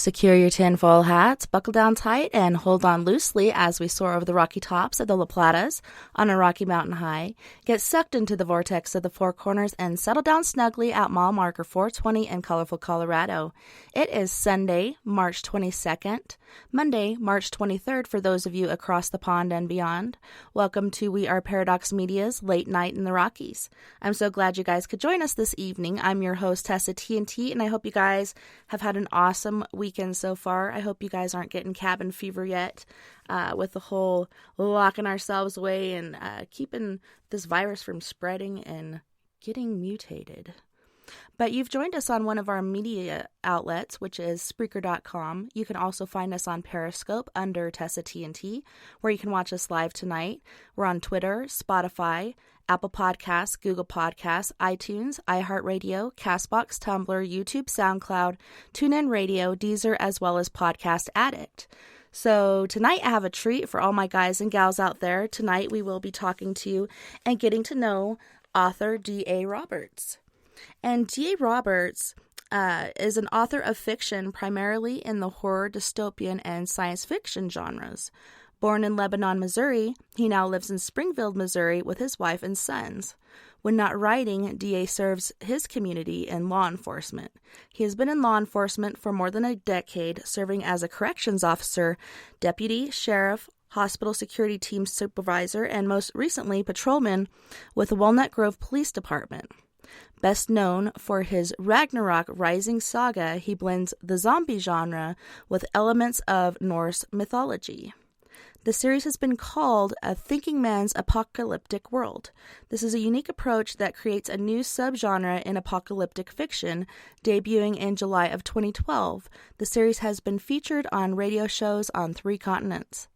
Secure your tinfoil hats, buckle down tight, and hold on loosely as we soar over the rocky tops of the La Platas on a rocky mountain high. Get sucked into the vortex of the Four Corners and settle down snugly at mile marker 420 in colorful Colorado. It is Sunday, March 22nd, Monday, March 23rd for those of you across the pond and beyond. Welcome to We Are Paradox Media's Late Night in the Rockies. I'm so glad you guys could join us this evening. I'm your host, TessaTNT, and I hope you guys have had an awesome weekend so far. I hope you guys aren't getting cabin fever yet with the whole locking ourselves away and keeping this virus from spreading and getting mutated. But you've joined us on one of our media outlets, which is Spreaker.com. You can also find us on Periscope under TessaTNT, where you can watch us live tonight. We're on Twitter, Spotify, Apple Podcasts, Google Podcasts, iTunes, iHeartRadio, CastBox, Tumblr, YouTube, SoundCloud, TuneIn Radio, Deezer, as well as Podcast Addict. So tonight I have a treat for all my guys and gals out there. Tonight we will be talking to and getting to know author D.A. Roberts. And D.A. Roberts is an author of fiction primarily in the horror, dystopian, and science fiction genres. Born in Lebanon, Missouri, he now lives in Springfield, Missouri with his wife and sons. When not writing, D.A. serves his community in law enforcement. He has been in law enforcement for more than a decade, serving as a corrections officer, deputy, sheriff, hospital security team supervisor, and most recently, patrolman with the Walnut Grove Police Department. Best known for his Ragnarok Rising saga, he blends the zombie genre with elements of Norse mythology. The series has been called a thinking man's apocalyptic world. This is a unique approach that creates a new subgenre in apocalyptic fiction, debuting in July of 2012. The series has been featured on radio shows on 3 continents.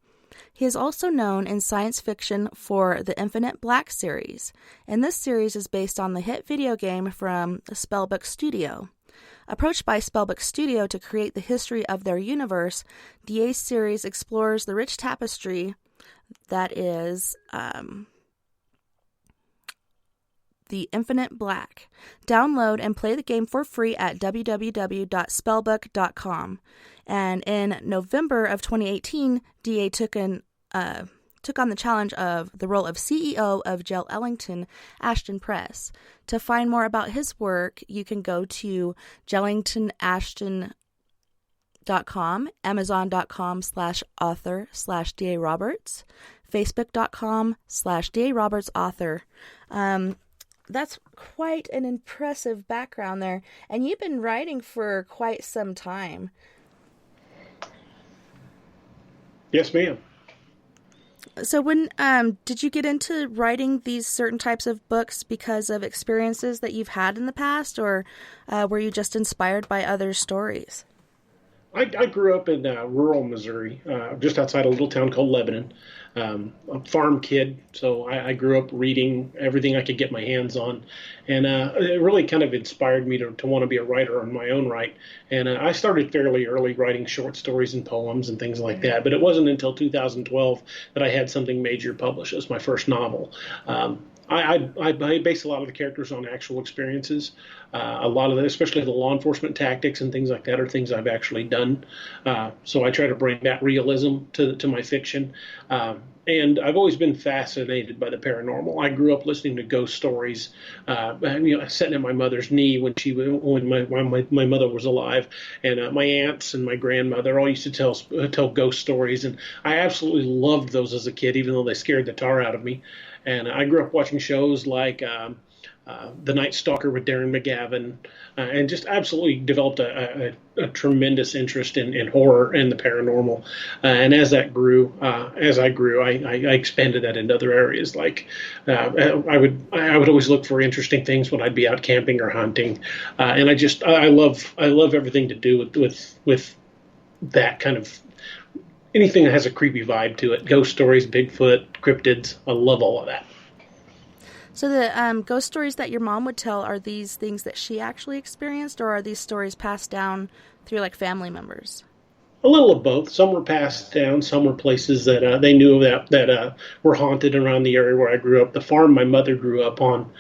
He is also known in science fiction for the Infinite Black series, and this series is based on the hit video game from Spellbook Studio. Approached by Spellbook Studio to create the history of their universe, DA's series explores the rich tapestry that is the Infinite Black. Download and play the game for free at www.spellbook.com. And in November of 2018, DA took on the challenge of the role of CEO of Jill Ellington Ashton Press. To find more about his work, you can go to jellingtonashton.com, amazon.com/author/DA Roberts, facebook.com/DA Roberts author. That's quite an impressive background there. And you've been writing for quite some time. Yes, ma'am. So when did you get into writing these certain types of books because of experiences that you've had in the past, or were you just inspired by other stories? I grew up in rural Missouri, just outside a little town called Lebanon. A farm kid, so I grew up reading everything I could get my hands on, and it really kind of inspired me to want to be a writer in my own right. And I started fairly early writing short stories and poems and things like that, but it wasn't until 2012 that I had something major published as my first novel. I base a lot of the characters on actual experiences. A lot of them, especially the law enforcement tactics and things like that, are things I've actually done. So I try to bring that realism to my fiction. And I've always been fascinated by the paranormal. I grew up listening to ghost stories, sitting at my mother's knee when my mother was alive, and my aunts and my grandmother all used to tell ghost stories, and I absolutely loved those as a kid, even though they scared the tar out of me. And I grew up watching shows like The Night Stalker with Darren McGavin, and just absolutely developed a tremendous interest in horror and the paranormal. And as I grew, I expanded that into other areas. Like I would always look for interesting things when I'd be out camping or hunting, and I love everything to do with that kind of. Anything that has a creepy vibe to it. Ghost stories, Bigfoot, cryptids. I love all of that. So the ghost stories that your mom would tell, are these things that she actually experienced, or are these stories passed down through like family members? A little of both. Some were passed down. Some were places that they knew that were haunted around the area where I grew up. The farm my mother grew up on,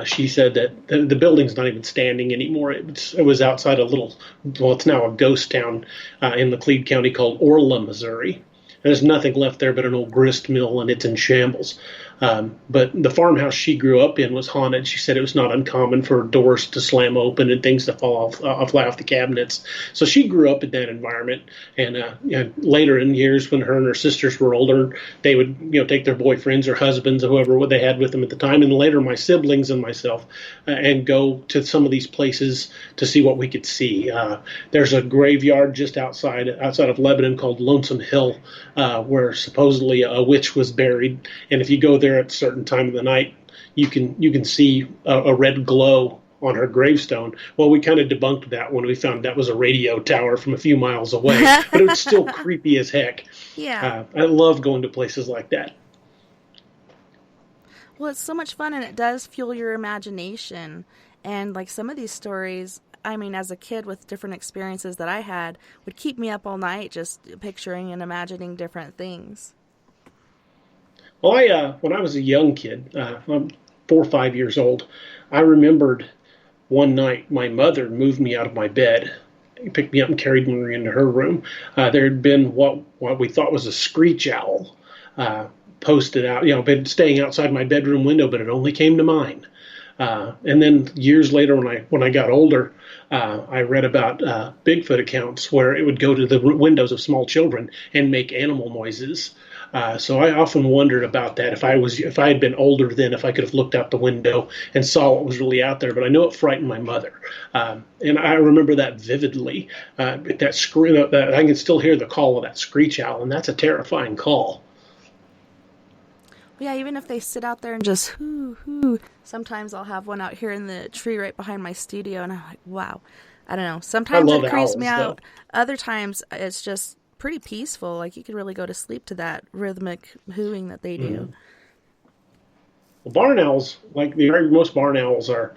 she said that the building's not even standing anymore. It was outside a little, well, it's now a ghost town in Laclede County called Orla, Missouri. There's nothing left there but an old grist mill, and it's in shambles. But the farmhouse she grew up in was haunted. She said it was not uncommon for doors to slam open and things to fly off the cabinets. So she grew up in that environment. And later in years, when her and her sisters were older, they would take their boyfriends or husbands or whoever what they had with them at the time, and later my siblings and myself, and go to some of these places to see what we could see. There's a graveyard just outside of Lebanon called Lonesome Hill, where supposedly a witch was buried. And if you go there at a certain time of the night, you can see a red glow on her gravestone. Well, we kind of debunked that when we found that was a radio tower from a few miles away, but it was still creepy as heck. Yeah. I love going to places like that. Well, it's so much fun, and it does fuel your imagination. And like some of these stories, I mean, as a kid with different experiences that I had, would keep me up all night just picturing and imagining different things. Well, when I was a young kid, I'm 4 or 5 years old, I remembered one night my mother moved me out of my bed, picked me up and carried me into her room. There had been what we thought was a screech owl posted out, been staying outside my bedroom window, but it only came to mine. And then years later, when I got older, I read about Bigfoot accounts where it would go to the windows of small children and make animal noises. So I often wondered about that. If I had been older then, if I could have looked out the window and saw what was really out there. But I know it frightened my mother, and I remember that vividly. That scream, that I can still hear the call of that screech owl, and that's a terrifying call. Yeah, even if they sit out there and just hoo. Sometimes I'll have one out here in the tree right behind my studio, and I'm like, wow. I don't know. Sometimes it creeps me out. Other times it's just pretty peaceful. Like you could really go to sleep to that rhythmic hooing that they do. Mm-hmm. Well, barn owls, like most barn owls, are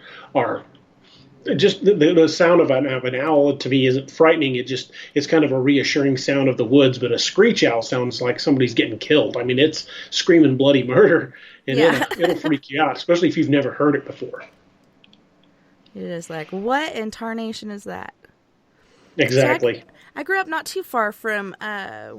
just the sound of an owl to me isn't frightening. It's kind of a reassuring sound of the woods. But a screech owl sounds like somebody's getting killed. I mean, it's screaming bloody murder, and it'll freak you out, especially if you've never heard it before. It is like, what in tarnation is that? Exactly. So I grew up not too far from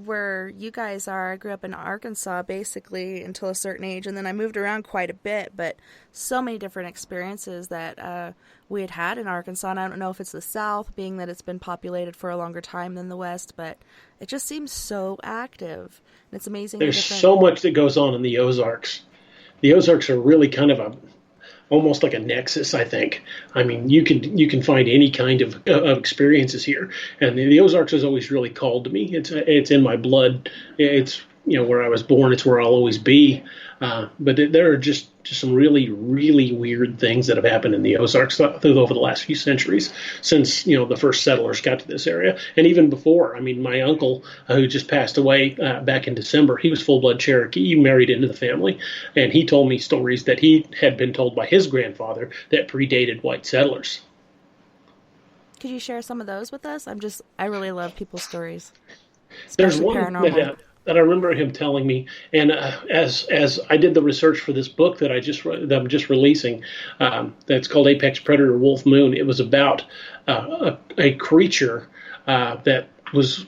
where you guys are. I grew up in Arkansas, basically, until a certain age, and then I moved around quite a bit, but so many different experiences that we had in Arkansas, and I don't know if it's the South, being that it's been populated for a longer time than the West, but it just seems so active, and it's amazing. There's so much that goes on in the Ozarks. The Ozarks are really kind of almost like a nexus, I think. I mean, you can find any kind of experiences here, and the Ozarks has always really called to me. It's in my blood. It's where I was born. It's where I'll always be. But there are just some really, really weird things that have happened in the Ozarks over the last few centuries since the first settlers got to this area, and even before. I mean, my uncle who just passed away back in December, he was full-blood Cherokee. He married into the family, and he told me stories that he had been told by his grandfather that predated white settlers. Could you share some of those with us? I really love people's stories. There's one paranormal. that I remember him telling me, and as I did the research for this book that I'm just releasing, that's called Apex Predator Wolf Moon. It was about a creature that was,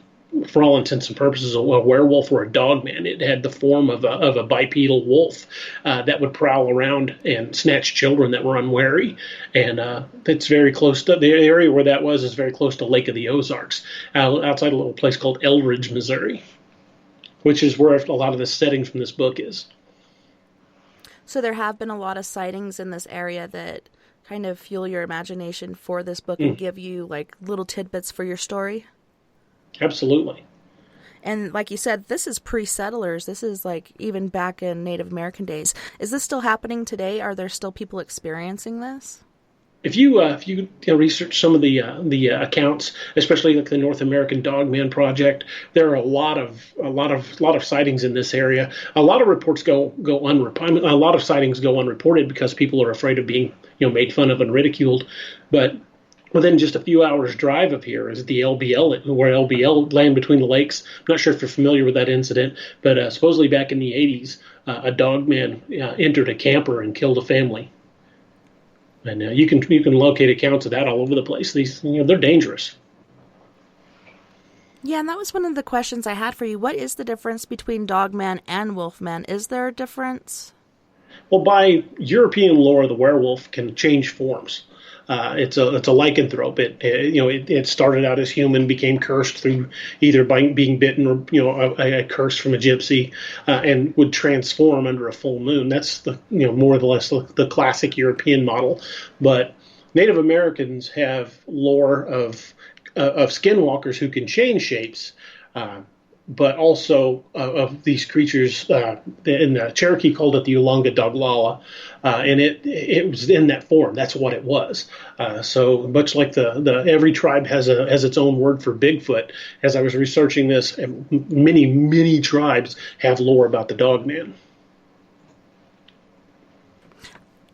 for all intents and purposes, a werewolf or a dogman. It had the form of a bipedal wolf that would prowl around and snatch children that were unwary. And it's very close to the area where that was is very close to Lake of the Ozarks, outside a little place called Eldridge, Missouri, which is where a lot of the setting from this book is. So there have been a lot of sightings in this area that kind of fuel your imagination for this book and give you like little tidbits for your story? Absolutely. And like you said, this is pre-settlers. This is like even back in Native American days. Is this still happening today? Are there still people experiencing this? If you research some of the accounts, especially like the North American Dogman Project, there are a lot of sightings in this area. A lot of reports go unreported. A lot of sightings go unreported because people are afraid of being made fun of and ridiculed. But within just a few hours drive of here is the LBL, where LBL, Land Between the Lakes. I'm not sure if you're familiar with that incident, but supposedly back in the 80s, a dogman entered a camper and killed a family. And you can locate accounts of that all over the place. These, they're dangerous. Yeah, and that was one of the questions I had for you. What is the difference between dogman and wolfman? Is there a difference? Well, by European lore, the werewolf can change forms. It's a lycanthrope. It started out as human, became cursed through either by being bitten or a curse from a gypsy, and would transform under a full moon. That's the more or less the classic European model. But Native Americans have lore of skinwalkers who can change shapes. But also of these creatures, in the Cherokee called it the Ulunga Doglala, and it was in that form. That's what it was. So much like the every tribe has its own word for Bigfoot. As I was researching this, many tribes have lore about the Dogman.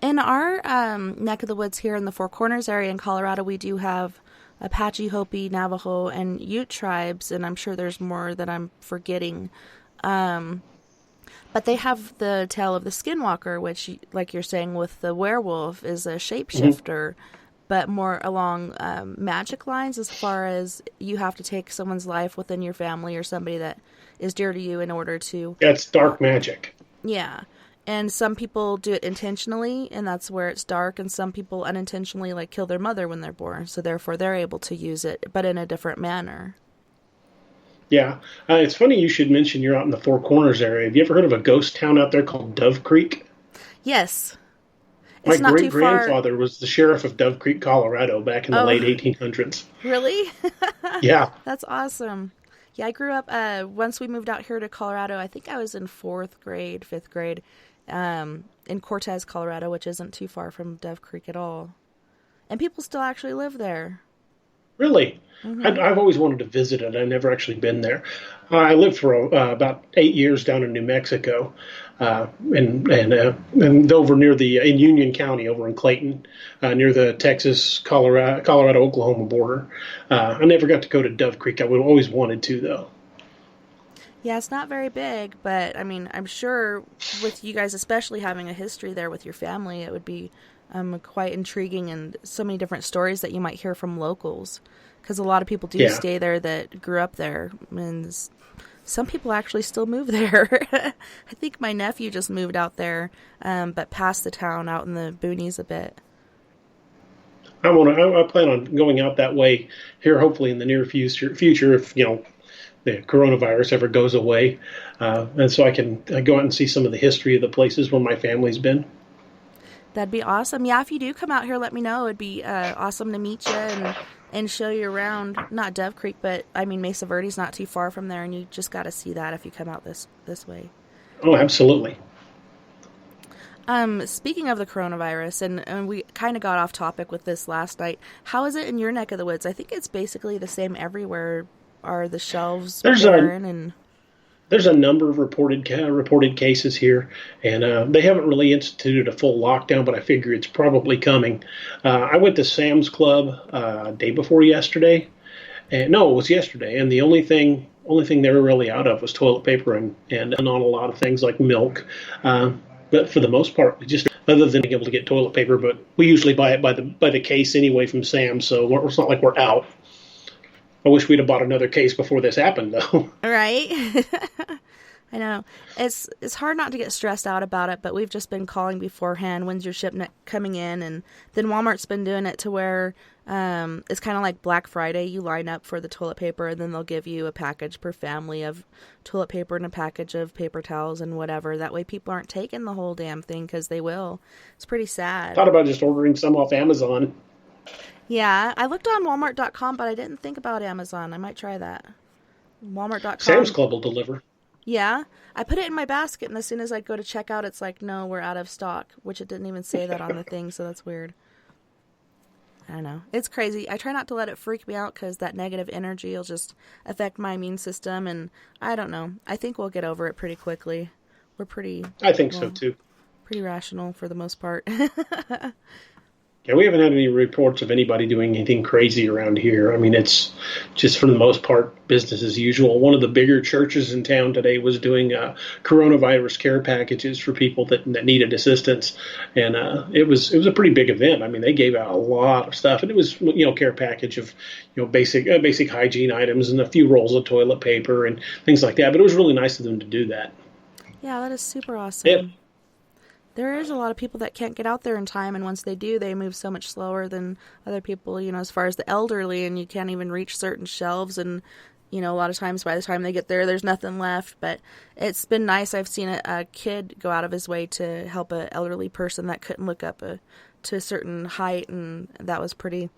In our neck of the woods here in the Four Corners area in Colorado, we do have Apache, Hopi, Navajo, and Ute tribes, and I'm sure there's more that I'm forgetting. But they have the tale of the skinwalker, which, like you're saying with the werewolf, is a shapeshifter, but more along magic lines, as far as you have to take someone's life within your family or somebody that is dear to you in order to... That's dark magic. Yeah. And some people do it intentionally, and that's where it's dark, and some people unintentionally, like, kill their mother when they're born, so therefore they're able to use it, but in a different manner. Yeah. It's funny you should mention you're out in the Four Corners area. Have you ever heard of a ghost town out there called Dove Creek? Yes. My great-grandfather was the sheriff of Dove Creek, Colorado, back in the late 1800s. Really? Yeah. That's awesome. Yeah, I grew up, once we moved out here to Colorado, I think I was in 4th grade, 5th grade, in Cortez, Colorado, which isn't too far from Dove Creek at all. And people still actually live there. Really? Mm-hmm. I've always wanted to visit it. I've never actually been there. I lived for about 8 years down in New Mexico, and over near in Union County, over in Clayton, near the Texas, Colorado, Oklahoma border. I never got to go to Dove Creek. I would always wanted to, though. Yeah, it's not very big, but I mean, I'm sure with you guys especially having a history there with your family, it would be quite intriguing, and so many different stories that you might hear from locals. Because a lot of people do stay there that grew up there, and some people actually still move there. I think my nephew just moved out there, but past the town, out in the boonies a bit. I plan on going out that way here, hopefully in the near future, if the coronavirus ever goes away, and so I can go out and see some of the history of the places where my family's been. That'd be awesome. Yeah, if you do come out here, let me know. It'd be awesome to meet you and show you around. Not Dove Creek, but I mean Mesa Verde's not too far from there, and you just got to see that if you come out this way. Oh, absolutely. Speaking of the coronavirus, and we kind of got off topic with this last night. How is it in your neck of the woods? I think it's basically the same everywhere. Are the shelves barren? There's a number of reported cases here, and they haven't really instituted a full lockdown, but I figure it's probably coming. I went to Sam's Club day before yesterday, and no, it was yesterday, and the only thing they were really out of was toilet paper and on a lot of things like milk. But for the most part, just other than being able to get toilet paper, but we usually buy it by the case anyway from Sam's, so it's not like we're out. I wish we'd have bought another case before this happened, though. Right? I know. It's hard not to get stressed out about it, but we've just been calling beforehand, when's your shipment coming in, and then Walmart's been doing it to where it's kind of like Black Friday. You line up for the toilet paper, and then they'll give you a package per family of toilet paper and a package of paper towels and whatever. That way people aren't taking the whole damn thing, because they will. It's pretty sad. Thought about just ordering some off Amazon. Yeah, I looked on Walmart.com, but I didn't think about Amazon. I might try that. Walmart.com. Sam's Club will deliver. Yeah, I put it in my basket, and as soon as I go to check out, it's like, no, we're out of stock, which it didn't even say that on the thing, so that's weird. I don't know. It's crazy. I try not to let it freak me out, because that negative energy will just affect my immune system, and I don't know. I think we'll get over it pretty quickly. We're pretty... I think so, too. Pretty rational for the most part. Yeah, we haven't had any reports of anybody doing anything crazy around here. I mean, it's just for the most part business as usual. One of the bigger churches in town today was doing coronavirus care packages for people that needed assistance, and it was a pretty big event. I mean, they gave out a lot of stuff, and it was care package of basic hygiene items and a few rolls of toilet paper and things like that. But it was really nice of them to do that. Yeah, that is super awesome. Yeah. There is a lot of people that can't get out there in time, and once they do, they move so much slower than other people, as far as the elderly, and you can't even reach certain shelves, and, a lot of times by the time they get there, there's nothing left, but it's been nice. I've seen a kid go out of his way to help an elderly person that couldn't look up to a certain height, and that was pretty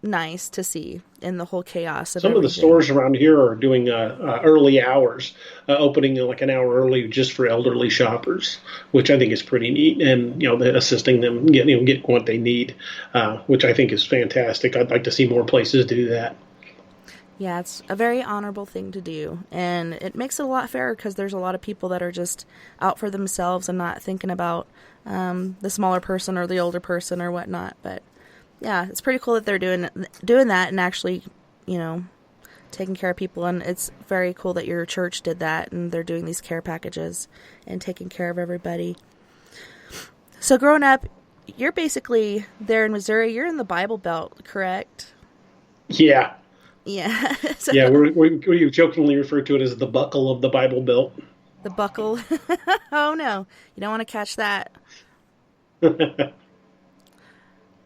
nice to see in the whole chaos of Some everything. of the stores around here are doing early hours, opening like an hour early just for elderly shoppers, which I think is pretty neat, and assisting them get what they need, which I think is fantastic. I'd like to see more places do that. Yeah, it's a very honorable thing to do, and it makes it a lot fairer because there's a lot of people that are just out for themselves and not thinking about the smaller person or the older person or whatnot, but yeah, it's pretty cool that they're doing that and actually, taking care of people. And it's very cool that your church did that and they're doing these care packages and taking care of everybody. So growing up, you're basically there in Missouri. You're in the Bible Belt, correct? Yeah. Yeah. So, yeah, we jokingly refer to it as the buckle of the Bible Belt. The buckle. Oh, no. You don't want to catch that.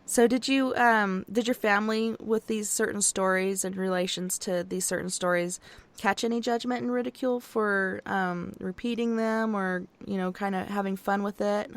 So did your family with these certain stories and relations to these certain stories catch any judgment and ridicule for repeating them or, kind of having fun with it?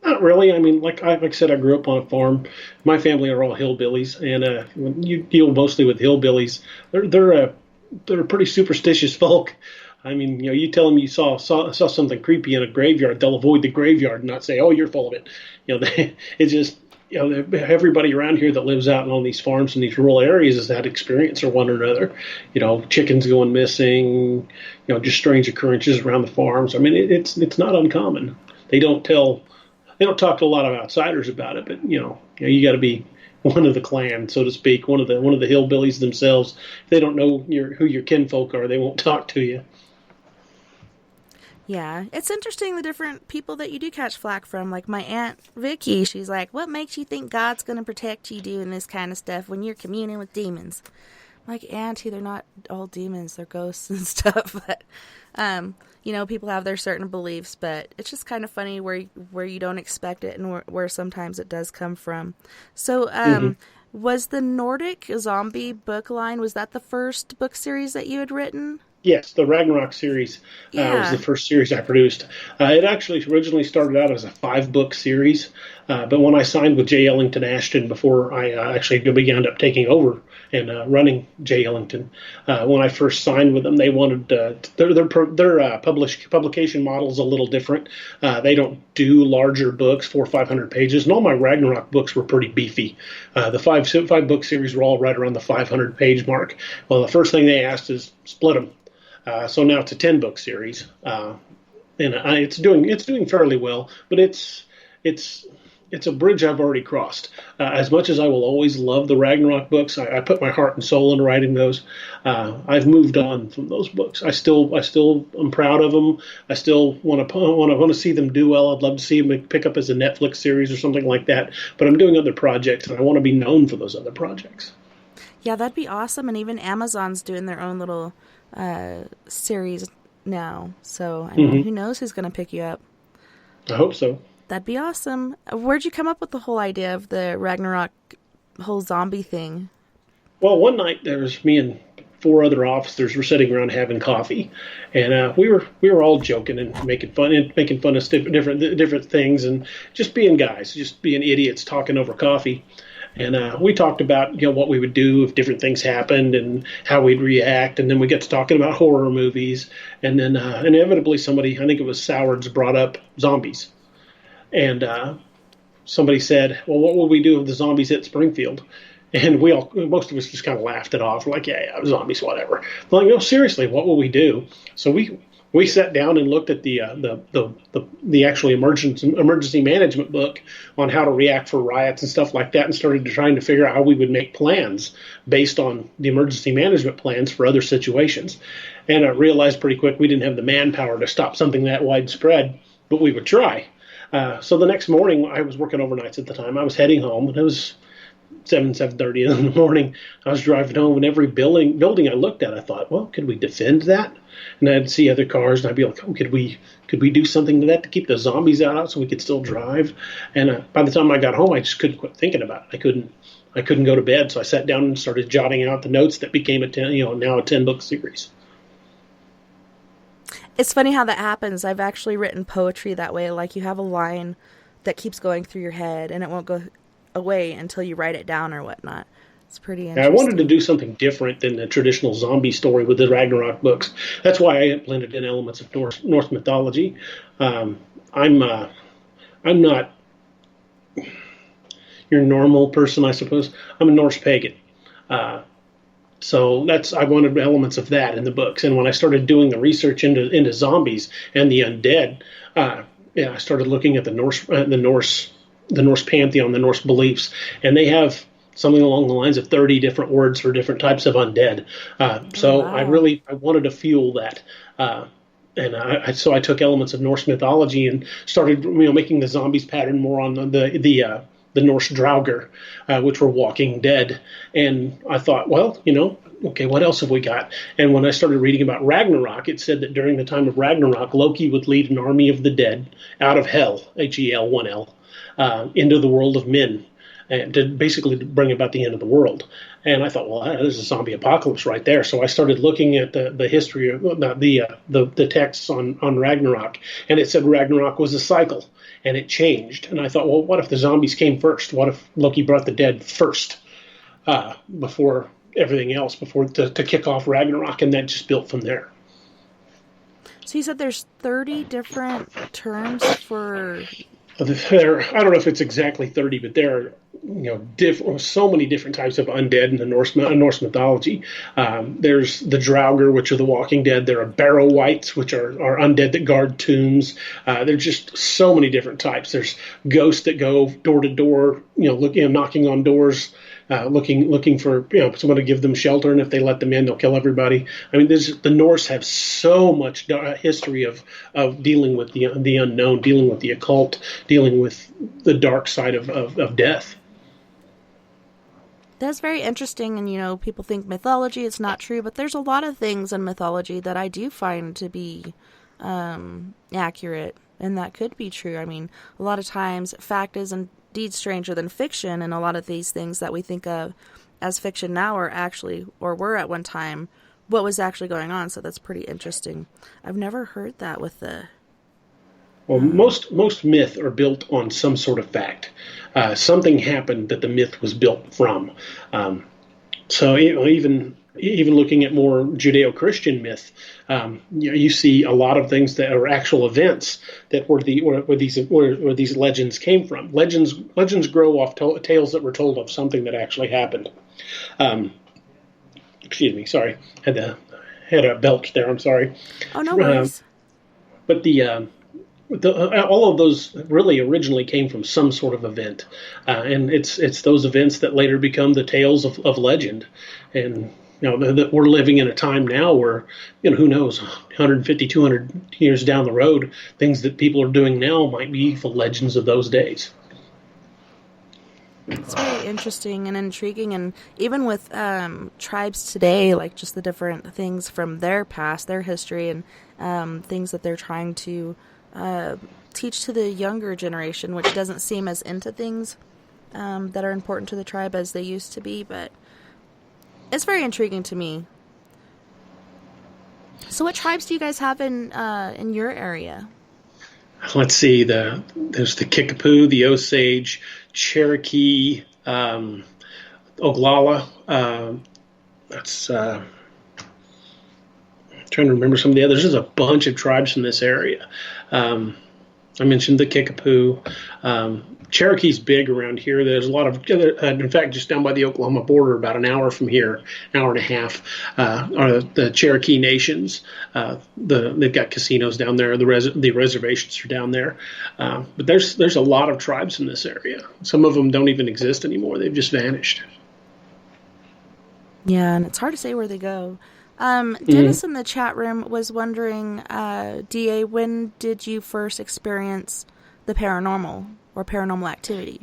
Not really. I mean, like I said, I grew up on a farm. My family are all hillbillies, and when you deal mostly with hillbillies, they're a pretty superstitious folk. I mean, you tell them you saw something creepy in a graveyard, they'll avoid the graveyard and not say, "Oh, you're full of it." It's just everybody around here that lives out on these farms in these rural areas has had experience or one or another. Chickens going missing, just strange occurrences around the farms. I mean, it's not uncommon. They don't talk to a lot of outsiders about it, but you got to be one of the clan, so to speak, one of the hillbillies themselves. If they don't know who your kinfolk are, they won't talk to you. Yeah, it's interesting the different people that you do catch flack from. Like my Aunt Vicky, she's like, "What makes you think God's going to protect you doing this kind of stuff when you're communing with demons?" I'm like, Auntie, they're not all demons, they're ghosts and stuff. But, people have their certain beliefs, but it's just kind of funny where you don't expect it and where sometimes it does come from. So, was the Nordic zombie book line, was that the first book series that you had written? Yes, the Ragnarok series was the first series I produced. It actually originally started out as a 5-book series, but when I signed with J. Ellington Ashton before I actually began up taking over and running J. Ellington, when I first signed with them, they wanted their publication model is a little different. They don't do larger books, 400 or 500 pages, and all my Ragnarok books were pretty beefy. The 5-book series were all right around the 500-page mark. Well, the first thing they asked is split them. So now it's a 10-book series, and it's doing fairly well. But it's a bridge I've already crossed. As much as I will always love the Ragnarok books, I put my heart and soul into writing those. I've moved on from those books. I still am proud of them. I still want to see them do well. I'd love to see them pick up as a Netflix series or something like that. But I'm doing other projects, and I want to be known for those other projects. Yeah, that'd be awesome. And even Amazon's doing their own little series now, so I mean, who knows who's going to pick you up. I hope so. That'd be awesome. Where'd you come up with the whole idea of the Ragnarok whole zombie thing? Well, one night there was me and 4 other officers were sitting around having coffee, and we were all joking and making fun of different things, and just being guys, just being idiots talking over coffee. And we talked about what we would do if different things happened and how we'd react. And then we get to talking about horror movies. And then inevitably somebody, I think it was Sowards, brought up zombies. And somebody said, "Well, what will we do if the zombies hit Springfield?" And most of us just kind of laughed it off. We're like, yeah, zombies, whatever. I'm like, no, seriously, what will we do? So we we sat down and looked at the actual emergency management book on how to react for riots and stuff like that, and started trying to figure out how we would make plans based on the emergency management plans for other situations. And I realized pretty quick we didn't have the manpower to stop something that widespread, but we would try. So the next morning, I was working overnights at the time. I was heading home, and it was 7:30 in the morning. I was driving home, and every building I looked at, I thought, well, could we defend that? And I'd see other cars, and I'd be like, oh, could we do something to that to keep the zombies out so we could still drive? And by the time I got home, I just couldn't quit thinking about it. I couldn't go to bed, so I sat down and started jotting out the notes that became now a 10-book series. It's funny how that happens. I've actually written poetry that way. Like, you have a line that keeps going through your head, and it won't go away until you write it down or whatnot. It's pretty interesting. I wanted to do something different than the traditional zombie story with the Ragnarok books. That's why I blended in elements of Norse mythology. I'm not your normal person, I suppose. I'm a Norse pagan. So I wanted elements of that in the books. And when I started doing the research into zombies and the undead, I started looking at the Norse pantheon, the Norse beliefs, and they have something along the lines of 30 different words for different types of undead. So wow. I wanted to fuel that. So I took elements of Norse mythology and started making the zombies pattern more on the Norse Draugr, which were walking dead. And I thought, well, okay, what else have we got? And when I started reading about Ragnarok, it said that during the time of Ragnarok, Loki would lead an army of the dead out of Hel, Hel, 1L, into the world of men, and to basically bring about the end of the world. And I thought, well, there's a zombie apocalypse right there. So I started looking at the history of the texts on Ragnarok, and it said Ragnarok was a cycle, and it changed. And I thought, well, what if the zombies came first? What if Loki brought the dead first before everything else, to kick off Ragnarok, and that just built from there. So you said there's 30 different terms for... I don't know if it's exactly 30, but there are so many different types of undead in the Norse mythology. There's the Draugr, which are the walking dead. There are Barrow Wights, which are undead that guard tombs. There's just so many different types. There's ghosts that go door to door, knocking on doors, looking for someone to give them shelter, and if they let them in, they'll kill everybody. I mean, the Norse have so much history of dealing with the unknown, dealing with the occult, dealing with the dark side of death. That's very interesting, and people think mythology, it's not true, but there's a lot of things in mythology that I do find to be accurate, and that could be true. I mean, a lot of times fact is indeed stranger than fiction, and a lot of these things that we think of as fiction now are actually, or were at one time, what was actually going on. So that's pretty interesting. I've never heard that with the... Well, most myth are built on some sort of fact. Something happened that the myth was built from. So even looking at more Judeo-Christian myth, you see a lot of things that are actual events that where these legends came from. Legends grow off tales that were told of something that actually happened. Excuse me, sorry, had a belch there. I'm sorry. Oh, no worries. But all of those really originally came from some sort of event, and it's those events that later become the tales of legend. And that we're living in a time now where, who knows, 150, 200 years down the road, things that people are doing now might be the legends of those days. It's very interesting and intriguing, and even with tribes today, like just the different things from their past, their history, and things that they're trying to teach to the younger generation, which doesn't seem as into things that are important to the tribe as they used to be, but it's very intriguing to me. So what tribes do you guys have in your area? Let's see. There's the Kickapoo, the Osage, Cherokee, Oglala. That's I'm trying to remember some of the others. There's a bunch of tribes from this area. I mentioned the Kickapoo. Cherokee's big around here. There's a lot of, in fact, just down by the Oklahoma border, about an hour from here, an hour and a half, are the Cherokee Nations. They've got casinos down there. The reservations are down there. But there's a lot of tribes in this area. Some of them don't even exist anymore. They've just vanished. Yeah, and it's hard to say where they go. Dennis in the chat room was wondering, DA, when did you first experience the paranormal or paranormal activity?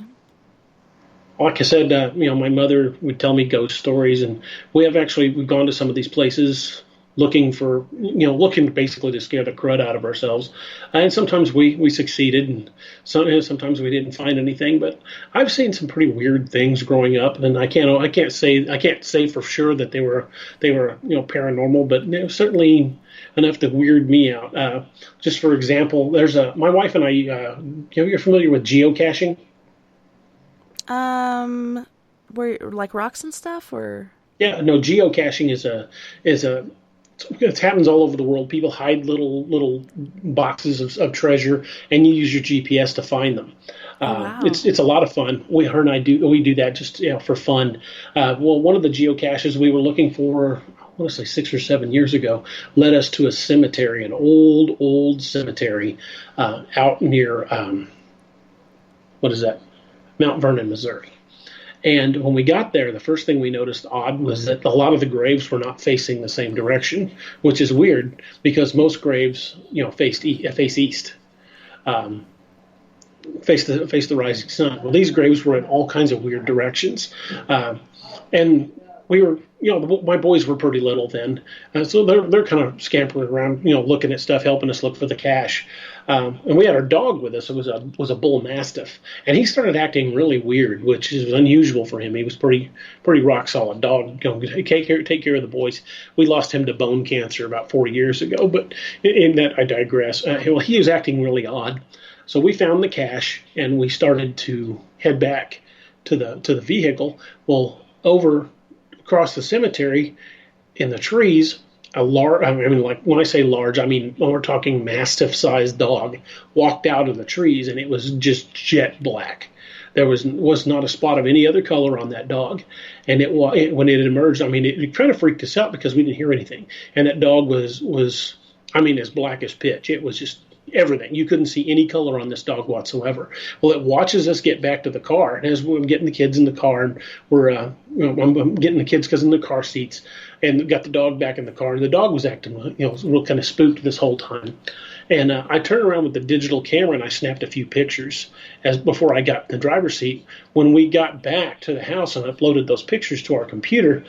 Like I said, my mother would tell me ghost stories, and we've gone to some of these places looking basically to scare the crud out of ourselves. And sometimes we succeeded, and sometimes we didn't find anything. But I've seen some pretty weird things growing up, and I can't say for sure that they were paranormal, but certainly enough to weird me out. Just for example, there's my wife and I. You're familiar with geocaching? Where like rocks and stuff, or? Yeah, no. Geocaching it happens all over the world. People hide little boxes of treasure, and you use your GPS to find them. Wow. It's a lot of fun. Her and I do that just for fun. Well, one of the geocaches we were looking for, I want to say 6 or 7 years ago, led us to a cemetery, an old cemetery out near what is that? Mount Vernon, Missouri. And when we got there, the first thing we noticed odd was that a lot of the graves were not facing the same direction, which is weird because most graves, face east, face the rising sun. Well, these graves were in all kinds of weird directions, and we were, my boys were pretty little then, so they're kind of scampering around, looking at stuff, helping us look for the cache. And we had our dog with us. It was a bull mastiff, and he started acting really weird, which is unusual for him. He was pretty rock solid dog. Take care of the boys. We lost him to bone cancer about 4 years ago, but in that I digress. He was acting really odd, so we found the cache and we started to head back to the vehicle. Well, over across the cemetery, in the trees, a large, like when I say large, we're talking mastiff-sized dog walked out of the trees, and it was just jet black. There was not a spot of any other color on that dog, and when it emerged, it kind of freaked us out because we didn't hear anything, and that dog was as black as pitch. It was just everything. You couldn't see any color on this dog whatsoever. Well, it watches us get back to the car, and as we're getting the kids in the car, and I'm getting the kids in the car seats, and got the dog back in the car, and the dog was acting, real kind of spooked this whole time. And I turned around with the digital camera and I snapped a few pictures before I got in the driver's seat. When we got back to the house and uploaded those pictures to our computer,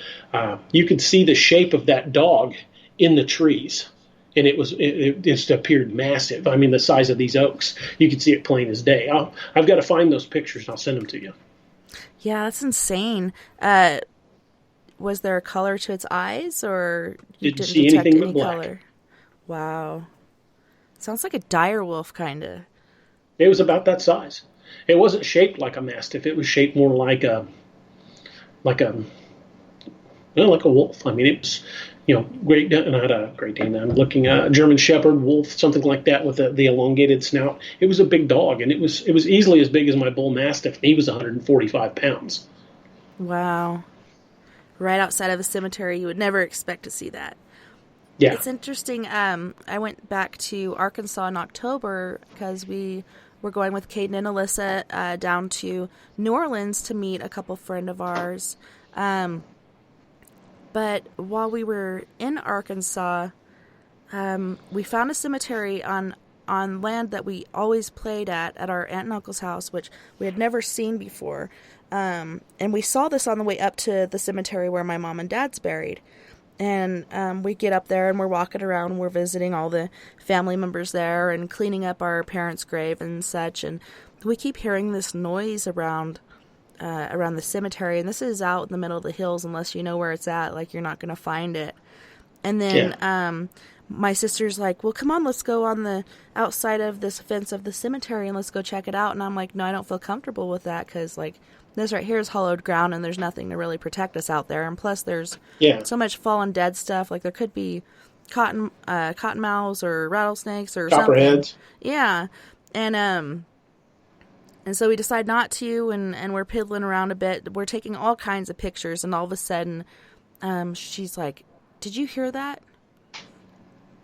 you could see the shape of that dog in the trees. And it just appeared massive. The size of these oaks. You could see it plain as day. I've got to find those pictures and I'll send them to you. Yeah, that's insane. Was there a color to its eyes, or you didn't see detect anything any but black. color? Wow. Sounds like a dire wolf, kind of. It was about that size. It wasn't shaped like a mastiff. It was shaped more like a wolf. It was, not a Great Dane. I'm looking at a German Shepherd, wolf, something like that with the elongated snout. It was a big dog, and it was easily as big as my bull mastiff. And he was 145 pounds. Wow. Right outside of a cemetery, you would never expect to see that. Yeah. It's interesting. I went back to Arkansas in October because we were going with Caden and Alyssa down to New Orleans to meet a couple friend of ours. But while we were in Arkansas, we found a cemetery on land that we always played at our aunt and uncle's house, which we had never seen before. And we saw this on the way up to the cemetery where my mom and dad's buried. And we get up there and we're walking around. We're visiting all the family members there and cleaning up our parents' grave and such. And we keep hearing this noise around the cemetery. And this is out in the middle of the hills. Unless you know where it's at, like, you're not going to find it. And then my sister's like, well, come on, let's go on the outside of this fence of the cemetery and let's go check it out. And I'm like, no, I don't feel comfortable with that because, like, this right here is hollowed ground and there's nothing to really protect us out there. And plus there's so much fallen dead stuff. Like, there could be cottonmouths or rattlesnakes or copperheads. something. Yeah. And so we decide not to, and we're piddling around a bit. We're taking all kinds of pictures, and all of a sudden, she's like, "Did you hear that?"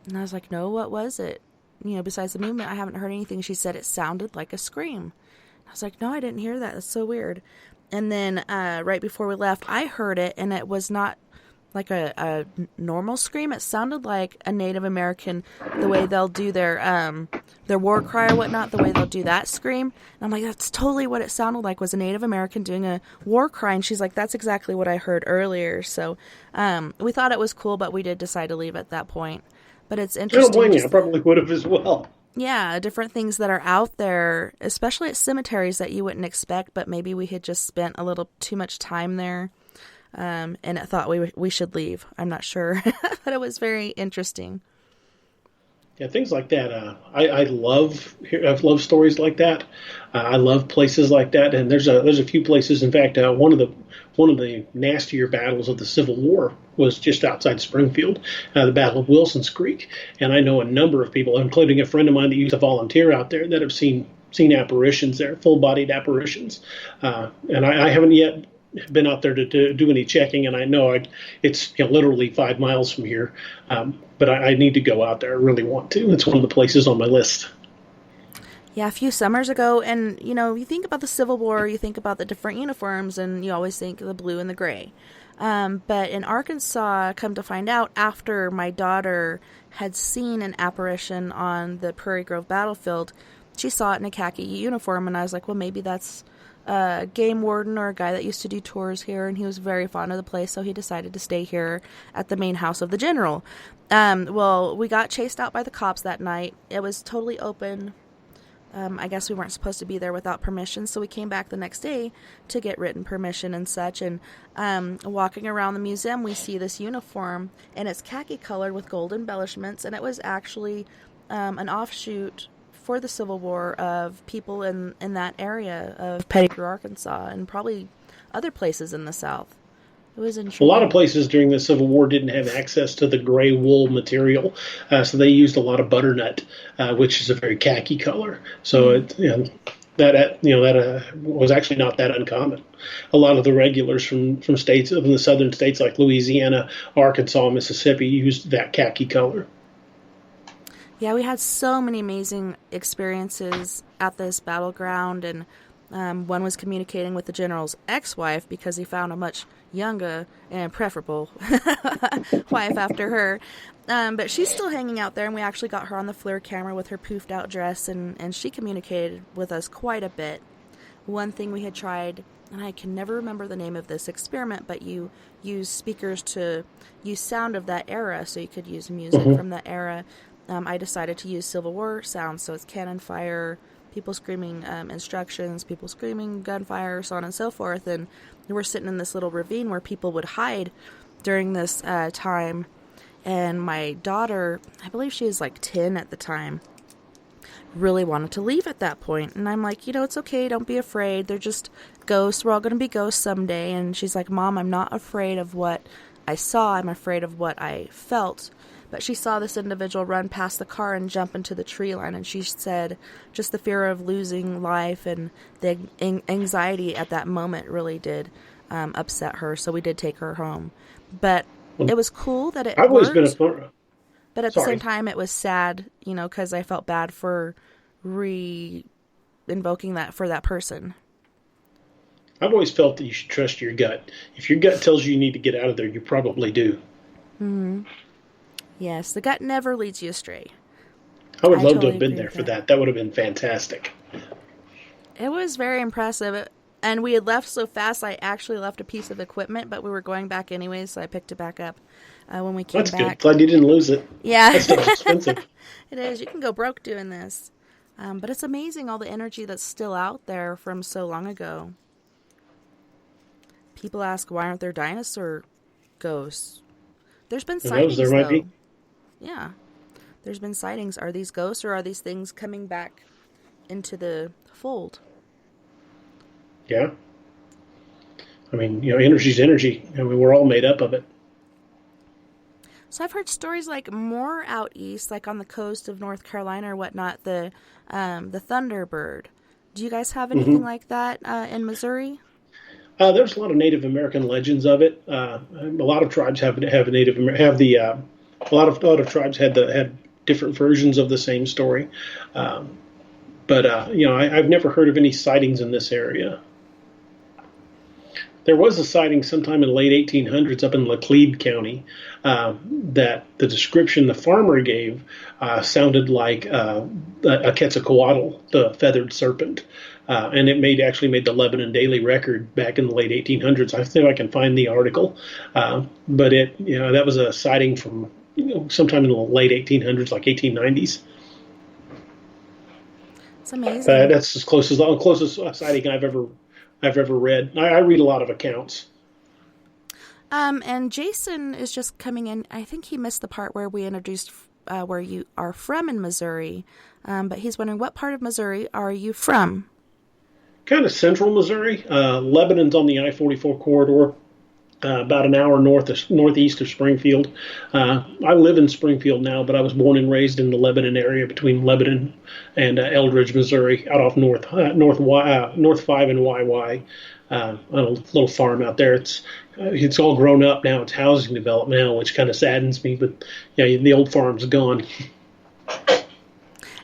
And I was like, "No, what was it?" Besides the movement, I haven't heard anything. She said it sounded like a scream. I was like, "No, I didn't hear that. That's so weird." And then right before we left, I heard it, and it was not like a normal scream. It sounded like a Native American, the way they'll do their war cry or whatnot, the way they'll do that scream. And I'm like, that's totally what it sounded like, was a Native American doing a war cry. And she's like, that's exactly what I heard earlier. So we thought it was cool, but we did decide to leave at that point. But it's interesting. I don't blame you. I probably would have as well. Yeah, different things that are out there, especially at cemeteries that you wouldn't expect, but maybe we had just spent a little too much time there. And I thought we should leave. I'm not sure, but it was very interesting. Yeah, things like that. I love stories like that. I love places like that, and there's a few places. In fact, one of the nastier battles of the Civil War was just outside Springfield, the Battle of Wilson's Creek. And I know a number of people, including a friend of mine that used to volunteer out there, that have seen apparitions there, full-bodied apparitions. And I haven't yet been out there to do any checking, and I know it's literally 5 miles from here, but I need to go out there. I really want to. It's one of the places on my list. Yeah, a few summers ago, and you think about the Civil War, you think about the different uniforms, and you always think of the blue and the gray. But in Arkansas, come to find out, after my daughter had seen an apparition on the Prairie Grove battlefield, she saw it in a khaki uniform, and I was like, well, maybe that's a game warden or a guy that used to do tours here, and he was very fond of the place, so he decided to stay here at the main house of the general. Well, we got chased out by the cops that night. It was totally open. I guess we weren't supposed to be there without permission, so we came back the next day to get written permission and such, and walking around the museum, we see this uniform, and it's khaki colored with gold embellishments, and it was actually an offshoot for the Civil War of people in that area of Pettigrew, Arkansas, and probably other places in the South. It was intriguing. A lot of places during the Civil War didn't have access to the gray wool material, so they used a lot of butternut, which is a very khaki color. So that was actually not that uncommon. A lot of the regulars from states in the southern states like Louisiana, Arkansas, Mississippi used that khaki color. Yeah, we had so many amazing experiences at this battleground, and one was communicating with the general's ex-wife because he found a much younger and preferable wife after her. But she's still hanging out there, and we actually got her on the FLIR camera with her poofed out dress, and she communicated with us quite a bit. One thing we had tried, and I can never remember the name of this experiment, but you use speakers to use sound of that era, so you could use music from that era. I decided to use Civil War sounds, so it's cannon fire, people screaming instructions, people screaming gunfire, so on and so forth. And we're sitting in this little ravine where people would hide during this time. And my daughter, I believe she was like 10 at the time, really wanted to leave at that point. And I'm like, it's okay, don't be afraid. They're just ghosts. We're all going to be ghosts someday. And she's like, Mom, I'm not afraid of what I saw. I'm afraid of what I felt. But she saw this individual run past the car and jump into the tree line, and she said just the fear of losing life and the anxiety at that moment really did upset her, so we did take her home. But it was cool that it worked, but at the same time it was sad, because I felt bad for re-invoking that for that person. I've always felt that you should trust your gut. If your gut tells you need to get out of there, you probably do. Mm-hmm. Yes, the gut never leads you astray. I would love to have been there for that. That would have been fantastic. It was very impressive. And we had left so fast, I actually left a piece of equipment, but we were going back anyways, so I picked it back up when we came back. That's good. Glad you didn't lose it. Yeah. That stuff's expensive. It is. You can go broke doing this. But it's amazing all the energy that's still out there from so long ago. People ask, why aren't there dinosaur ghosts? There's been sightings, there might be. Yeah. There's been sightings. Are these ghosts or are these things coming back into the fold? Yeah. I mean, energy's energy. I mean, we're all made up of it. So I've heard stories like more out east, like on the coast of North Carolina or whatnot, the Thunderbird. Do you guys have anything like that in Missouri? There's a lot of Native American legends of it. A lot of tribes have a lot of tribes had different versions of the same story. But I've never heard of any sightings in this area. There was a sighting sometime in the late 1800s up in Laclede County that the description the farmer gave sounded like a Quetzalcoatl, the feathered serpent. And it actually made the Lebanon Daily Record back in the late 1800s. I think I can find the article, but that was a sighting from sometime in the late 1800s, like 1890s. It's amazing. That's the closest sighting I've ever read. I read a lot of accounts. And Jason is just coming in. I think he missed the part where we introduced where you are from in Missouri, but he's wondering, what part of Missouri are you from? Kind of central Missouri. Lebanon's on the I-44 corridor, about an hour northeast of Springfield. I live in Springfield now, but I was born and raised in the Lebanon area between Lebanon and Eldridge, Missouri, out off North 5 and YY. On a little farm out there. It's all grown up now. It's housing development now, which kind of saddens me. But the old farm's gone.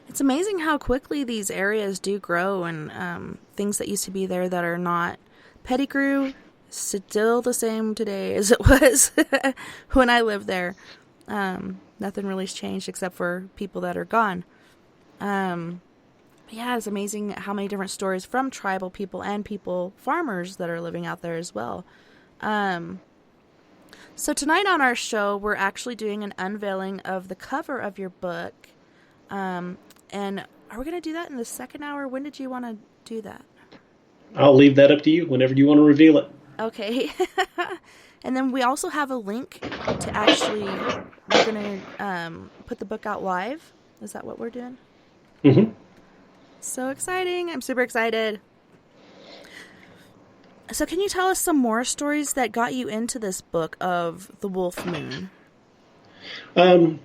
It's amazing how quickly these areas do grow, and things that used to be there that are not. Pettigrew, still the same today as it was when I lived there. Nothing really's changed except for people that are gone. Yeah, it's amazing how many different stories from tribal people and farmers that are living out there as well. So tonight on our show, we're actually doing an unveiling of the cover of your book. And are we going to do that in the second hour? When did you want to do that? I'll leave that up to you whenever you want to reveal it. Okay. And then we also have a link to actually, we're going to put the book out live. Is that what we're doing? Mm-hmm. So exciting. I'm super excited. So can you tell us some more stories that got you into this book of the Wolf Moon? I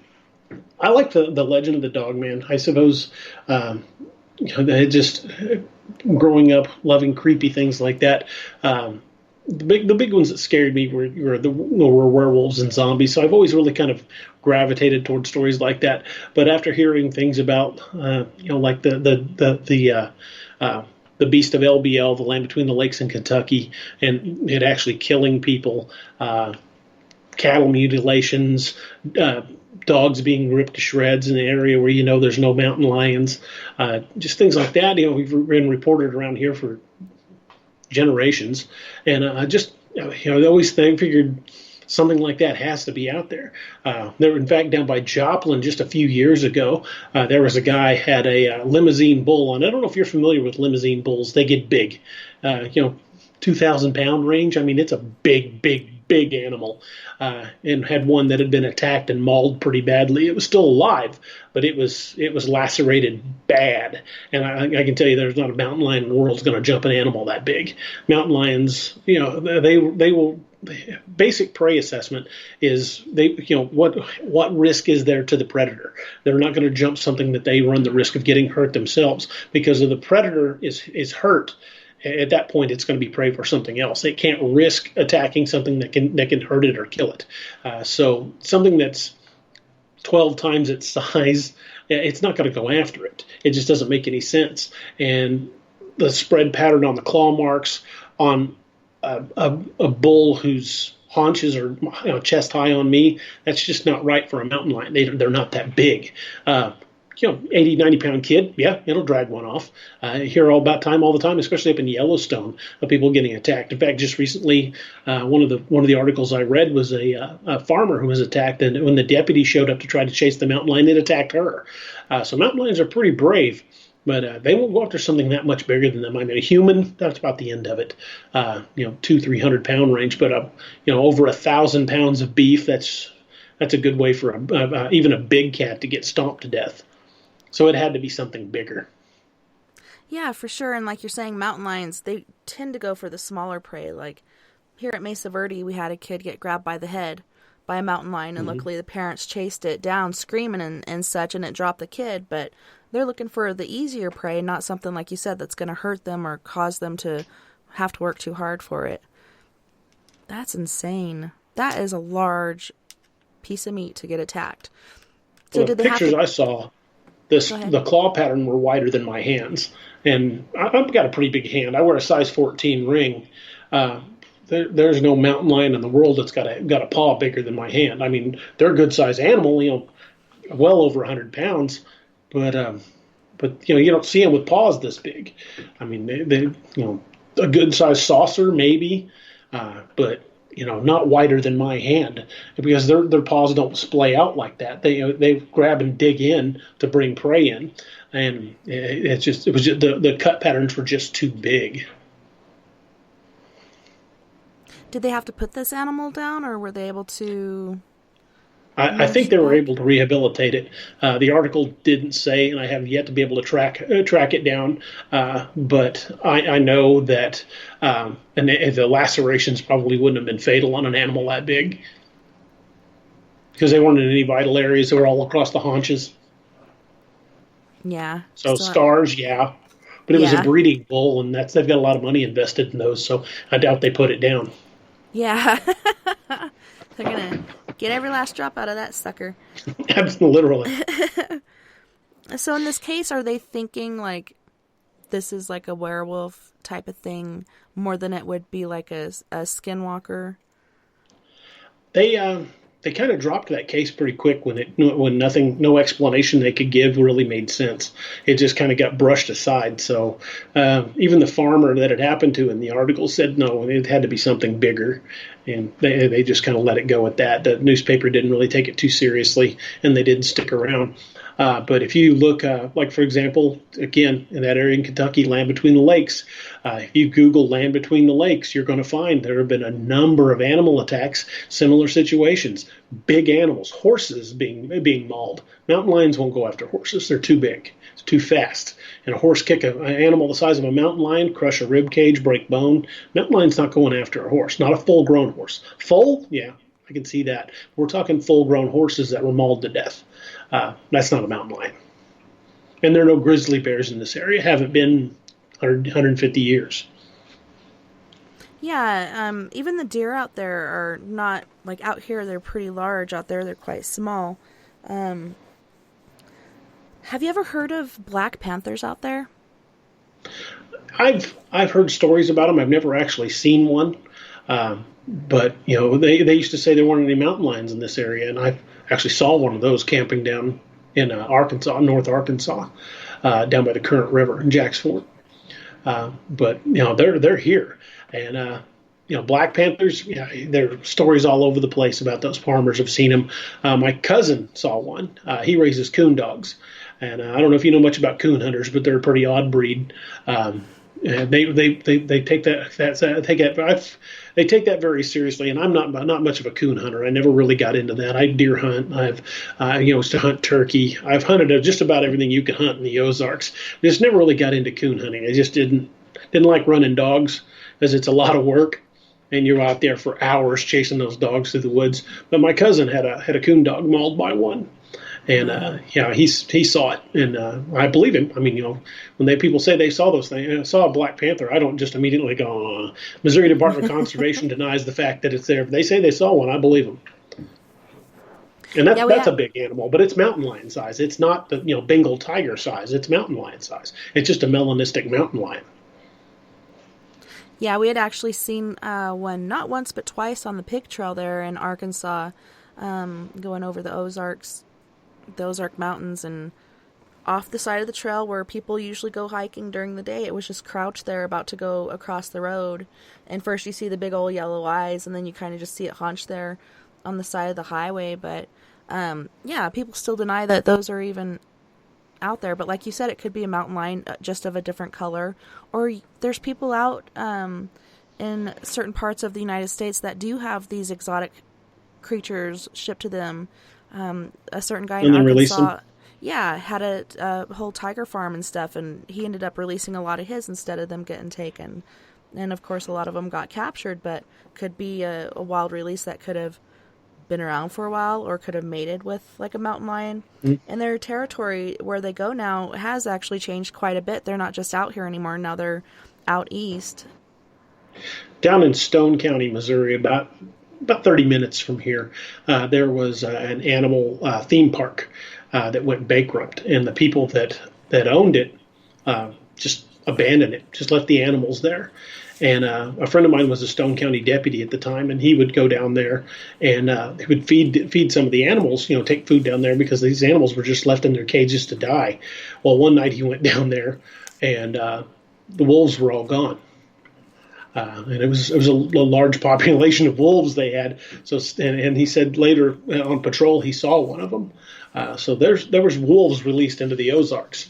like the legend of the dogman. I suppose just growing up loving creepy things like that. The big ones that scared me were werewolves and zombies. So I've always really kind of gravitated towards stories like that. But after hearing things about like the Beast of LBL, the Land Between the Lakes in Kentucky, and it actually killing people, cattle mutilations, dogs being ripped to shreds in an area where there's no mountain lions, just things like that. We've been reported around here for generations, and I always figured something like that has to be out there. There, in fact, down by Joplin just a few years ago, there was a guy had a limousine bull on. I don't know if you're familiar with limousine bulls. They get big, 2,000 pound range. I mean, it's a big animal, and had one that had been attacked and mauled pretty badly. It was still alive, but it was lacerated bad. And I can tell you, there's not a mountain lion in the world that's going to jump an animal that big. Mountain lions, they will. Basic prey assessment is what risk is there to the predator? They're not going to jump something that they run the risk of getting hurt themselves, because if the predator is hurt, at that point it's going to be prey for something else. It can't risk attacking something that can hurt it or kill it. So something that's 12 times its size, it's not going to go after it. It just doesn't make any sense. And the spread pattern on the claw marks on a bull whose haunches are chest high on me, that's just not right for a mountain lion. They're not that big. 80, 90 pound kid, yeah, it'll drag one off. I hear all the time, especially up in Yellowstone, of people getting attacked. In fact, just recently, one of the articles I read was a farmer who was attacked, and when the deputy showed up to try to chase the mountain lion, it attacked her. So mountain lions are pretty brave, but they won't go after something that much bigger than them. I mean, a human, that's about the end of it. 200-300 pound range, but over 1,000 pounds of beef, that's a good way for even a big cat to get stomped to death. So it had to be something bigger. Yeah, for sure. And like you're saying, mountain lions, they tend to go for the smaller prey. Like here at Mesa Verde, we had a kid get grabbed by the head by a mountain lion, and luckily the parents chased it down screaming and such, and it dropped the kid. But they're looking for the easier prey, not something, like you said, that's going to hurt them or cause them to have to work too hard for it. That's insane. That is a large piece of meat to get attacked. So the pictures I saw, the claw pattern were wider than my hands, and I've got a pretty big hand. I wear a size 14 ring. There's no mountain lion in the world that's got a paw bigger than my hand. I mean, they're a good sized animal, well over 100 pounds, but you don't see them with paws this big. I mean, they a good sized saucer maybe, but not wider than my hand, because their paws don't splay out like that. They grab and dig in to bring prey in, and it was just the cut patterns were just too big. Did they have to put this animal down, or were they able to? I think they were able to rehabilitate it. The article didn't say, and I have yet to be able to track it down. But I know that and the lacerations probably wouldn't have been fatal on an animal that big, because they weren't in any vital areas. They were all across the haunches. Yeah. So stars, yeah. But it was a breeding bull, and they've got a lot of money invested in those. So I doubt they put it down. Yeah. They're going to get every last drop out of that sucker. Literally. So in this case, are they thinking like this is like a werewolf type of thing more than it would be like a skinwalker? They kind of dropped that case pretty quick when no explanation they could give really made sense. It just kind of got brushed aside. So even the farmer that it happened to in the article said no, it had to be something bigger, and they just kind of let it go at that. The newspaper didn't really take it too seriously, and they didn't stick around. But if you look, like for example, again, in that area in Kentucky, land between the lakes, if you Google land between the lakes, you're going to find there have been a number of animal attacks, similar situations, big animals, horses being mauled. Mountain lions won't go after horses. They're too big. It's too fast. And a horse kick an animal the size of a mountain lion, crush a rib cage, break bone. Mountain lion's not going after a horse, not a full-grown horse. Full? Yeah, I can see that. We're talking full-grown horses that were mauled to death. That's not a mountain lion. And there are no grizzly bears in this area. Haven't been 150 years. Yeah, even the deer out there are not, like out here they're pretty large. Out there they're quite small. Have you ever heard of black panthers out there? I've heard stories about them. I've never actually seen one. But, they used to say there weren't any mountain lions in this area, and I actually saw one of those camping down in Arkansas, North Arkansas, down by the Current River in Jack's Fort. But they're here, and black panthers. Yeah, there are stories all over the place about those. Farmers have seen them. My cousin saw one. He raises coon dogs, and I don't know if you know much about coon hunters, but they're a pretty odd breed. And they take that very seriously, and I'm not much of a coon hunter. I never really got into that. I deer hunt. Used to hunt turkey. I've hunted just about everything you can hunt in the Ozarks. Just never really got into coon hunting. I just didn't like running dogs, because it's a lot of work, and you're out there for hours chasing those dogs through the woods. But my cousin had a coon dog mauled by one. And he saw it, and I believe him. I mean, when people say they saw those things, saw a black panther, I don't just immediately go, Missouri Department of Conservation denies the fact that it's there. If they say they saw one, I believe them. And that's a big animal, but it's mountain lion size. It's not the Bengal tiger size. It's mountain lion size. It's just a melanistic mountain lion. Yeah, we had actually seen one not once but twice on the pig trail there in Arkansas, going over the Ozark Mountains, and off the side of the trail where people usually go hiking during the day, it was just crouched there about to go across the road. And first you see the big old yellow eyes, and then you kind of just see it hunched there on the side of the highway. But people still deny that those are even out there. But like you said, it could be a mountain lion, just of a different color. Or there's people out in certain parts of the United States that do have these exotic creatures shipped to them. A certain guy in Arkansas, had a whole tiger farm and stuff, and he ended up releasing a lot of his instead of them getting taken. And of course, a lot of them got captured, but could be a wild release that could have been around for a while or could have mated with like a mountain lion. And their territory where they go now has actually changed quite a bit. They're not just out here anymore. Now they're out east. Down in Stone County, Missouri, about 30 minutes from here, there was an animal theme park that went bankrupt, and the people that owned it just abandoned it, just left the animals there. And a friend of mine was a Stone County deputy at the time, and he would go down there and he would feed some of the animals, take food down there because these animals were just left in their cages to die. Well, one night he went down there, and the wolves were all gone. And it was a large population of wolves they had. So and he said later on patrol he saw one of them. So there was wolves released into the Ozarks.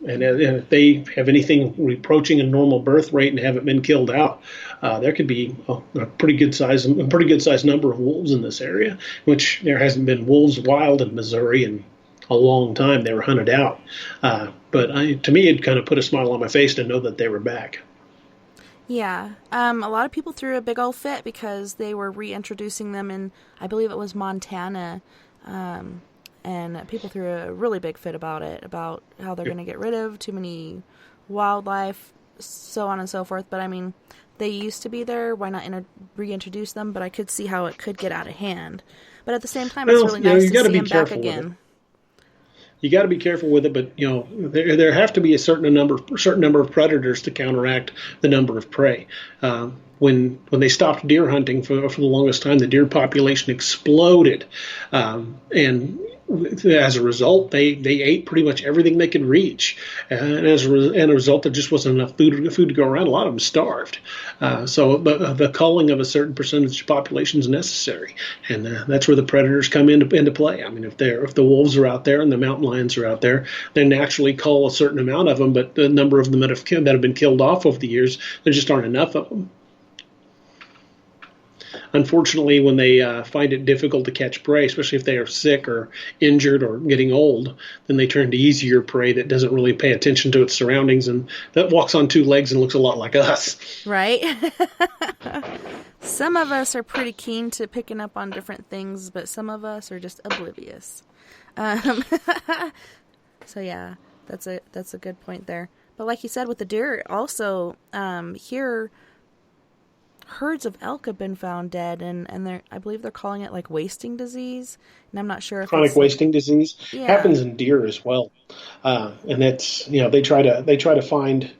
And if they have anything approaching a normal birth rate and haven't been killed out, there could be a pretty good size number of wolves in this area, which there hasn't been wolves wild in Missouri in a long time. They were hunted out. But to me, it kind of put a smile on my face to know that they were back. Yeah. A lot of people threw a big old fit because they were reintroducing them in, I believe it was Montana. And people threw a really big fit about it, about how they're going to get rid of too many wildlife, so on and so forth. But I mean, they used to be there. Why not reintroduce them? But I could see how it could get out of hand. But at the same time, it's really nice to see them back again. You got to be careful with it, but there have to be a certain number of predators to counteract the number of prey. When they stopped deer hunting for the longest time, the deer population exploded, and as a result, they ate pretty much everything they could reach, and as a result, there just wasn't enough food to go around. A lot of them starved. So the culling of a certain percentage of population is necessary, and that's where the predators come into play. I mean, if the wolves are out there and the mountain lions are out there, they naturally cull a certain amount of them, but the number of them that have been killed off over the years, there just aren't enough of them. Unfortunately, when they find it difficult to catch prey, especially if they are sick or injured or getting old, then they turn to easier prey that doesn't really pay attention to its surroundings and that walks on two legs and looks a lot like us. Right. Some of us are pretty keen to picking up on different things, but some of us are just oblivious. So yeah, that's a good point there. But like you said, with the deer, also here, herds of elk have been found dead, and I believe they're calling it like wasting disease, and I'm not sure if chronic wasting disease happens in deer as well, and that's they try to find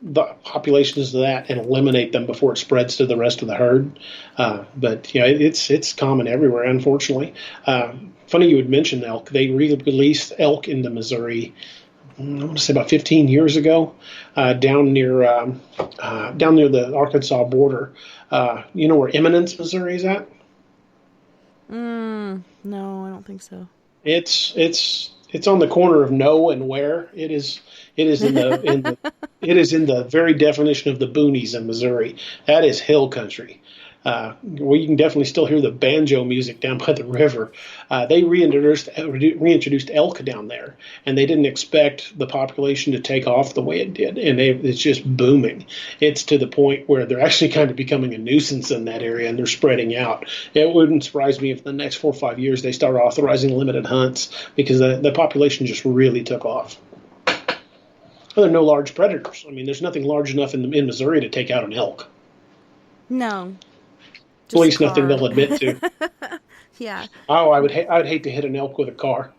the populations of that and eliminate them before it spreads to the rest of the herd. But it's common everywhere, unfortunately. Funny you would mention elk. They released elk into Missouri, I want to say about 15 years ago, down near the Arkansas border. You know where Eminence, Missouri is at? No, I don't think so. It's on the corner of no and where. It is in the very definition of the boonies in Missouri. That is hill country. Where you can definitely still hear the banjo music down by the river. They reintroduced elk down there, and they didn't expect the population to take off the way it did, and it's just booming. It's to the point where they're actually kind of becoming a nuisance in that area, and they're spreading out. It wouldn't surprise me if in the next 4 or 5 years they start authorizing limited hunts because the population just really took off. Well, there are no large predators. I mean, there's nothing large enough in Missouri to take out an elk. No. At least nothing they'll admit to. Yeah. Oh, I would hate to hit an elk with a car.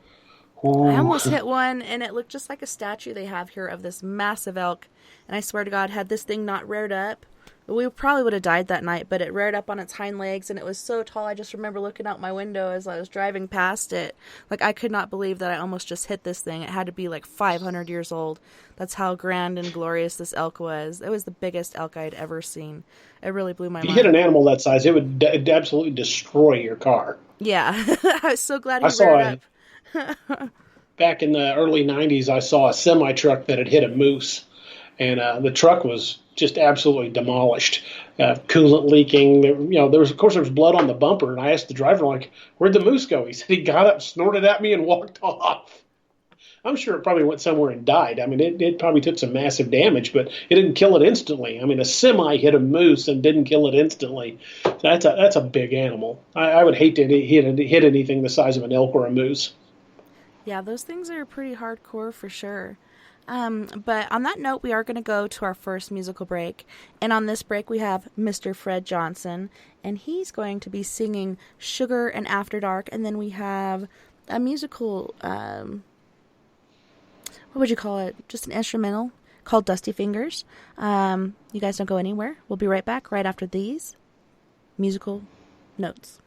Ooh. I almost hit one, and it looked just like a statue they have here of this massive elk. And I swear to God, had this thing not reared up, we probably would have died that night, but it reared up on its hind legs, and it was so tall. I just remember looking out my window as I was driving past it. Like, I could not believe that I almost just hit this thing. It had to be like 500 years old. That's how grand and glorious this elk was. It was the biggest elk I'd ever seen. It really blew my mind. If you hit an animal that size, it would absolutely destroy your car. Yeah. I was so glad he reared up. Back in the early 90s, I saw a semi-truck that had hit a moose, and the truck was just absolutely demolished. Coolant leaking. There was blood on the bumper, and I asked the driver, like, "Where'd the moose go?" He said he got up, snorted at me, and walked off. I'm sure it probably went somewhere and died. I mean, it probably took some massive damage, but it didn't kill it instantly. I mean, a semi hit a moose and didn't kill it instantly. That's a big animal. I would hate to hit anything the size of an elk or a moose. Yeah, those things are pretty hardcore for sure. But on that note, we are going to go to our first musical break. And on this break, we have Mr. Fred Johnson, and he's going to be singing Sugar and After Dark. And then we have a musical, what would you call it? Just an instrumental called Dusty Fingers. You guys don't go anywhere. We'll be right back right after these musical notes.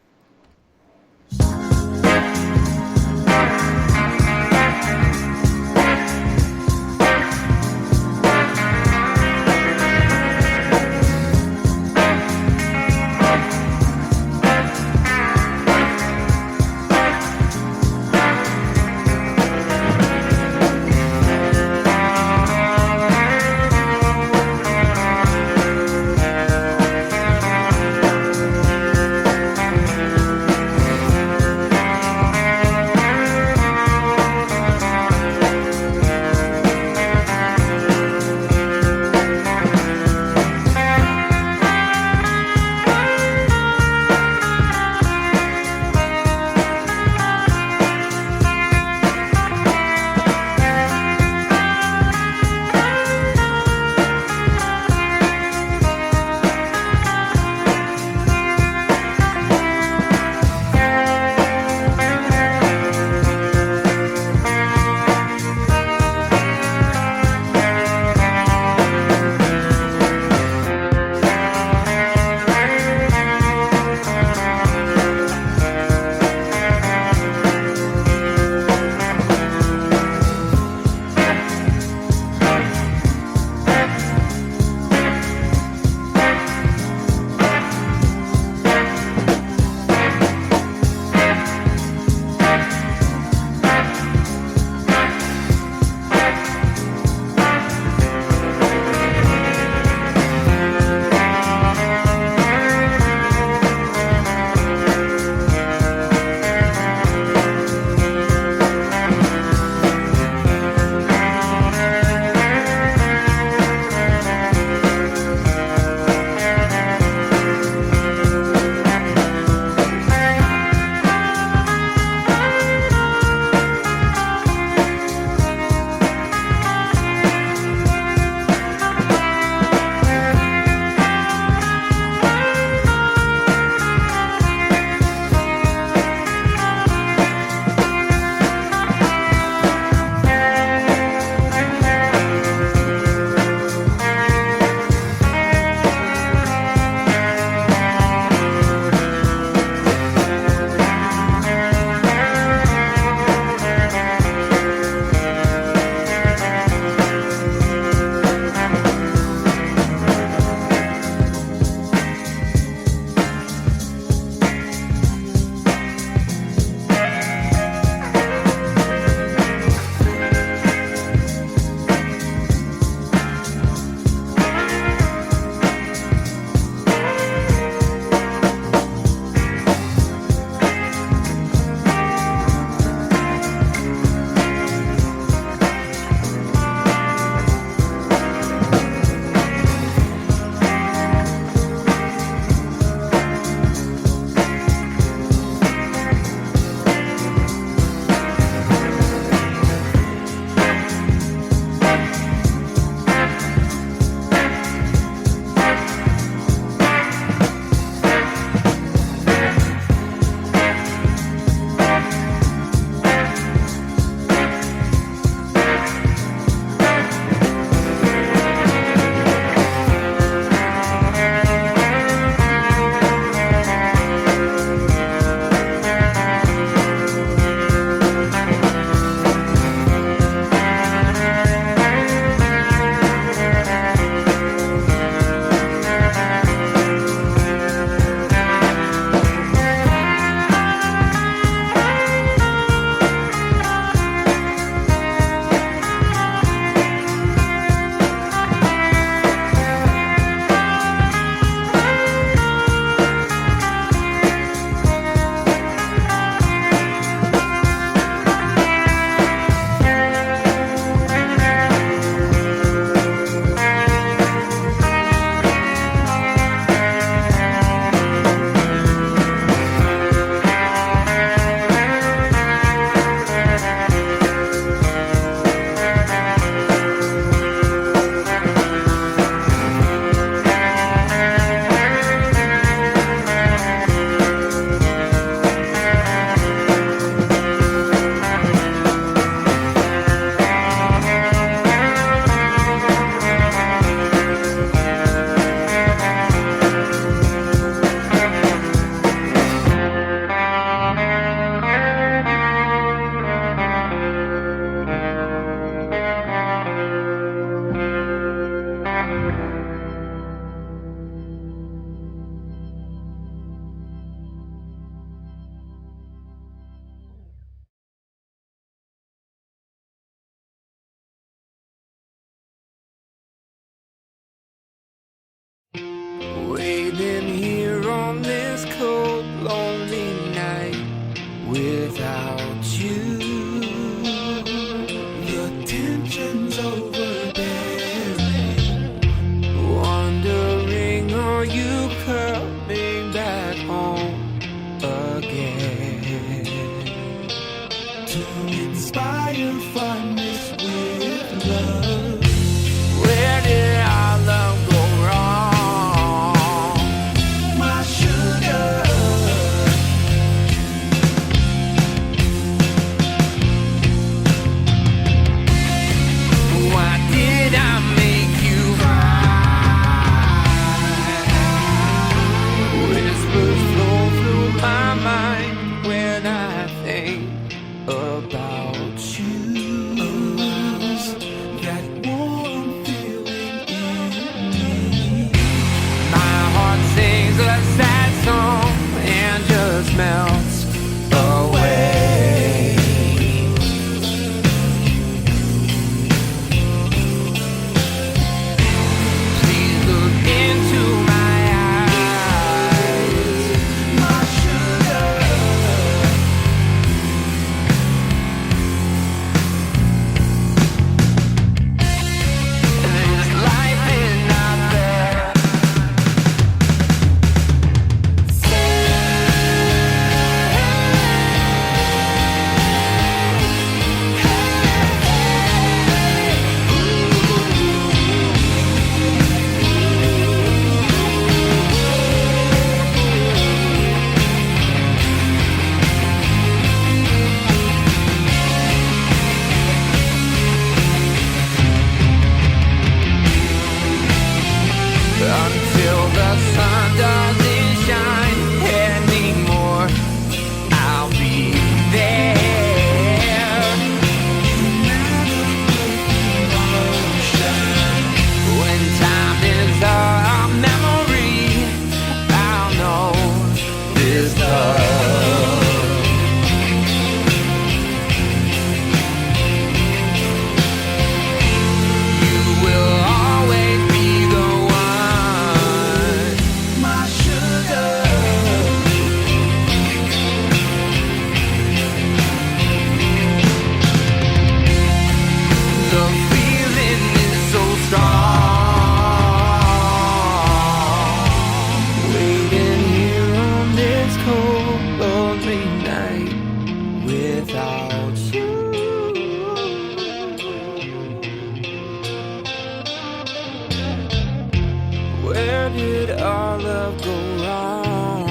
all love go wrong,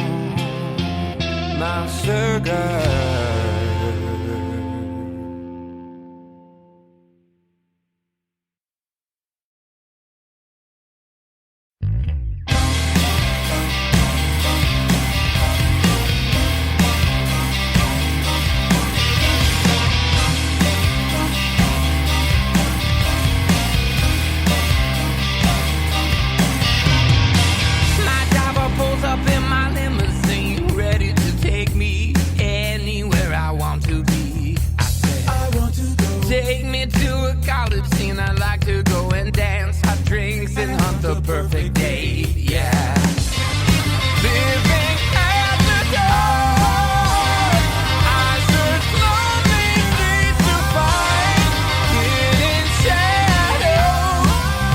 my sugar? The perfect date, yeah. Living at the dark, I search lonely streets to find hidden shadows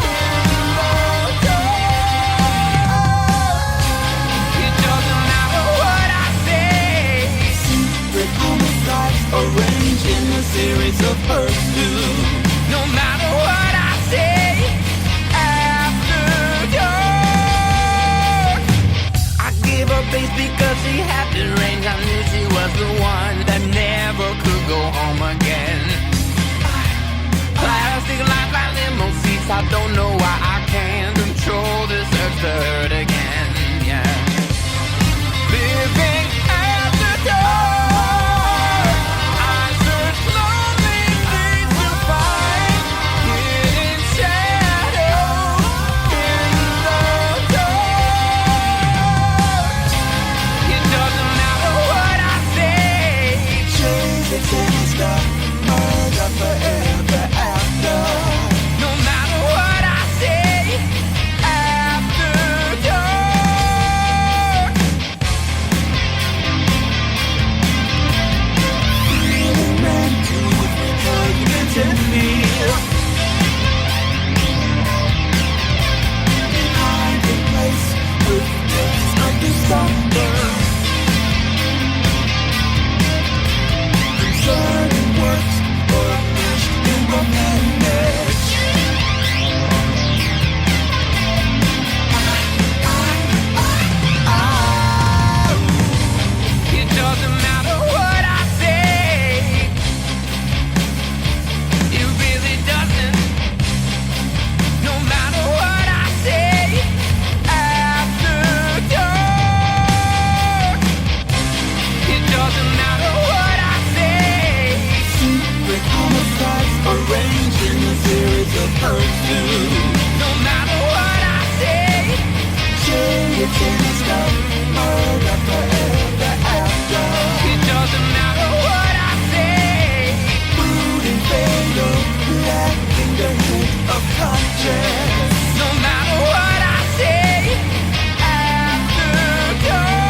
in the dark. It doesn't matter what I say. Secret homicides arranged in a series of pursuits. No matter what I say. Face because she had the range. I knew she was the one that never could go home again. Plastic lights by limo seats. I don't know why I can't control this urge to hurt again. Yeah. Living at the dark, I search lonely streets to find hidden shadows in the dark. Murder forever after. No matter what I say, after dark. Really meant to hurt into me. Behind the place with days of December. Certain words were meshed in the image. It doesn't matter what I say. It really doesn't. No matter what I say. After dark. It doesn't matter what I say. Secret homicides arranged in a series of pursuits. No matter what I say, shades in the sky, murder forever after. It doesn't matter what I say. Rude and fatal, lacking the hint of conscience. No matter what I say, after dark.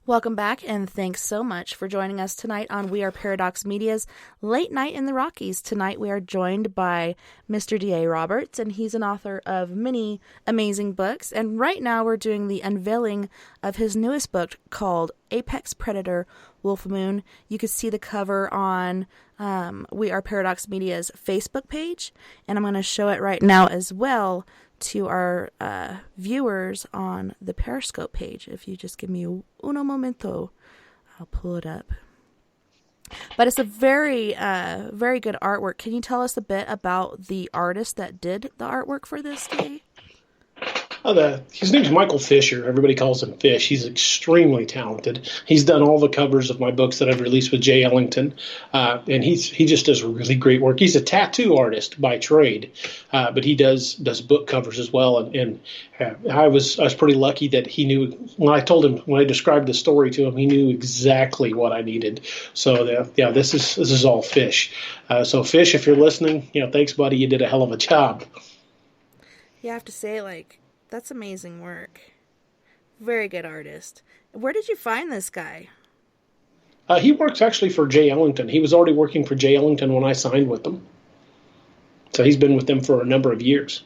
Welcome back, and thanks so much for joining us tonight on We Are Paradox Media's Late Night in the Rockies. Tonight we are joined by Mr. D.A. Roberts, and he's an author of many amazing books. And right now we're doing the unveiling of his newest book called Apex Predator Wolfman. You can see the cover on We Are Paradox Media's Facebook page, and I'm going to show it right now as well to our viewers on the Periscope page. If you just give me uno momento, I'll pull it up. But it's a very, very good artwork. Can you tell us a bit about the artist that did the artwork for this day? His name's Michael Fisher. Everybody calls him Fish. He's extremely talented. He's done all the covers of my books that I've released with Jay Ellington, and he just does really great work. He's a tattoo artist by trade, but he does book covers as well. And I was pretty lucky that he knew when I described the story to him, he knew exactly what I needed. So this is all Fish. So Fish, if you're listening, thanks, buddy. You did a hell of a job. Yeah, I have to say, that's amazing work. Very good artist. Where did you find this guy? He works actually for Jay Ellington. He was already working for Jay Ellington when I signed with them. So he's been with them for a number of years.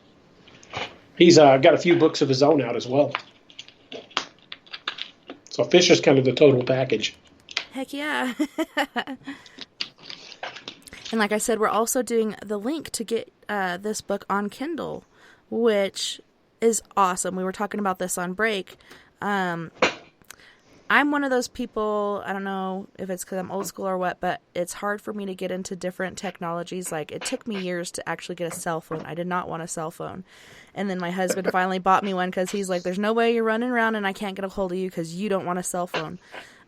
He's got a few books of his own out as well. So fish is kind of the total package. Heck yeah. And like I said, we're also doing the link to get this book on Kindle, which is awesome. We were talking about this on break. I'm one of those people, I don't know if it's because I'm old school or what, but it's hard for me to get into different technologies. Like, it took me years to actually get a cell phone. I did not want a cell phone. And then my husband finally bought me one because he's like, there's no way you're running around and I can't get a hold of you because you don't want a cell phone.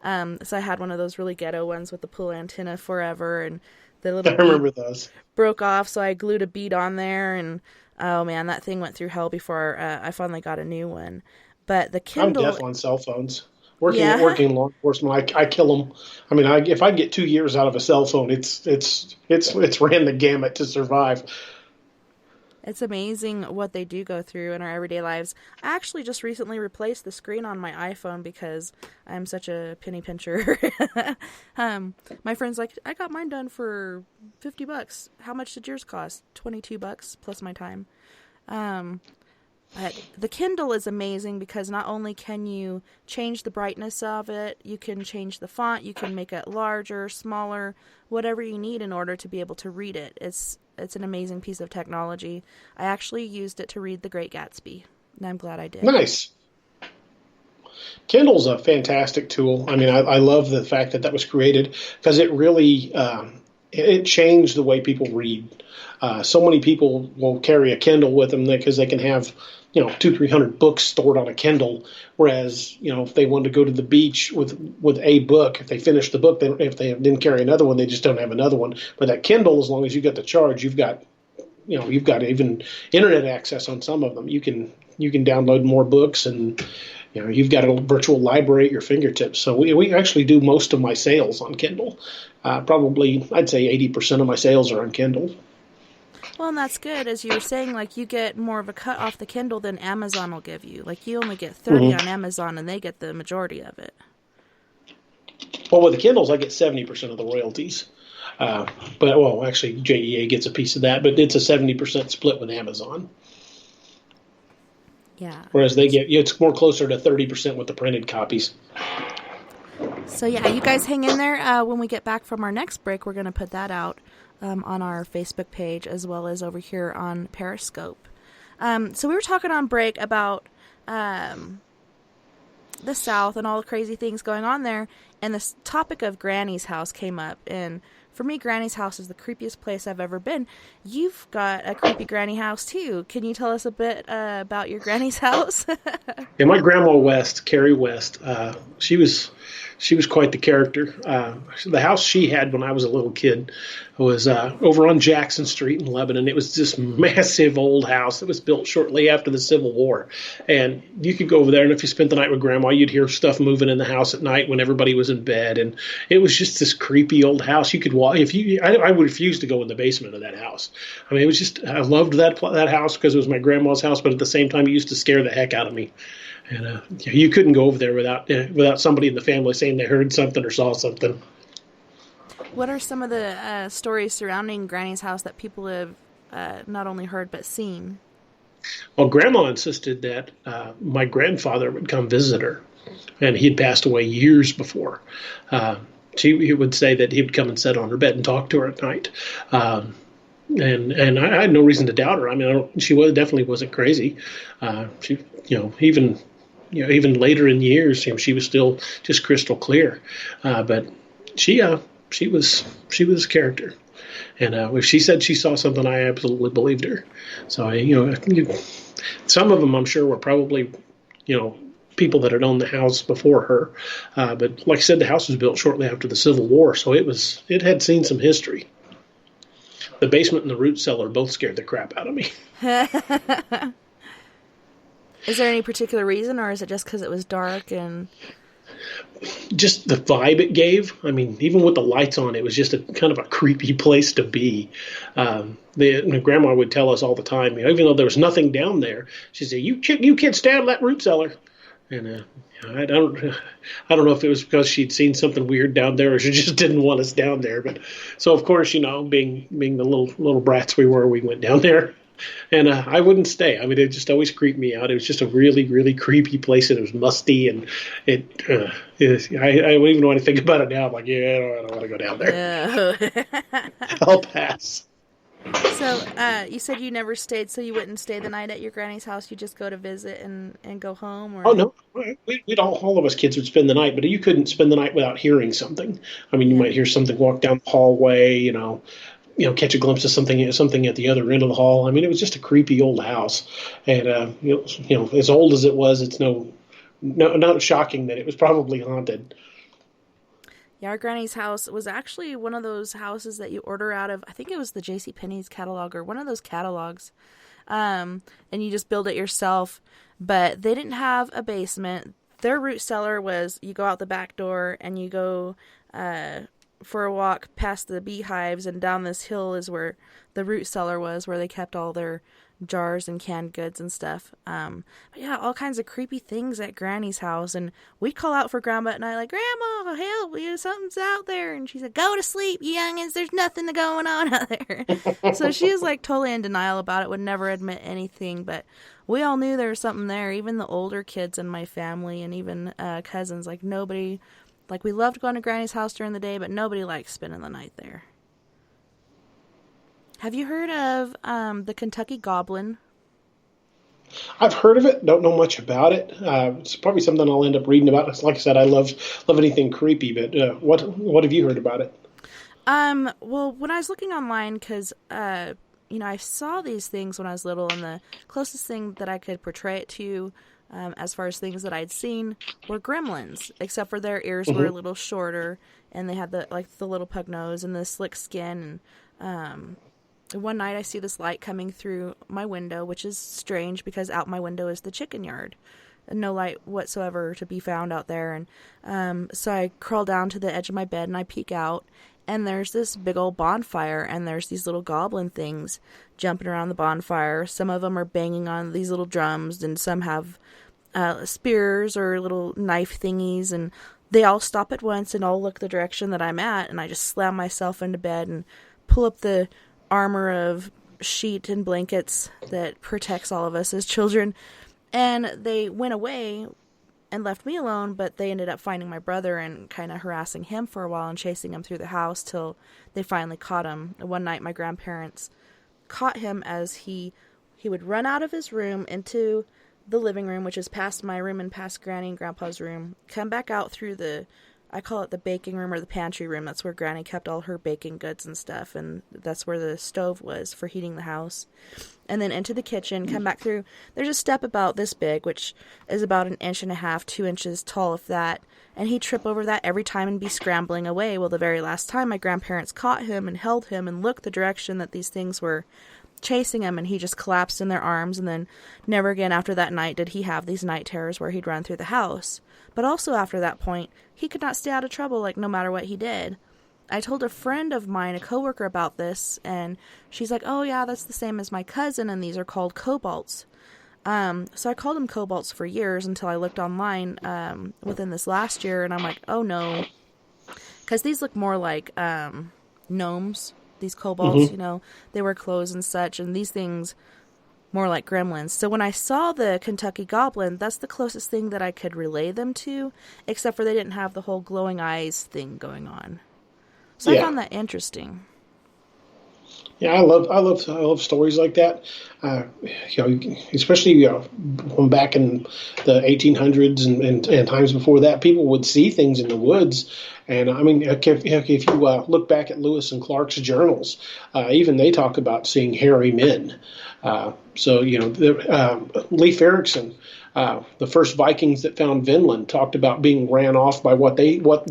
So I had one of those really ghetto ones with the pull antenna forever, and the little I remember those. broke off, so I glued a bead on there, and oh man, that thing went through hell before I finally got a new one. But the Kindle... I'm deaf on cell phones. Working in law enforcement, I kill them. I mean, if I get 2 years out of a cell phone, it's ran the gamut to survive. It's amazing what they do go through in our everyday lives. I actually just recently replaced the screen on my iPhone because I'm such a penny pincher. My friend's like, I got mine done for $50. How much did yours cost? $22 plus my time. But the Kindle is amazing because not only can you change the brightness of it, you can change the font, you can make it larger, smaller, whatever you need in order to be able to read it. It's an amazing piece of technology. I actually used it to read The Great Gatsby, and I'm glad I did. Nice. Kindle's a fantastic tool. I mean, I love the fact that was created because it really it changed the way people read. So many people will carry a Kindle with them because they can have 200-300 books stored on a Kindle, whereas if they wanted to go to the beach with a book, if they finish the book, if they didn't carry another one, they just don't have another one. But that Kindle, as long as you got the charge, you've got even internet access on some of them. You can download more books, and you've got a virtual library at your fingertips. So we actually do most of my sales on Kindle. Probably I'd say 80% of my sales are on Kindle. Well, and that's good. As you were saying, like, you get more of a cut off the Kindle than Amazon will give you. Like, you only get 30 on Amazon, and they get the majority of it. Well, with the Kindles, I get 70% of the royalties. Actually, JEA gets a piece of that, but it's a 70% split with Amazon. Yeah. Whereas they get, it's more closer to 30% with the printed copies. So, yeah, you guys hang in there. When we get back from our next break, we're going to put that out on our Facebook page as well as over here on Periscope. So we were talking on break about the South and all the crazy things going on there, and this topic of Granny's house came up. And for me, Granny's house is the creepiest place I've ever been. You've got a creepy granny house too. Can you tell us a bit about your granny's house? Yeah, my grandma West, Carrie West, she was quite the character. The house she had when I was a little kid was over on Jackson Street in Lebanon. It was this massive old house that was built shortly after the Civil War. And you could go over there, and if you spent the night with Grandma, you'd hear stuff moving in the house at night when everybody was in bed. And it was just this creepy old house. You could walk. I would refuse to go in the basement of that house. I mean, it was just, I loved that house because it was my grandma's house, but at the same time, it used to scare the heck out of me. And you couldn't go over there without somebody in the family saying they heard something or saw something. What are some of the stories surrounding Granny's house that people have not only heard but seen? Well, Grandma insisted that my grandfather would come visit her, and he'd passed away years before. He would say that he would come and sit on her bed and talk to her at night. And I had no reason to doubt her. I mean, she definitely wasn't crazy. Even later in years, she was still just crystal clear. But she was a character. And if she said she saw something, I absolutely believed her. So, some of them I'm sure were probably, people that had owned the house before her. But like I said, the house was built shortly after the Civil War, so it had seen some history. The basement and the root cellar both scared the crap out of me. Is there any particular reason, or is it just because it was dark and... Just the vibe it gave. I mean, even with the lights on, it was just a kind of a creepy place to be. My grandma would tell us all the time, even though there was nothing down there, she'd say, "You kids stay out of that root cellar." And I don't know if it was because she'd seen something weird down there, or she just didn't want us down there. But so of course, being the little brats we were, we went down there. And I wouldn't stay. I mean, it just always creeped me out. It was just a really, really creepy place, and it was musty, and I don't even want to think about it now. I'm like, yeah, I don't want to go down there. No. I'll pass. So, you said you never stayed, so you wouldn't stay the night at your granny's house. You just go to visit and go home, or? Oh no, we'd all of us kids would spend the night, but you couldn't spend the night without hearing something. I mean, you might hear something walk down the hallway, catch a glimpse of something at the other end of the hall. I mean, it was just a creepy old house, and as old as it was, it's not shocking that it was probably haunted. Yeah, our granny's house was actually one of those houses that you order out of, I think it was the JCPenney's catalog or one of those catalogs, and you just build it yourself. But they didn't have a basement. Their root cellar was you go out the back door and you go for a walk past the beehives, and down this hill is where the root cellar was, where they kept all their jars and canned goods and stuff. But yeah, all kinds of creepy things at Granny's house, and we'd call out for Grandma at night, like, Grandma, help, something's out there, and she said, go to sleep, you youngins, there's nothing going on out there. So she was like totally in denial about it, would never admit anything, but we all knew there was something there, even the older kids in my family, and even cousins, like nobody, like we loved going to Granny's house during the day, but nobody liked spending the night there. Have you heard of the Kentucky Goblin? I've heard of it. Don't know much about it. It's probably something I'll end up reading about. Like I said, I love anything creepy. But what have you heard about it? Well, when I was looking online, because I saw these things when I was little, and the closest thing that I could portray it to, as far as things that I'd seen, were gremlins. Except for their ears were a little shorter, and they had the little pug nose and the slick skin. And one night I see this light coming through my window, which is strange because out my window is the chicken yard. And no light whatsoever to be found out there. And so I crawl down to the edge of my bed and I peek out. And there's this big old bonfire, and there's these little goblin things jumping around the bonfire. Some of them are banging on these little drums, and some have spears or little knife thingies. And they all stop at once and all look the direction that I'm at. And I just slam myself into bed and pull up the armor of sheet and blankets that protects all of us as children, and they went away and left me alone, but they ended up finding my brother and kind of harassing him for a while and chasing him through the house till they finally caught him. One night my grandparents caught him as he would run out of his room into the living room, which is past my room and past Granny and Grandpa's room, come back out through I call it the baking room or the pantry room. That's where Granny kept all her baking goods and stuff, and that's where the stove was for heating the house. And then into the kitchen, come back through. There's a step about this big, which is about 1.5 inches, 2 inches tall, if that. And he'd trip over that every time and be scrambling away. Well, the very last time my grandparents caught him and held him and looked the direction that these things were chasing him, and he just collapsed in their arms. And then never again after that night did he have these night terrors where he'd run through the house. But also after that point, he could not stay out of trouble, like no matter what he did. I told a friend of mine, a coworker, about this, and she's like, oh yeah, that's the same as my cousin, and these are called kobolds. So I called them kobolds for years until I looked online within this last year, and I'm like, oh no, because these look more like gnomes, these kobolds, they wear clothes and such, and these things more like gremlins. So when I saw the Kentucky Goblin, that's the closest thing that I could relay them to, except for they didn't have the whole glowing eyes thing going on. So I found that interesting. Yeah, I love stories like that. Especially back in the 1800s and times before that, people would see things in the woods. And I mean, if you look back at Lewis and Clark's journals, even they talk about seeing hairy men. Leif Erikson, the first Vikings that found Vinland, talked about being ran off by what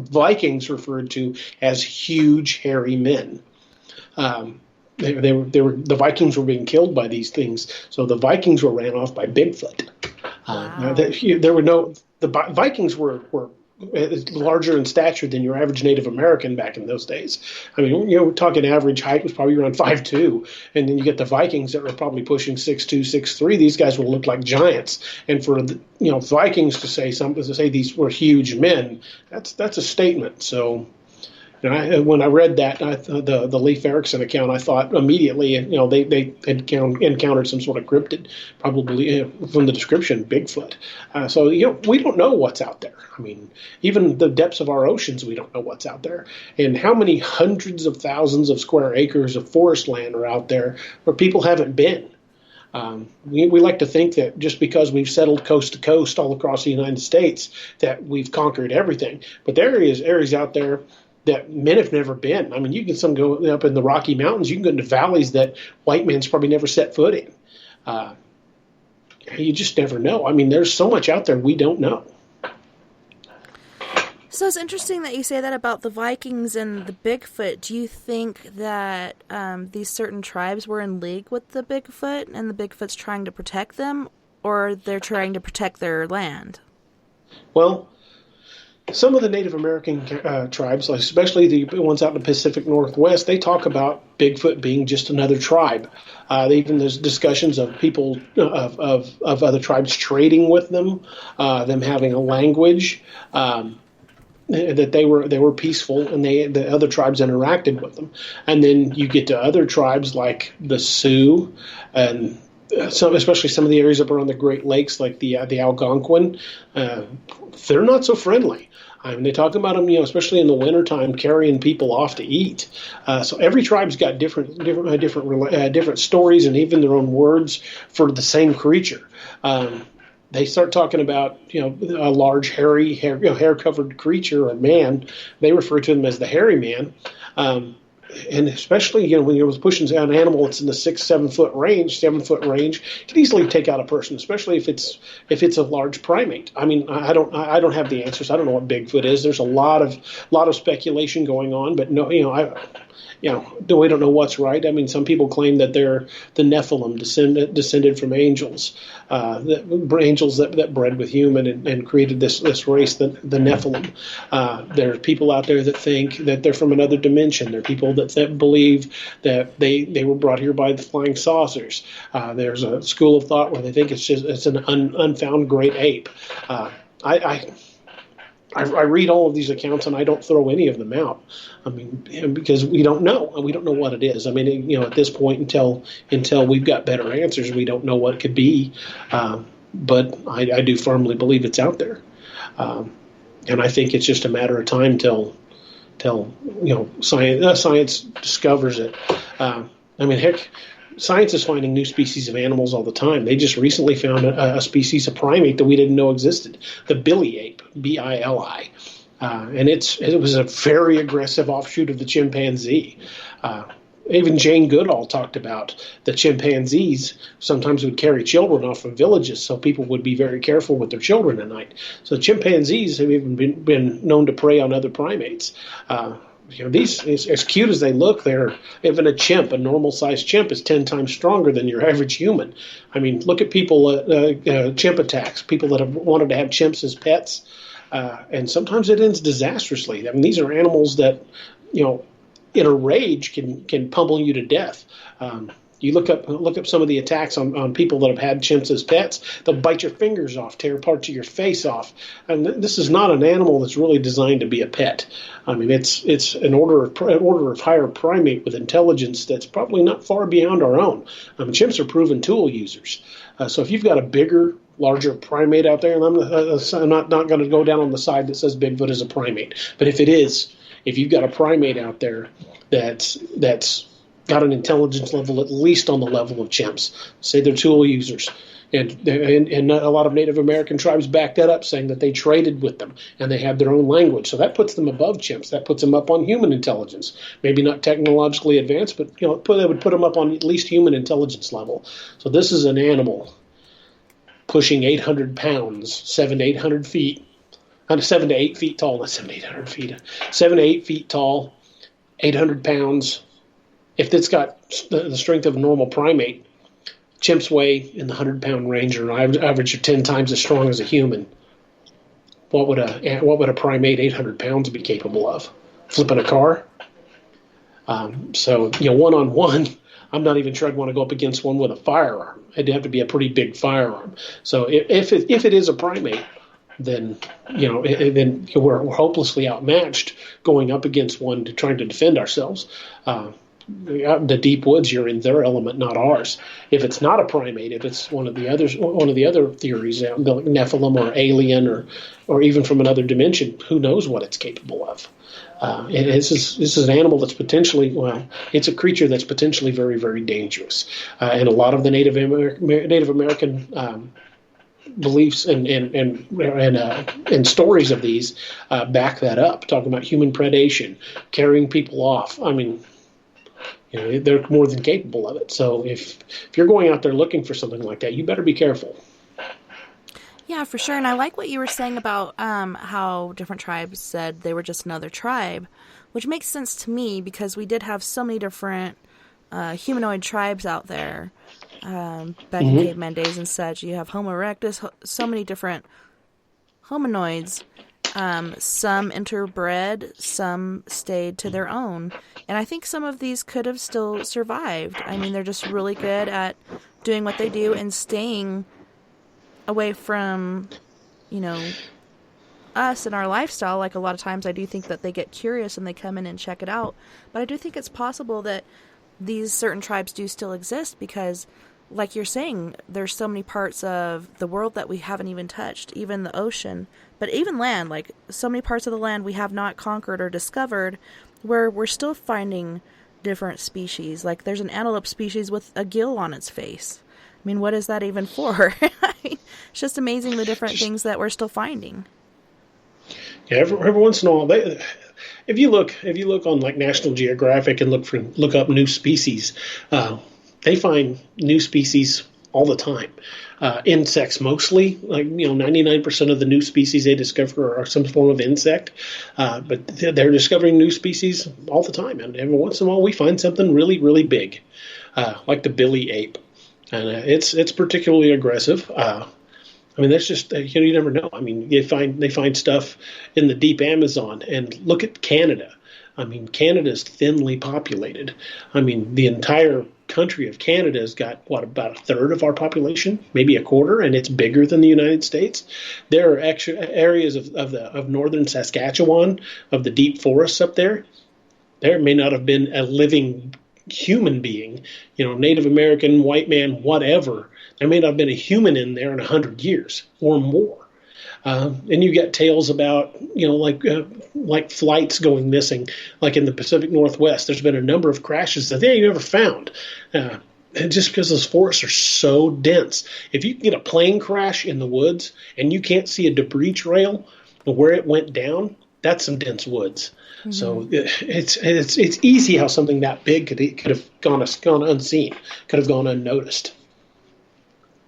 Vikings referred to as huge hairy men. The Vikings were being killed by these things, so the Vikings were ran off by Bigfoot. Wow. The Vikings were larger in stature than your average Native American back in those days. I mean, we're talking average height was probably around 5'2", and then you get the Vikings that were probably pushing 6'2", 6'3". These guys will look like giants. And for Vikings to say these were huge men, that's a statement. So, And when I read that, the Leif Erikson account, I thought immediately, they had encountered some sort of cryptid, probably from the description, Bigfoot. So we don't know what's out there. I mean, even the depths of our oceans, we don't know what's out there. And how many hundreds of thousands of square acres of forest land are out there where people haven't been? We like to think that just because we've settled coast to coast all across the United States that we've conquered everything. But there are areas out there that men have never been. I mean, you can go up in the Rocky Mountains. You can go into valleys that white man's probably never set foot in. You just never know. I mean, there's so much out there we don't know. So it's interesting that you say that about the Vikings and the Bigfoot. Do you think that these certain tribes were in league with the Bigfoot and the Bigfoot's trying to protect them, or they're trying to protect their land? Well, some of the Native American tribes, especially the ones out in the Pacific Northwest, they talk about Bigfoot being just another tribe. Even there's discussions of people of other tribes trading with them having a language, that they were peaceful, and the other tribes interacted with them. And then you get to other tribes like the Sioux, and especially some of the areas up around the Great Lakes, like the Algonquin. They're not so friendly. I mean, they talk about them, especially in the wintertime, carrying people off to eat. So every tribe's got different stories and even their own words for the same creature. They start talking about, a large, hairy, hair-covered creature or man. They refer to them as the hairy man. And especially, when you're pushing an animal that's in the 6-7 foot range, can easily take out a person, especially if it's a large primate. I mean, I don't have the answers. I don't know what Bigfoot is. There's a lot of speculation going on, but no, we don't know what's right. I mean, some people claim that they're the Nephilim, descended from angels, angels that bred with human and created this race, the Nephilim. There are people out there that think that they're from another dimension. There are people that believe that they were brought here by the flying saucers. There's a school of thought where they think it's an unfound great ape. I read all of these accounts and I don't throw any of them out. I mean, because we don't know. We don't know what it is. I mean, at this point, until we've got better answers, we don't know what it could be. But I do firmly believe it's out there. And I think it's just a matter of time till science discovers it. I mean, heck, science is finding new species of animals all the time. They just recently found a species of primate that we didn't know existed, the billy ape, B-I-L-I. And it was a very aggressive offshoot of the chimpanzee. Even Jane Goodall talked about the chimpanzees sometimes would carry children off from villages, so people would be very careful with their children at night. So chimpanzees have even been known to prey on other primates. These, as cute as they look, even a normal-sized chimp is 10 times stronger than your average human. I mean, look at people, chimp attacks, people that have wanted to have chimps as pets, and sometimes it ends disastrously. I mean, these are animals that, in a rage can pummel you to death. You look up some of the attacks on people that have had chimps as pets. They'll bite your fingers off, tear parts of your face off. And this is not an animal that's really designed to be a pet. I mean, it's an order of higher primate with intelligence that's probably not far beyond our own. I mean, chimps are proven tool users. So if you've got a bigger, larger primate out there, and I'm not going to go down on the side that says Bigfoot is a primate, but if you've got a primate out there that's got an intelligence level at least on the level of chimps, say they're tool users, and a lot of Native American tribes back that up, saying that they traded with them and they have their own language. So that puts them above chimps. That puts them up on human intelligence. Maybe not technologically advanced, but they would put them up on at least human intelligence level. So this is an animal pushing 800 pounds, 7 to 800 feet. 7 to 8 feet tall, not 7 to 800 feet. 7 to 8 feet tall, 800 pounds. If it's got the strength of a normal primate, chimps weigh in the 100-pound range, or average of 10 times as strong as a human. What would a primate 800 pounds be capable of? Flipping a car? So one-on-one, I'm not even sure I'd want to go up against one with a firearm. It'd have to be a pretty big firearm. So if it is a primate, then then we're hopelessly outmatched going up against one trying to defend ourselves. Out in the deep woods, you're in their element, not ours. If it's not a primate, if it's one of the other theories, the Nephilim or alien or even from another dimension, who knows what it's capable of? This is an animal that's potentially, it's a creature that's potentially very, very dangerous. And a lot of the Native American beliefs and stories of these back that up, talking about human predation, carrying people off. I mean, they're more than capable of it. So if you're going out there looking for something like that, you better be careful. Yeah, for sure. And I like what you were saying about how different tribes said they were just another tribe, which makes sense to me because we did have so many different humanoid tribes out there back in caveman days and such. You have Homo erectus, so many different hominoids. Some interbred, some stayed to their own. And I think some of these could have still survived. I mean, they're just really good at doing what they do and staying away from, us and our lifestyle. Like a lot of times I do think that they get curious and they come in and check it out. But I do think it's possible that these certain tribes do still exist because, like you're saying, there's so many parts of the world that we haven't even touched, even the ocean, but even land, like so many parts of the land we have not conquered or discovered where we're still finding different species. Like there's an antelope species with a gill on its face. I mean, what is that even for? It's just amazing the different things that we're still finding. Yeah, every once in a while, if you look on like National Geographic and look up new species, they find new species all the time. Insects mostly, 99% of the new species they discover are some form of insect. But they're discovering new species all the time, and every once in a while we find something really, really big, like the billy ape, and it's particularly aggressive. I mean, that's just you never know. I mean, they find stuff in the deep Amazon, and look at Canada. I mean, Canada's thinly populated. I mean, the entire country of Canada has got about a third of our population, maybe a quarter, and it's bigger than the United States. There are extra areas of northern Saskatchewan, of the deep forests up there. There may not have been a living human being, Native American, white man, whatever. There may not have been a human in there in 100 years or more. And you get tales about, like flights going missing, like in the Pacific Northwest. There's been a number of crashes that they ain't never found. And just because those forests are so dense. If you can get a plane crash in the woods and you can't see a debris trail where it went down, that's some dense woods. Mm-hmm. So it's easy how something that big could have gone unseen, could have gone unnoticed.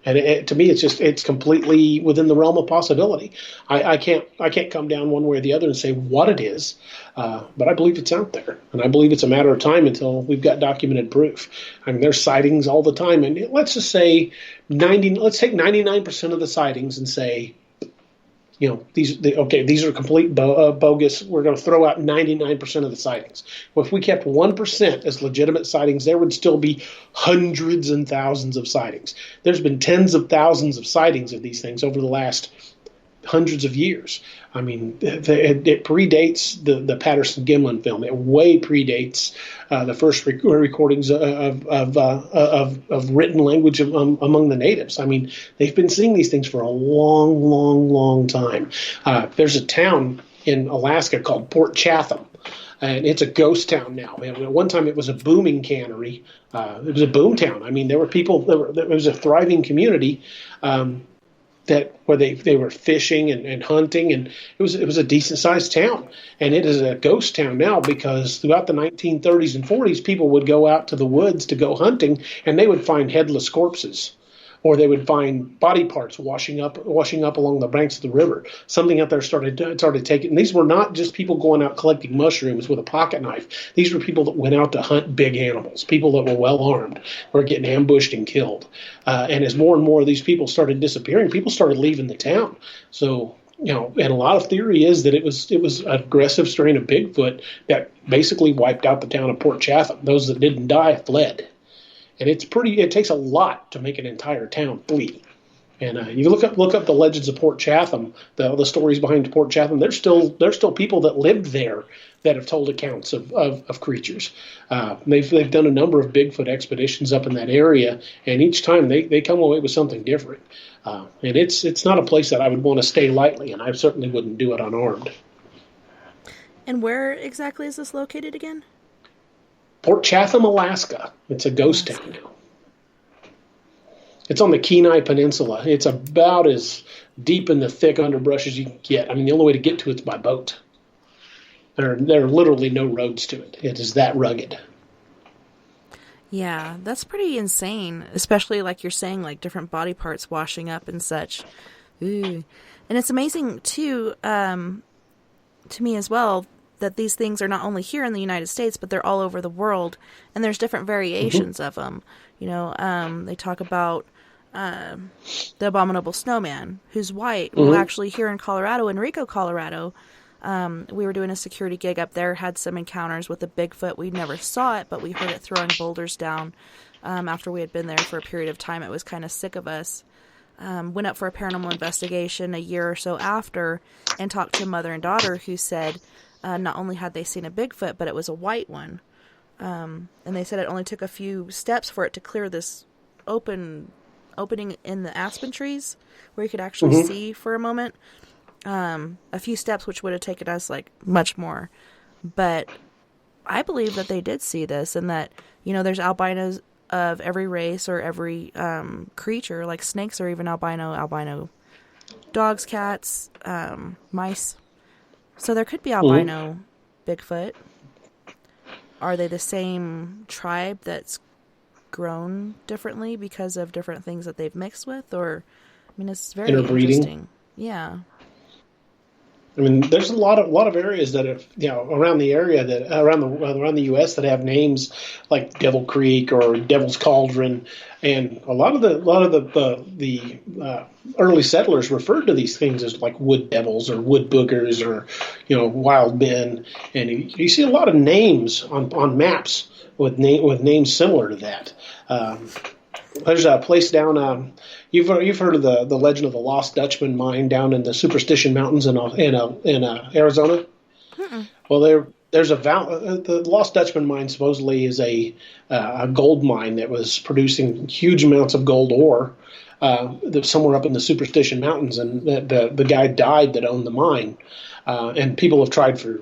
And to me, it's completely within the realm of possibility. I can't come down one way or the other and say what it is, but I believe it's out there, and I believe it's a matter of time until we've got documented proof. I mean, there's sightings all the time, and let's just say let's take 99% of the sightings and say, these are complete bogus. We're going to throw out 99% of the sightings. Well, if we kept 1% as legitimate sightings, there would still be hundreds and thousands of sightings. There's been tens of thousands of sightings of these things over the last hundreds of years. I mean, it predates the Patterson-Gimlin film. It way predates the first recordings of written language among the natives. I mean, they've been seeing these things for a long, long, long time. There's a town in Alaska called Port Chatham, and it's a ghost town now. At one time, it was a booming cannery. It was a boom town. I mean, there were people. It was a thriving community. Where they were fishing and hunting, and it was a decent sized town, and it is a ghost town now because throughout the 1930s and 40s, people would go out to the woods to go hunting, and they would find headless corpses, or they would find body parts washing up along the banks of the river. Something out there started taking. And these were not just people going out collecting mushrooms with a pocket knife. These were people that went out to hunt big animals. People that were well armed, were getting ambushed and killed. And as more and more of these people started disappearing, people started leaving the town. So and a lot of theory is that it was an aggressive strain of Bigfoot that basically wiped out the town of Port Chatham. Those that didn't die fled. And it takes a lot to make an entire town flee. And you look up the legends of Port Chatham, the stories behind Port Chatham. There's still people that lived there that have told accounts of creatures. They've done a number of Bigfoot expeditions up in that area, and each time they come away with something different. And it's not a place that I would want to stay lightly, and I certainly wouldn't do it unarmed. And where exactly is this located again? Port Chatham, Alaska. It's a ghost town now. It's on the Kenai Peninsula. It's about as deep in the thick underbrush as you can get. I mean, the only way to get to it's by boat. There are literally no roads to it. It is that rugged. Yeah, that's pretty insane, especially like you're saying, like different body parts washing up and such. Ooh. And it's amazing, too, to me as well, that these things are not only here in the United States, but they're all over the world, and there's different variations of them. You know, they talk about the abominable snowman, who's white. Well, actually, here in Colorado, Enrico, Colorado, we were doing a security gig up there, had some encounters with a Bigfoot. We never saw it, but we heard it throwing boulders down after we had been there for a period of time. It was kind of sick of us. Went up for a paranormal investigation a year or so after and talked to a mother and daughter who said not only had they seen a Bigfoot, but it was a white one. And they said it only took a few steps for it to clear this opening in the aspen trees where you could actually see for a moment. A few steps, which would have taken us like much more. But I believe that they did see this, and that, you know, there's albinos of every race or every creature, like snakes are even albino dogs, cats, mice. So there could be albino Bigfoot. Are they the same tribe that's grown differently because of different things that they've mixed with? Or, I mean, it's very interesting. Yeah. I mean, there's a lot of areas that have, you know, around the area that around the U.S. that have names like Devil Creek or Devil's Cauldron, and a lot of the early settlers referred to these things as like wood devils or wood boogers or, you know, wild men, and you see a lot of names on maps with names similar to that. There's a place down. You've heard of the legend of the Lost Dutchman mine down in the Superstition Mountains in Arizona. Well, there's the Lost Dutchman mine supposedly is a gold mine that was producing huge amounts of gold ore. That's somewhere up in the Superstition Mountains, and the guy died that owned the mine. And people have tried for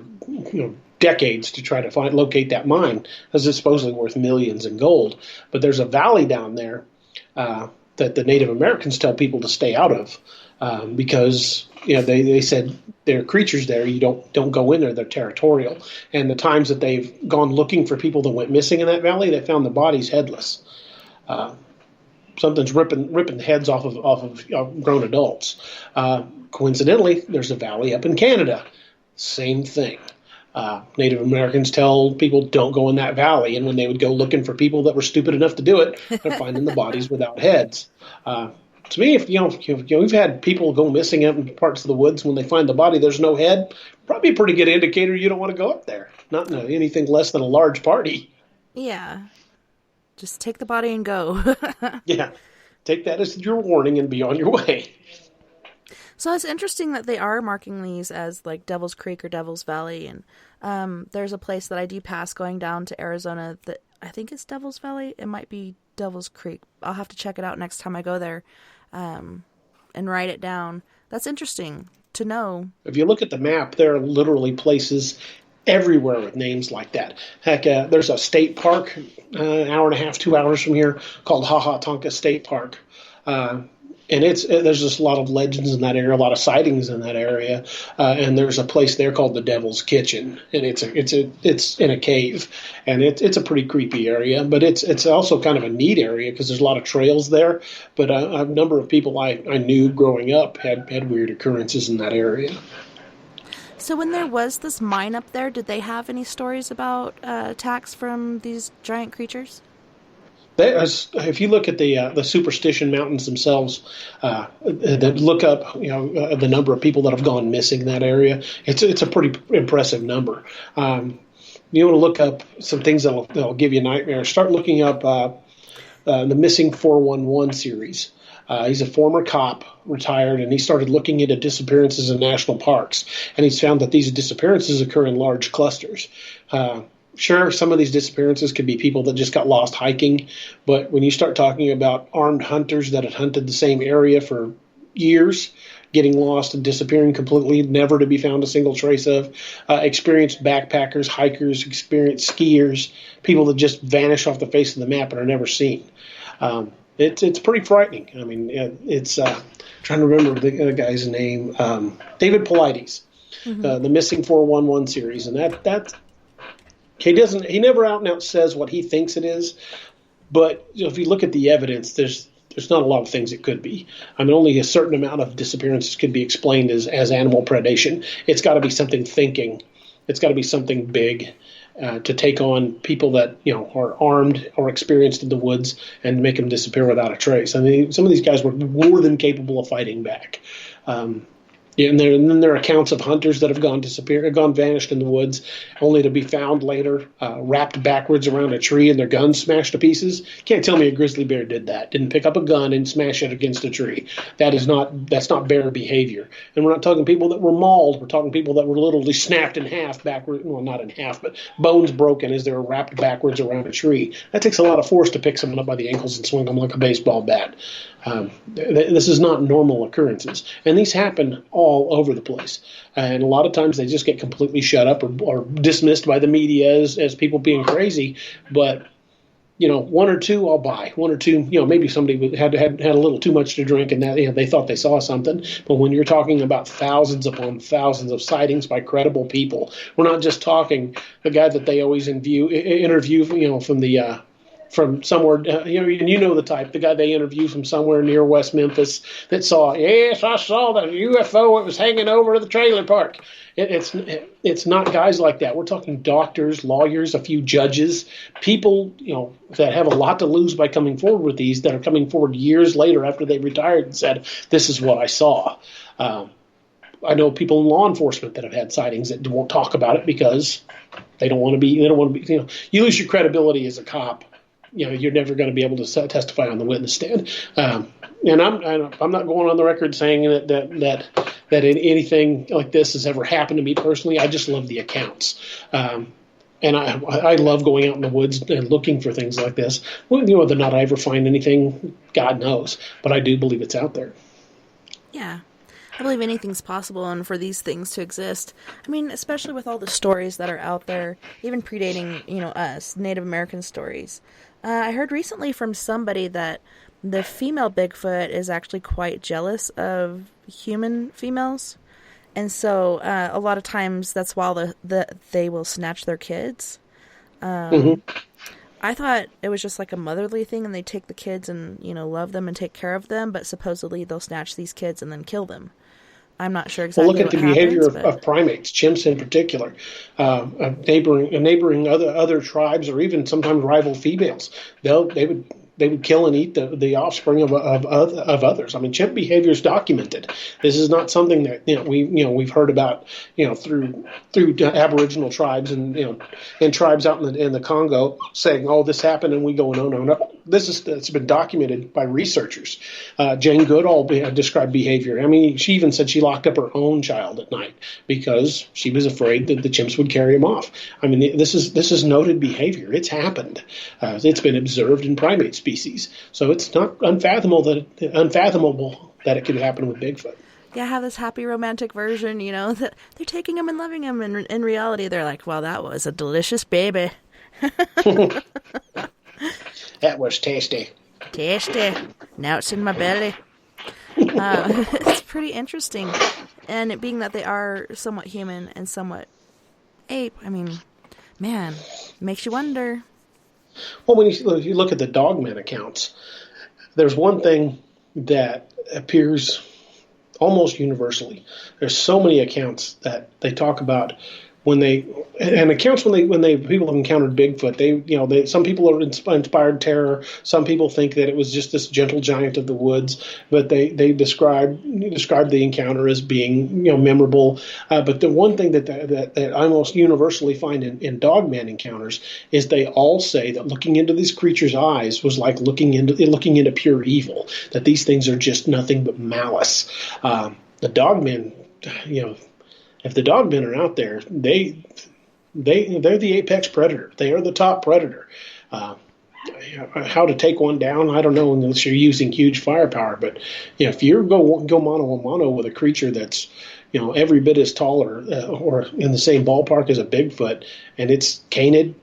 decades to try to locate that mine, because it's supposedly worth millions in gold. But there's a valley down there that the Native Americans tell people to stay out of, because they said there are creatures there. You don't go in there. They're territorial. And the times that they've gone looking for people that went missing in that valley, they found the bodies headless. Something's ripping the heads off of grown adults. Coincidentally, there's a valley up in Canada. Same thing. Native Americans tell people don't go in that valley, and when they would go looking for people that were stupid enough to do it, they're finding the bodies without heads. To me, if we've had people go missing up in parts of the woods, when they find the body, there's no head, probably a pretty good indicator you don't want to go up there. Not anything less than a large party. Yeah. Just take the body and go. Yeah. Take that as your warning and be on your way. So it's interesting that they are marking these as like Devil's Creek or Devil's Valley. And there's a place that I do pass going down to Arizona that I think is Devil's Valley. It might be Devil's Creek. I'll have to check it out next time I go there and write it down. That's interesting to know. If you look at the map, there are literally places everywhere with names like that. Heck, there's a state park an hour and a half, 2 hours from here called Ha Ha Tonka State Park. And there's just a lot of legends in that area, a lot of sightings in that area, and there's a place there called the Devil's Kitchen, and it's in a cave, and it's a pretty creepy area, but it's also kind of a neat area because there's a lot of trails there. But a number of people I knew growing up had weird occurrences in that area. So when there was this mine up there, did they have any stories about attacks from these giant creatures? If you look at the Superstition Mountains themselves, that look up, the number of people that have gone missing in that area, it's a pretty impressive number. You want to look up some things that'll give you nightmares. Start looking up the Missing 411 series. He's a former cop, retired, and he started looking into disappearances in national parks. And he's found that these disappearances occur in large clusters. Sure, some of these disappearances could be people that just got lost hiking, but when you start talking about armed hunters that had hunted the same area for years, getting lost and disappearing completely, never to be found a single trace of, experienced backpackers, hikers, experienced skiers, people that just vanish off the face of the map and are never seen. It's pretty frightening. I mean, it's trying to remember the guy's name, David Paulides, the Missing 411 series, and that he never out and out says what he thinks it is, but if you look at the evidence, there's not a lot of things it could be. I mean, only a certain amount of disappearances could be explained as animal predation. It's got to be something thinking. It's got to be something big to take on people that are armed or experienced in the woods and make them disappear without a trace. I mean, some of these guys were more than capable of fighting back. And then there are accounts of hunters that have gone vanished in the woods, only to be found later, wrapped backwards around a tree and their guns smashed to pieces. Can't tell me a grizzly bear did that. Didn't pick up a gun and smash it against a tree. That's not bear behavior. And we're not talking people that were mauled. We're talking people that were literally snapped in half backward. Well, not in half, but bones broken as they were wrapped backwards around a tree. That takes a lot of force to pick someone up by the ankles and swing them like a baseball bat. This is not normal occurrences, and these happen all over the place. And a lot of times they just get completely shut up or dismissed by the media as people being crazy. But one or two I'll buy. One or two, maybe somebody had a little too much to drink and that they thought they saw something. But when you're talking about thousands upon thousands of sightings by credible people, we're not just talking the guy that they always interview, from somewhere, and the type, the guy they interviewed from somewhere near West Memphis that saw, yes, I saw the UFO. It was hanging over the trailer park. It's not guys like that. We're talking doctors, lawyers, a few judges, people, that have a lot to lose by coming forward with these, that are coming forward years later after they retired and said, this is what I saw. I know people in law enforcement that have had sightings that won't talk about it because they don't want to be, you lose your credibility as a cop. You're never going to be able to testify on the witness stand. And I'm not going on the record saying that anything like this has ever happened to me personally. I just love the accounts. And I love going out in the woods and looking for things like this. Well, whether or not I ever find anything, God knows. But I do believe it's out there. Yeah. I believe anything's possible, and for these things to exist. I mean, especially with all the stories that are out there, even predating, us, Native American stories. I heard recently from somebody that the female Bigfoot is actually quite jealous of human females. And so a lot of times that's why they will snatch their kids. I thought it was just like a motherly thing, and they take the kids and, love them and take care of them, but supposedly they'll snatch these kids and then kill them. I'm not sure exactly. Well, look at the behavior of primates, chimps in particular, neighboring other tribes, or even sometimes rival females. They would kill and eat the offspring of others. I mean, chimp behavior is documented. This is not something that we've heard about through Aboriginal tribes and tribes out in the Congo saying, oh, this happened, and we go, no. It's been documented by researchers. Jane Goodall described behavior. I mean, she even said she locked up her own child at night because she was afraid that the chimps would carry him off. I mean, this is noted behavior. It's happened. It's been observed in primate species. So it's not unfathomable that it could happen with Bigfoot. Yeah, have this happy romantic version, that they're taking him and loving him, and in reality they're like, well, that was a delicious baby. That was tasty. Tasty. Now it's in my belly. It's pretty interesting. And it being that they are somewhat human and somewhat ape, I mean, man, makes you wonder. Well, when you look at the dogman accounts, there's one thing that appears almost universally. There's so many accounts that they talk about when they and accounts when they people have encountered Bigfoot, some people are inspired terror. Some people think that it was just this gentle giant of the woods, but they describe the encounter as being memorable. But the one thing that I almost universally find in dogman encounters is they all say that looking into these creatures' eyes was like looking into pure evil. That these things are just nothing but malice. The dogmen, if the dogmen are out there, they're the apex predator. They are the top predator. How to take one down, I don't know unless you're using huge firepower. But if you go mano a mano with a creature that's every bit as tall or in the same ballpark as a Bigfoot, and it's canid,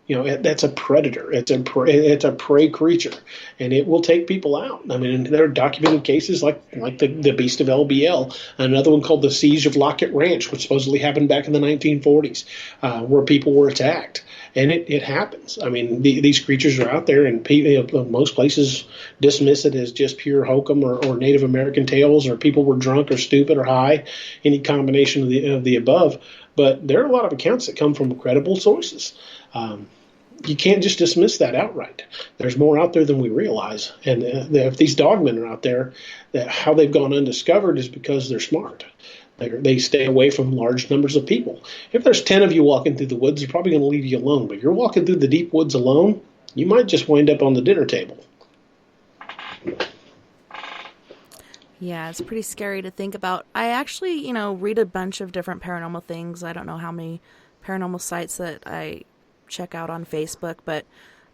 that's a predator. It's a prey creature, and it will take people out. I mean, there are documented cases like the Beast of LBL, another one called the Siege of Lockett Ranch, which supposedly happened back in the 1940s, where people were attacked. And it happens. I mean, these creatures are out there, and most places dismiss it as just pure hokum or Native American tales, or people were drunk or stupid or high, any combination of the above. But there are a lot of accounts that come from credible sources. You can't just dismiss that outright. There's more out there than we realize. And if these dogmen are out there, how they've gone undiscovered is because they're smart. They stay away from large numbers of people. If there's 10 of you walking through the woods, they're probably going to leave you alone. But you're walking through the deep woods alone, you might just wind up on the dinner table. Yeah, it's pretty scary to think about. I actually, read a bunch of different paranormal things. I don't know how many paranormal sites that I check out on Facebook, but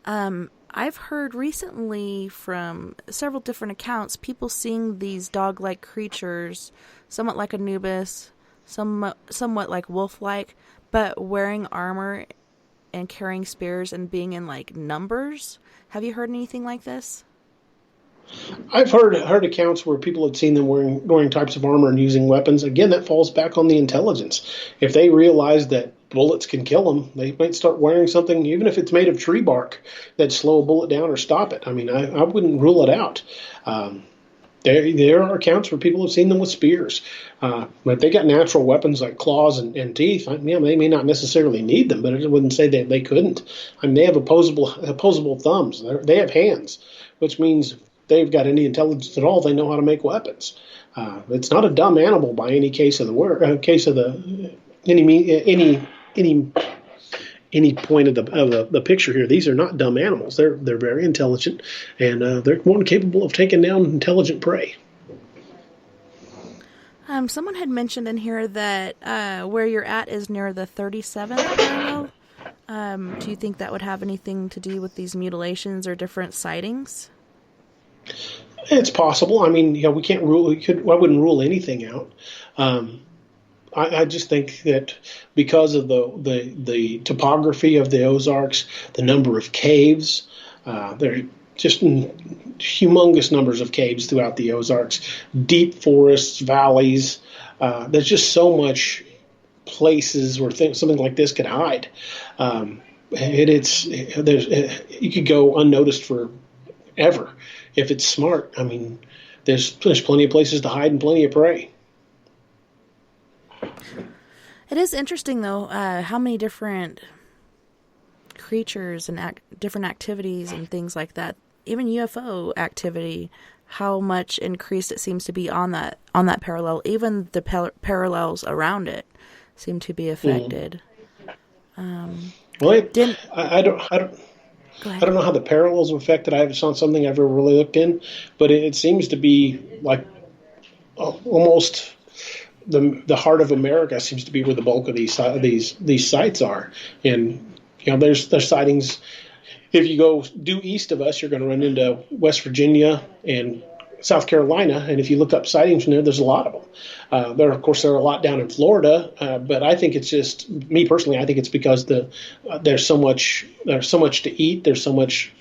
I've heard recently from several different accounts people seeing these dog-like creatures, somewhat like Anubis, somewhat like wolf-like, but wearing armor and carrying spears and being in numbers. Have you heard anything like this? I've heard accounts where people had seen them wearing types of armor and using weapons. Again, that falls back on the intelligence. If they realize that bullets can kill them, they might start wearing something, even if it's made of tree bark, that'd slow a bullet down or stop it. I mean, I wouldn't rule it out. There are accounts where people have seen them with spears. But they got natural weapons like claws and teeth. They may not necessarily need them, but I wouldn't say that they couldn't. I mean, they have opposable thumbs. They have hands, which means if they've got any intelligence at all, they know how to make weapons. It's not a dumb animal by any case of the word. Any point of the picture here. These are not dumb animals. They're very intelligent, and they're more than capable of taking down intelligent prey. Someone had mentioned in here that where you're at is near the 37th parallel. Do you think that would have anything to do with these mutilations or different sightings? It's possible. I mean, we can't rule. I wouldn't rule anything out. I just think that because of the topography of the Ozarks, the number of caves, there are just humongous numbers of caves throughout the Ozarks, deep forests, valleys. There's just so much places where something like this could hide. You could go unnoticed forever if it's smart. I mean, there's plenty of places to hide and plenty of prey. It is interesting, though, how many different creatures and different activities and things like that, even UFO activity, how much increased it seems to be on that parallel. Even the parallels around it seem to be affected. I don't know how the parallels are affected. It's not something I've ever really looked in, but it seems to be like almost. The heart of America seems to be where the bulk of these sites are, and there's sightings. If you go due east of us, you're going to run into West Virginia and South Carolina, and if you look up sightings from there's a lot of them. There are a lot down in Florida, but I think it's just me personally. I think it's because there's so much to eat. There's so much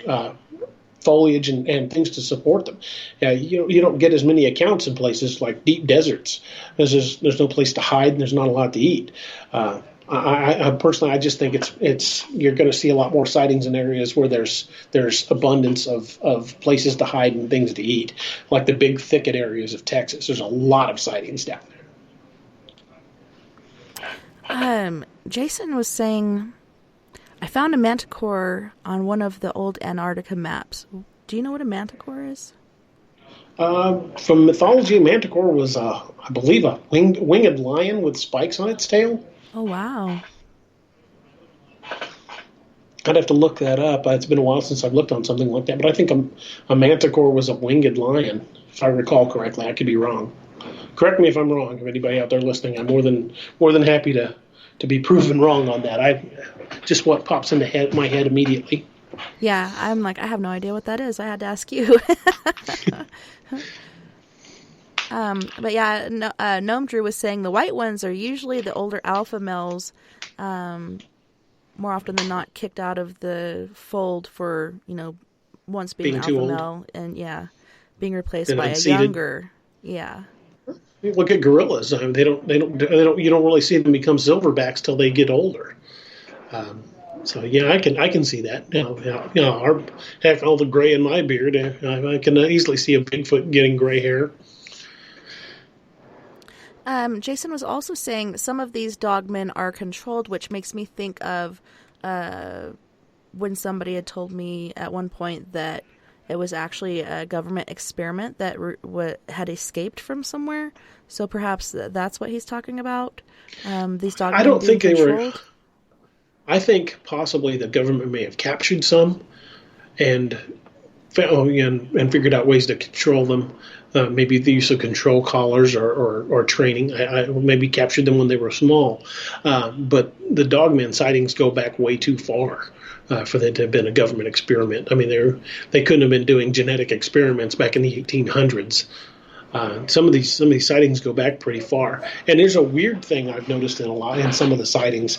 foliage and things to support them. You don't get as many accounts in places like deep deserts. There's no place to hide and there's not a lot to eat. I personally, I just think it's you're going to see a lot more sightings in areas where there's abundance of places to hide and things to eat, like the big thicket areas of Texas. There's a lot of sightings down there. Jason was saying, I found a manticore on one of the old Antarctica maps. Do you know what a manticore is? From mythology, manticore was, I believe, a winged lion with spikes on its tail. Oh, wow. I'd have to look that up. It's been a while since I've looked on something like that, but I think a manticore was a winged lion, if I recall correctly. I could be wrong. Correct me if I'm wrong. If anybody out there listening, I'm more than happy to be proven wrong on that. Just what pops into my head immediately. Yeah, I'm like, I have no idea what that is. I had to ask you. But yeah, Gnome Drew was saying the white ones are usually the older alpha males, more often than not kicked out of the fold for, once being an alpha male and being replaced by a younger. Yeah. Look at gorillas. I mean, they don't. You don't really see them become silverbacks till they get older. So yeah, I can see that. Heck, all the gray in my beard, I can easily see a Bigfoot getting gray hair. Jason was also saying some of these dogmen are controlled, which makes me think of when somebody had told me at one point that it was actually a government experiment that had escaped from somewhere. So perhaps that's what he's talking about. These dogmen I don't think controlled. They were. I think possibly the government may have captured some and figured out ways to control them. Maybe the use of control collars or training. I maybe captured them when they were small. But the dogman sightings go back way too far for them to have been a government experiment. I mean, they couldn't have been doing genetic experiments back in the 1800s. Some of these sightings go back pretty far, and there's a weird thing I've noticed in some of the sightings.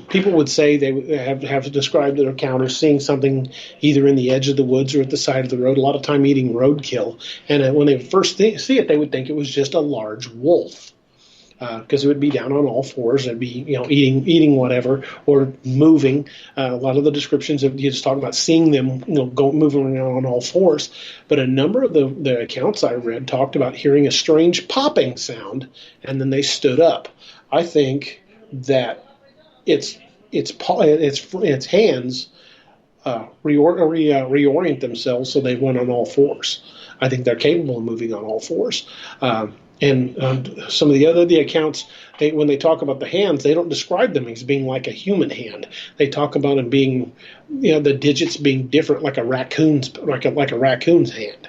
People would say they have described their encounters seeing something either in the edge of the woods or at the side of the road. A lot of time eating roadkill, and when they first see it, they would think it was just a large wolf. Because it would be down on all fours and be, eating whatever or moving. A lot of the descriptions of you just talking about seeing them, moving around on all fours. But a number of the accounts I read talked about hearing a strange popping sound, and then they stood up. I think that its hands reorient themselves so they went on all fours. I think they're capable of moving on all fours. And some of the accounts, when they talk about the hands, they don't describe them as being like a human hand. They talk about them being, the digits being different, like a raccoon's hand.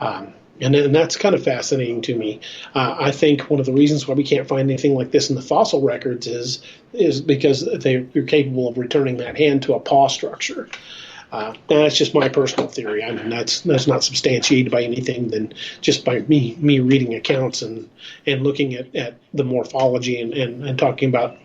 And that's kind of fascinating to me. I think one of the reasons why we can't find anything like this in the fossil records is because they're capable of returning that hand to a paw structure. That's just my personal theory. I mean, that's not substantiated by anything than just by me reading accounts and looking at the morphology and talking about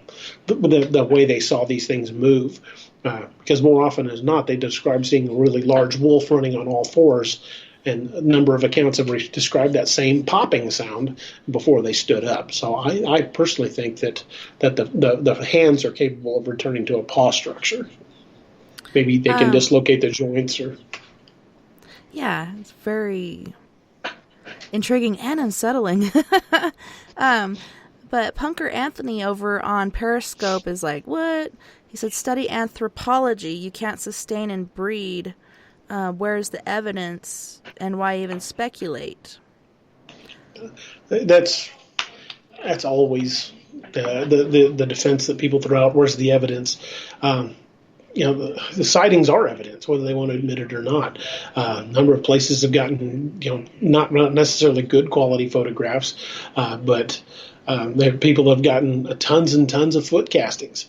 the way they saw these things move. Because more often than not, they describe seeing a really large wolf running on all fours, and a number of accounts have described that same popping sound before they stood up. So I personally think that the hands are capable of returning to a paw structure. Maybe they can dislocate the joints or... Yeah, it's very intriguing and unsettling. But Punker Anthony over on Periscope is like, what? He said, study anthropology. You can't sustain and breed. Where's the evidence and why even speculate? That's always the defense that people throw out. Where's the evidence? The sightings are evidence, whether they want to admit it or not. A number of places have gotten, not necessarily good quality photographs, but people have gotten tons and tons of foot castings.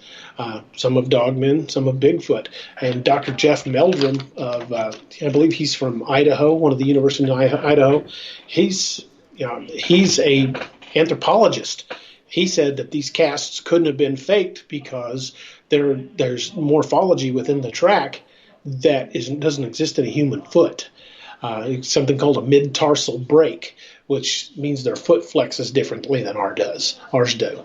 Some of dogmen, some of Bigfoot. And Dr. Jeff Meldrum of, I believe he's from Idaho, one of the universities in Idaho. He's a anthropologist. He said that these casts couldn't have been faked because there's morphology within the track that doesn't exist in a human foot. It's something called a mid-tarsal break, which means their foot flexes differently than ours do.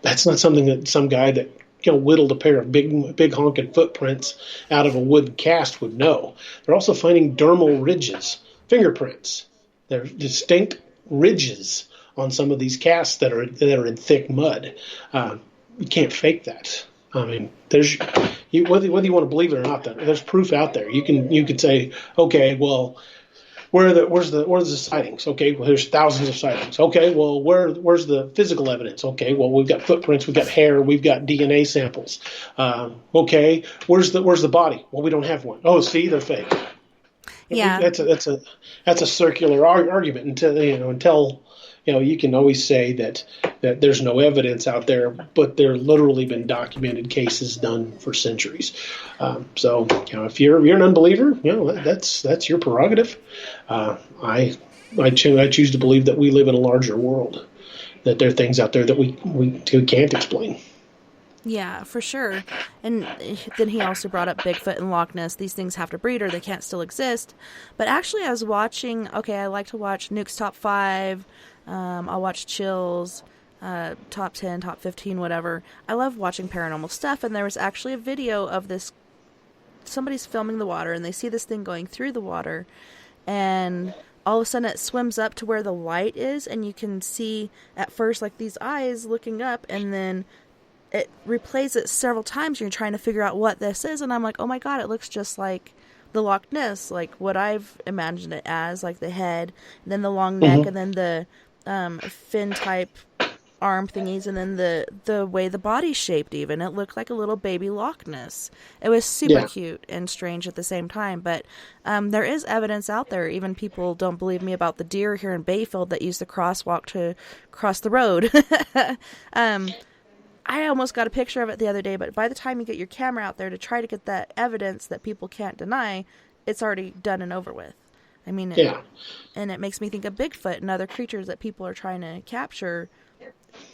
That's not something that some guy that whittled a pair of big honking footprints out of a wood cast would know. They're also finding dermal ridges, fingerprints. They're distinct ridges on some of these casts that are in thick mud. You can't fake that. I mean, whether you want to believe it or not, there's proof out there. You can say, okay, well, where's the sightings? Okay, well, there's thousands of sightings. Okay, well, where's the physical evidence? Okay, well, we've got footprints, we've got hair, we've got DNA samples. Okay, where's the body? Well, we don't have one. Oh, see, they're fake. Yeah, that's a circular argument until you can always say that there's no evidence out there, but there literally been documented cases done for centuries. So if you're an unbeliever, that's your prerogative. I choose to believe that we live in a larger world, that there are things out there that we can't explain. Yeah, for sure. And then he also brought up Bigfoot and Loch Ness. These things have to breed or they can't still exist. But actually I was watching, I like to watch Nuke's Top 5. I'll watch Chill's Top 10, Top 15, whatever. I love watching paranormal stuff. And there was actually a video of this. Somebody's filming the water and they see this thing going through the water. And all of a sudden it swims up to where the light is. And you can see at first like these eyes looking up, and then it replays it several times. You're trying to figure out what this is, and I'm like, oh my god, it looks just like the Loch Ness, like what I've imagined it as, like the head, and then the long neck, and then the fin type arm thingies, and then the way the body's shaped. Even it looked like a little baby Loch Ness. It was super cute and strange at the same time. But there is evidence out there. Even people don't believe me about the deer here in Bayfield that use the crosswalk to cross the road. I almost got a picture of it the other day, but by the time you get your camera out there to try to get that evidence that people can't deny, it's already done and over with. I mean, and it makes me think of Bigfoot and other creatures that people are trying to capture.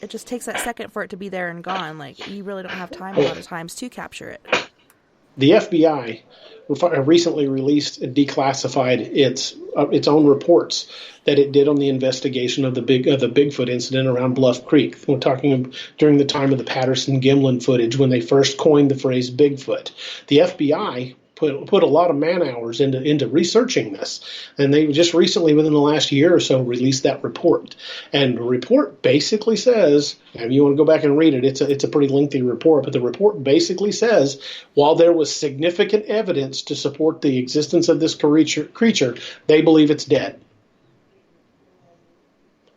It just takes that second for it to be there and gone. Like, you really don't have time a lot of times to capture it. The FBI recently released and declassified its own reports that it did on the investigation of the Bigfoot incident around Bluff Creek. We're talking during the time of the Patterson-Gimlin footage when they first coined the phrase Bigfoot. The FBI put a lot of man hours into researching this, and they just recently, within the last year or so, released that report. And the report basically says, and you want to go back and read it, it's a pretty lengthy report, but the report basically says, while there was significant evidence to support the existence of this creature, they believe it's dead.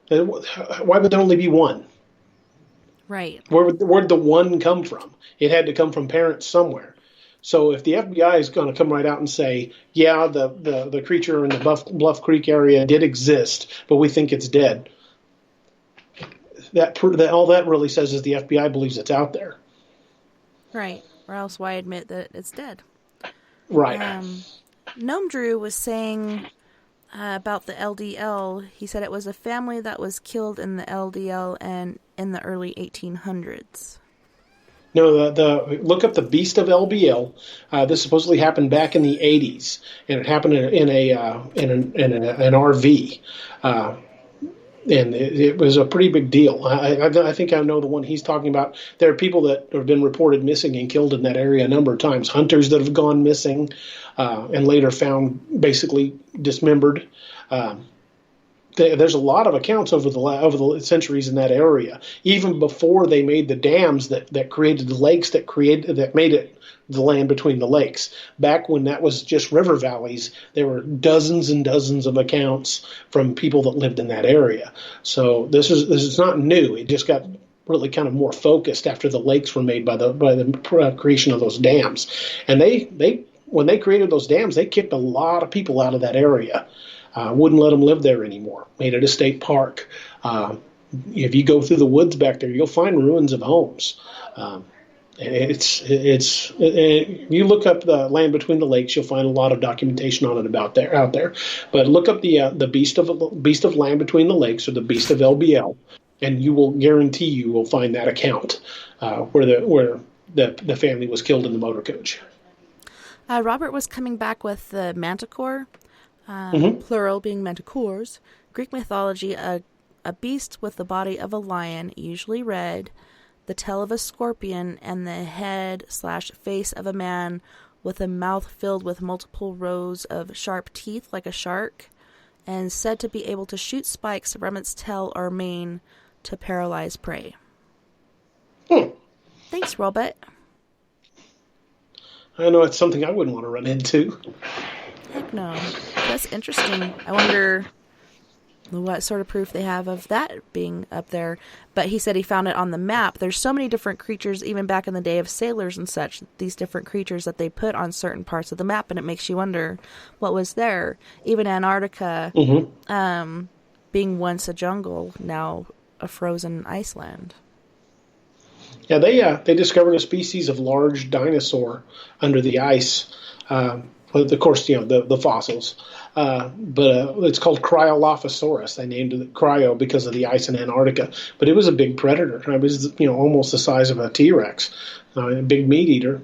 Why would there only be one? Right. Where'd the one come from? It had to come from parents somewhere. So if the FBI is going to come right out and say, yeah, the creature in the Bluff Creek area did exist, but we think it's dead, that all that really says is the FBI believes it's out there. Right. Or else why admit that it's dead? Right. Gnome Drew was saying about the LDL. He said it was a family that was killed in the LDL and in the early 1800s. No, look up the Beast of LBL. This supposedly happened back in the 80s, and it happened in an RV, and it was a pretty big deal. I think I know the one he's talking about. There are people that have been reported missing and killed in that area a number of times. Hunters that have gone missing and later found basically dismembered. There's a lot of accounts over the centuries in that area. Even before they made the dams that created the lakes that made it the land between the lakes. Back when that was just river valleys, there were dozens and dozens of accounts from people that lived in that area. So this is not new. It just got really kind of more focused after the lakes were made by the creation of those dams. And when they created those dams, they kicked a lot of people out of that area. Wouldn't let them live there anymore. Made it a state park. If you go through the woods back there, you'll find ruins of homes. You look up the land between the lakes, you'll find a lot of documentation on it out there. But look up the beast of land between the lakes, or the Beast of LBL, and you will guarantee you will find that account where the family was killed in the motor coach. Robert was coming back with the manticore. Plural being manticores. Greek mythology, a beast with the body of a lion, usually red, the tail of a scorpion, and the head/face of a man with a mouth filled with multiple rows of sharp teeth like a shark, and said to be able to shoot spikes from its tail or mane to paralyze prey. Thanks, Robert. I know it's something I wouldn't want to run into. Heck no. That's interesting. I wonder what sort of proof they have of that being up there. But he said he found it on the map. There's so many different creatures, even back in the day of sailors and such, these different creatures that they put on certain parts of the map, and it makes you wonder what was there. Even Antarctica, being once a jungle, now a frozen iceland. Yeah, they discovered a species of large dinosaur under the ice. Of course, the fossils. But it's called Cryolophosaurus. They named it Cryo because of the ice in Antarctica. But it was a big predator. It was, almost the size of a T-Rex, a big meat eater.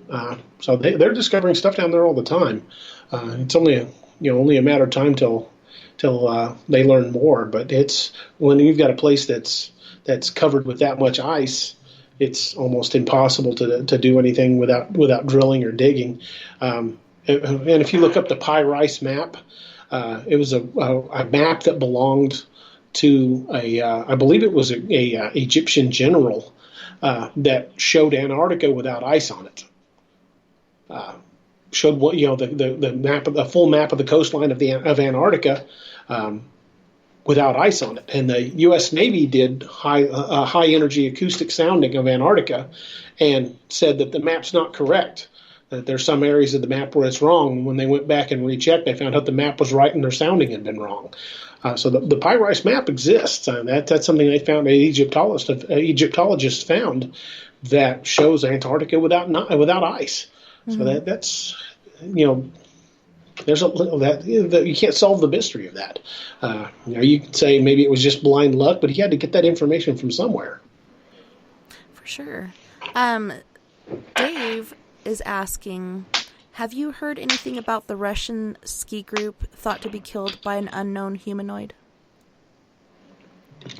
So they're discovering stuff down there all the time. It's only a matter of time till they learn more. But it's when you've got a place that's covered with that much ice, it's almost impossible to do anything without drilling or digging. And if you look up the Pie-Rice map, it was a map that belonged to I believe it was a Egyptian general that showed Antarctica without ice on it. Showed what the map of the full map of the coastline of Antarctica without ice on it. And the U.S. Navy did high energy acoustic sounding of Antarctica and said that the map's not correct. That there's some areas of the map where it's wrong. When they went back and rechecked, they found out the map was right and their sounding had been wrong. So the Pie-Rice map exists. That's something they found. An Egyptologist found that shows Antarctica without ice. Mm-hmm. So that's there's that you can't solve the mystery of that. You could say maybe it was just blind luck, but he had to get that information from somewhere. For sure. Dave is asking, have you heard anything about the Russian ski group thought to be killed by an unknown humanoid?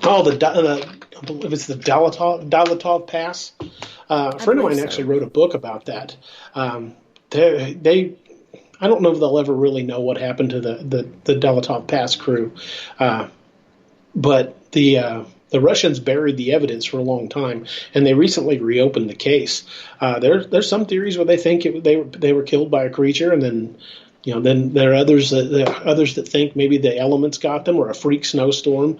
Oh, I believe it's the Dalatov Pass. A friend of mine actually wrote a book about that. I don't know if they'll ever really know what happened to the Dalatov Pass crew, but the Russians buried the evidence for a long time, and they recently reopened the case. There's some theories where they think they were killed by a creature, and then there are others that think maybe the elements got them or a freak snowstorm.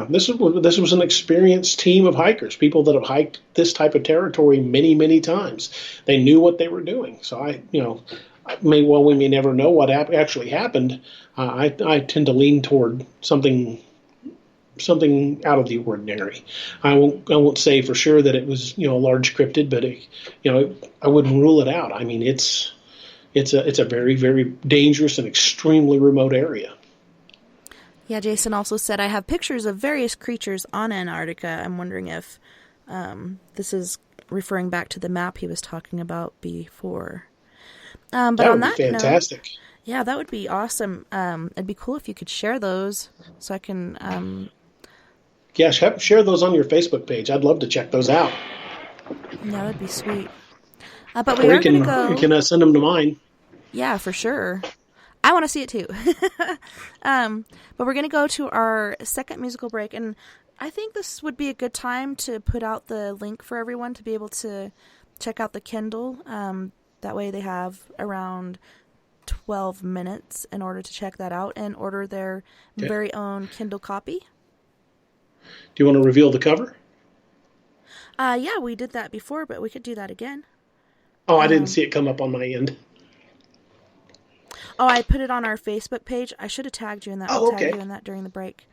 This was an experienced team of hikers, people that have hiked this type of territory many, many times. They knew what they were doing. So we may never know what actually happened. I tend to lean toward something out of the ordinary. I won't say for sure that it was a large cryptid, but I wouldn't rule it out. I mean, it's a very, very dangerous and extremely remote area. Yeah, Jason also said, I have pictures of various creatures on Antarctica. I'm wondering if this is referring back to the map he was talking about before. But that would be fantastic. Note, yeah, that would be awesome. It'd be cool if you could share those so I can... Yeah, share those on your Facebook page. I'd love to check those out. Yeah, that'd be sweet. But we are going to go... You can send them to mine. Yeah, for sure. I want to see it too. But we're going to go to our second musical break, and I think this would be a good time to put out the link for everyone to be able to check out the Kindle. That way they have around 12 minutes in order to check that out and order their very own Kindle copy. Do you want to reveal the cover? Yeah, we did that before, but we could do that again. Oh, I didn't see it come up on my end. Oh, I put it on our Facebook page. I should have tagged you in that. I'll tag you in that during the break.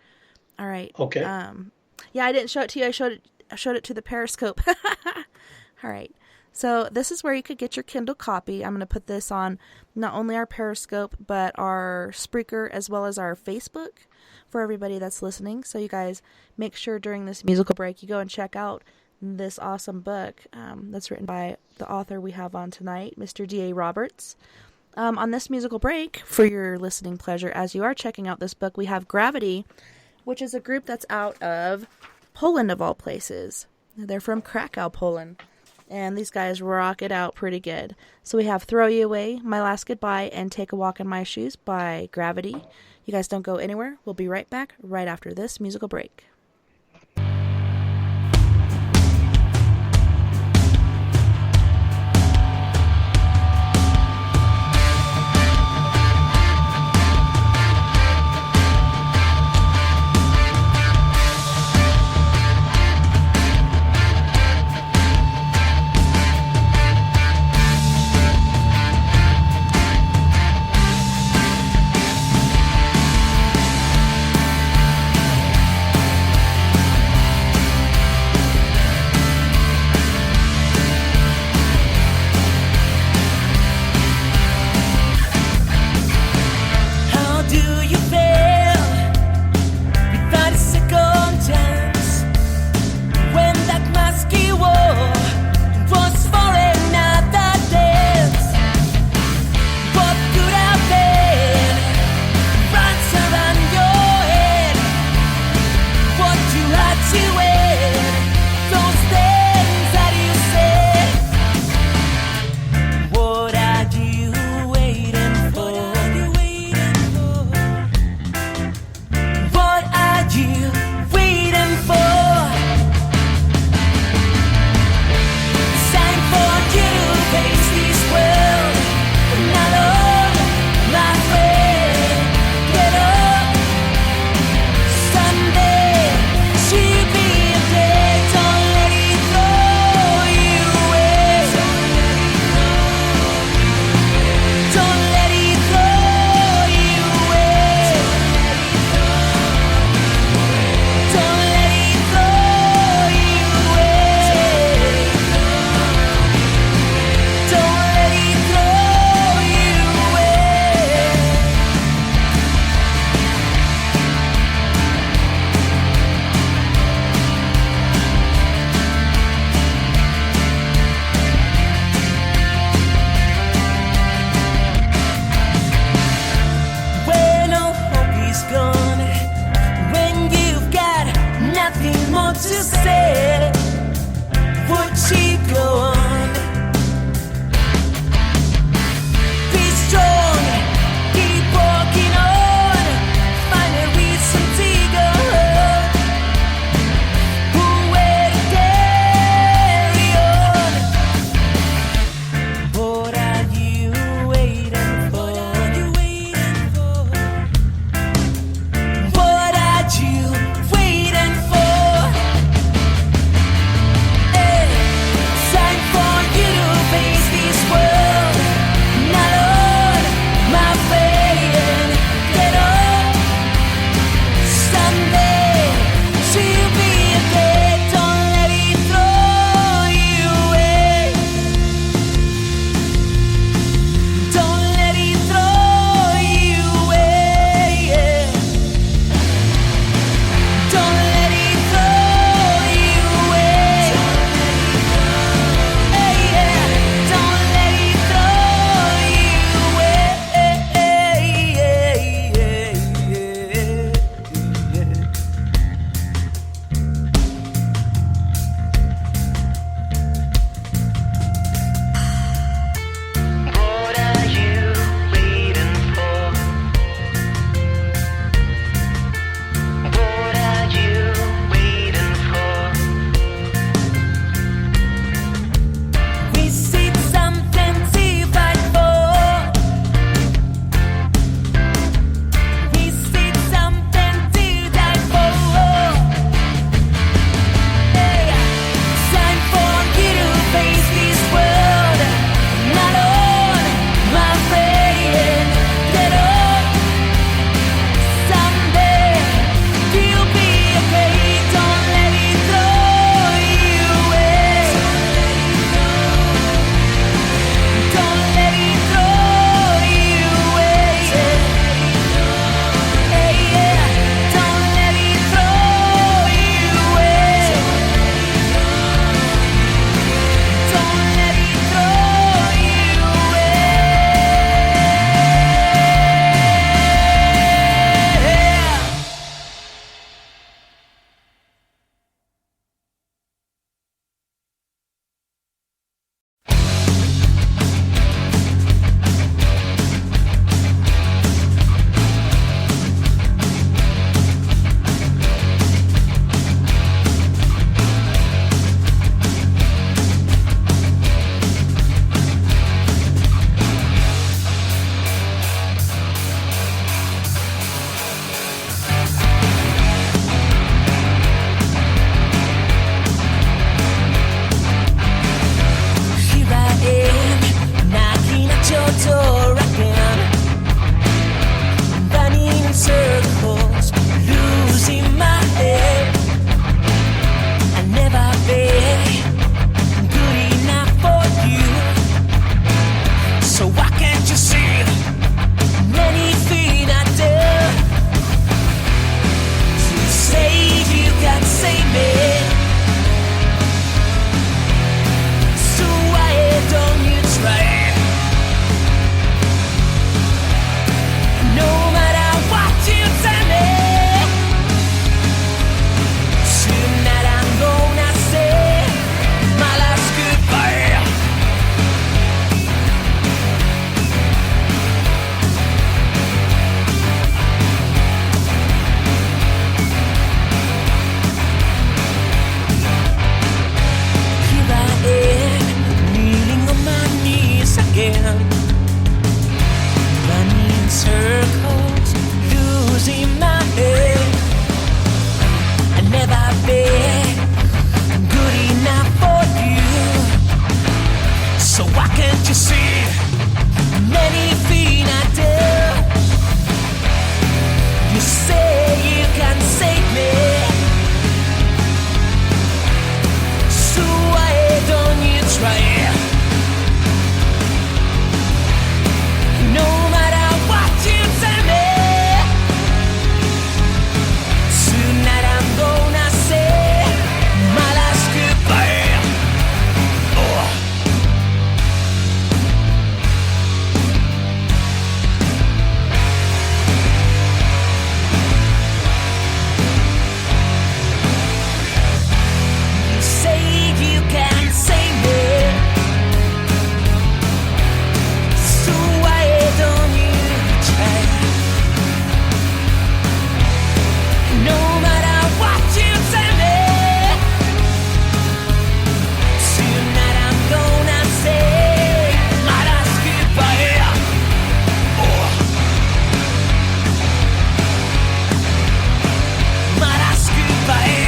All right. Okay. Yeah, I didn't show it to you. I showed it to the Periscope. All right. So this is where you could get your Kindle copy. I'm going to put this on not only our Periscope, but our Spreaker as well as our Facebook for everybody that's listening. So you guys make sure during this musical break you go and check out this awesome book that's written by the author we have on tonight, Mr. D.A. Roberts. On this musical break, for your listening pleasure, as you are checking out this book, we have Gravity, which is a group that's out of Poland, of all places. They're from Krakow, Poland. And these guys rock it out pretty good. So we have Throw You Away, My Last Goodbye, and Take a Walk in My Shoes by Gravity. You guys don't go anywhere. We'll be right back right after this musical break. right. No matter what you tell me, tonight I'm gonna say my last goodbye. Oh. You say you can't save me, so why don't you try? No matter what you tell me, tonight I'm gonna say my last goodbye. Oh. My last goodbye.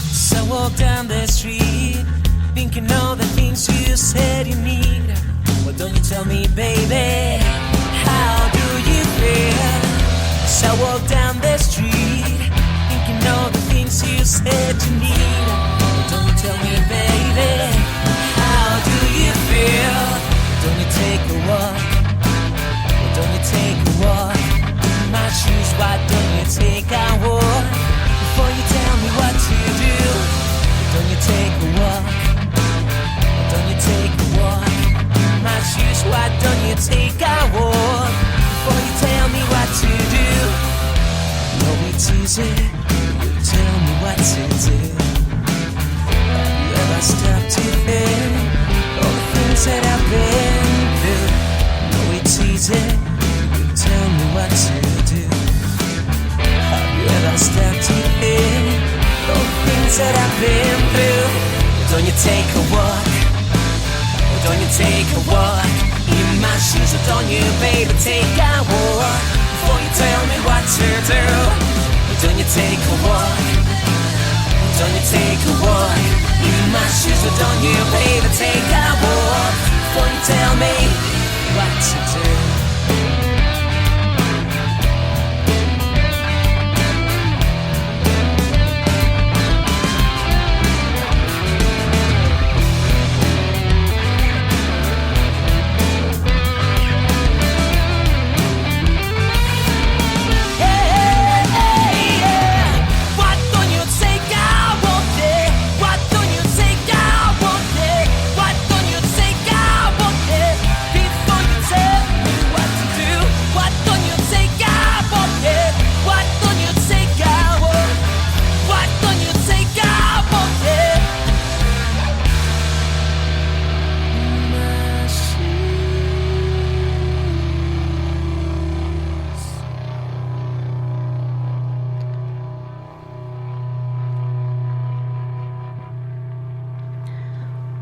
So I walk down the street, thinking all the things you said you need. Why don't you tell me, baby, how do you feel? So I walk down the street, thinking all the things you said you need. Why don't you tell me, baby, how do you feel? Don't you take a walk? Why don't you take a walk? In my shoes, why don't you take a walk? Before you tell me what to do, don't you take a walk? Don't you take a walk? In my shoes, why don't you take a walk? Before you tell me what to do. No, it's easy, you tell me what to do. Have you ever stopped to think all the things that I've been through? No, it's easy, you tell me what to do. Have you ever stopped to think all the things that I've been through? Don't you take a walk? Don't you take a walk? In my shoes, don't you, baby, take a walk? Before you tell me what to do. Don't you take a walk? Don't you take a walk? In my shoes, don't you, baby, take a walk? Before you tell me what to do.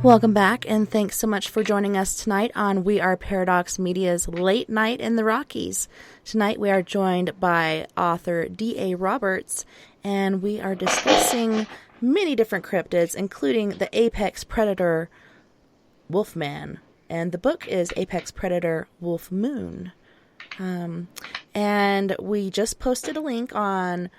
Welcome back, and thanks so much for joining us tonight on We Are Paradox Media's Late Night in the Rockies. Tonight we are joined by author D.A. Roberts, and we are discussing many different cryptids, including the apex predator wolfman, and the book is Apex Predator Wolf Moon. And we just posted a link on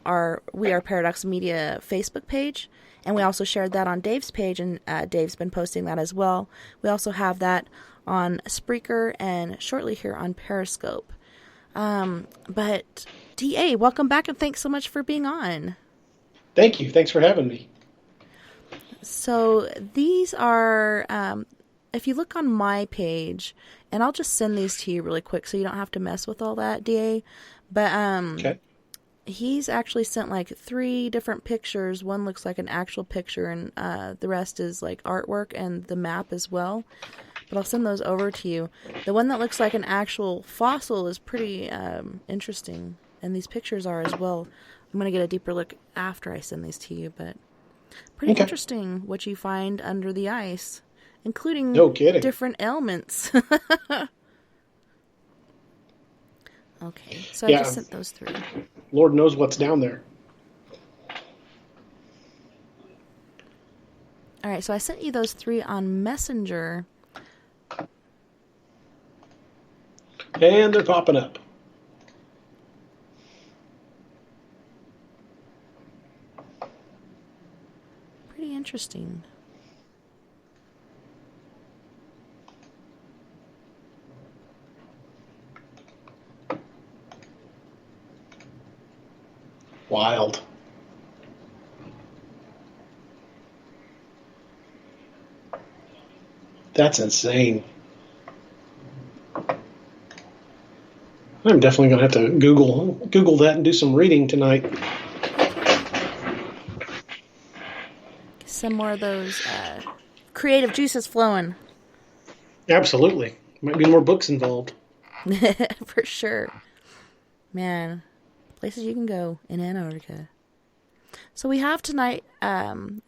our We Are Paradox Media Facebook page, and we also shared that on Dave's page, and Dave's been posting that as well. We also have that on Spreaker and shortly here on Periscope. But D.A., welcome back, and thanks so much for being on. Thank you. Thanks for having me. So these are, if you look on my page, and I'll just send these to you really quick so you don't have to mess with all that, D.A., but Okay. he's actually sent like 3 different pictures. One looks like an actual picture, and the rest is like artwork and the map as well. But I'll send those over to you. The one that looks like an actual fossil is pretty interesting, and these pictures are as well. I'm going to get a deeper look after I send these to you, but pretty interesting what you find under the ice, including different ailments. Okay, so I just sent those through. Lord knows what's down there. All right, so I sent you those 3 on Messenger. And they're popping up. Pretty interesting. Wild. That's insane. I'm definitely going to have to Google that and do some reading tonight. Some more of those creative juices flowing. Absolutely. Might be more books involved. For sure. Man, places you can go in Antarctica. So we have tonight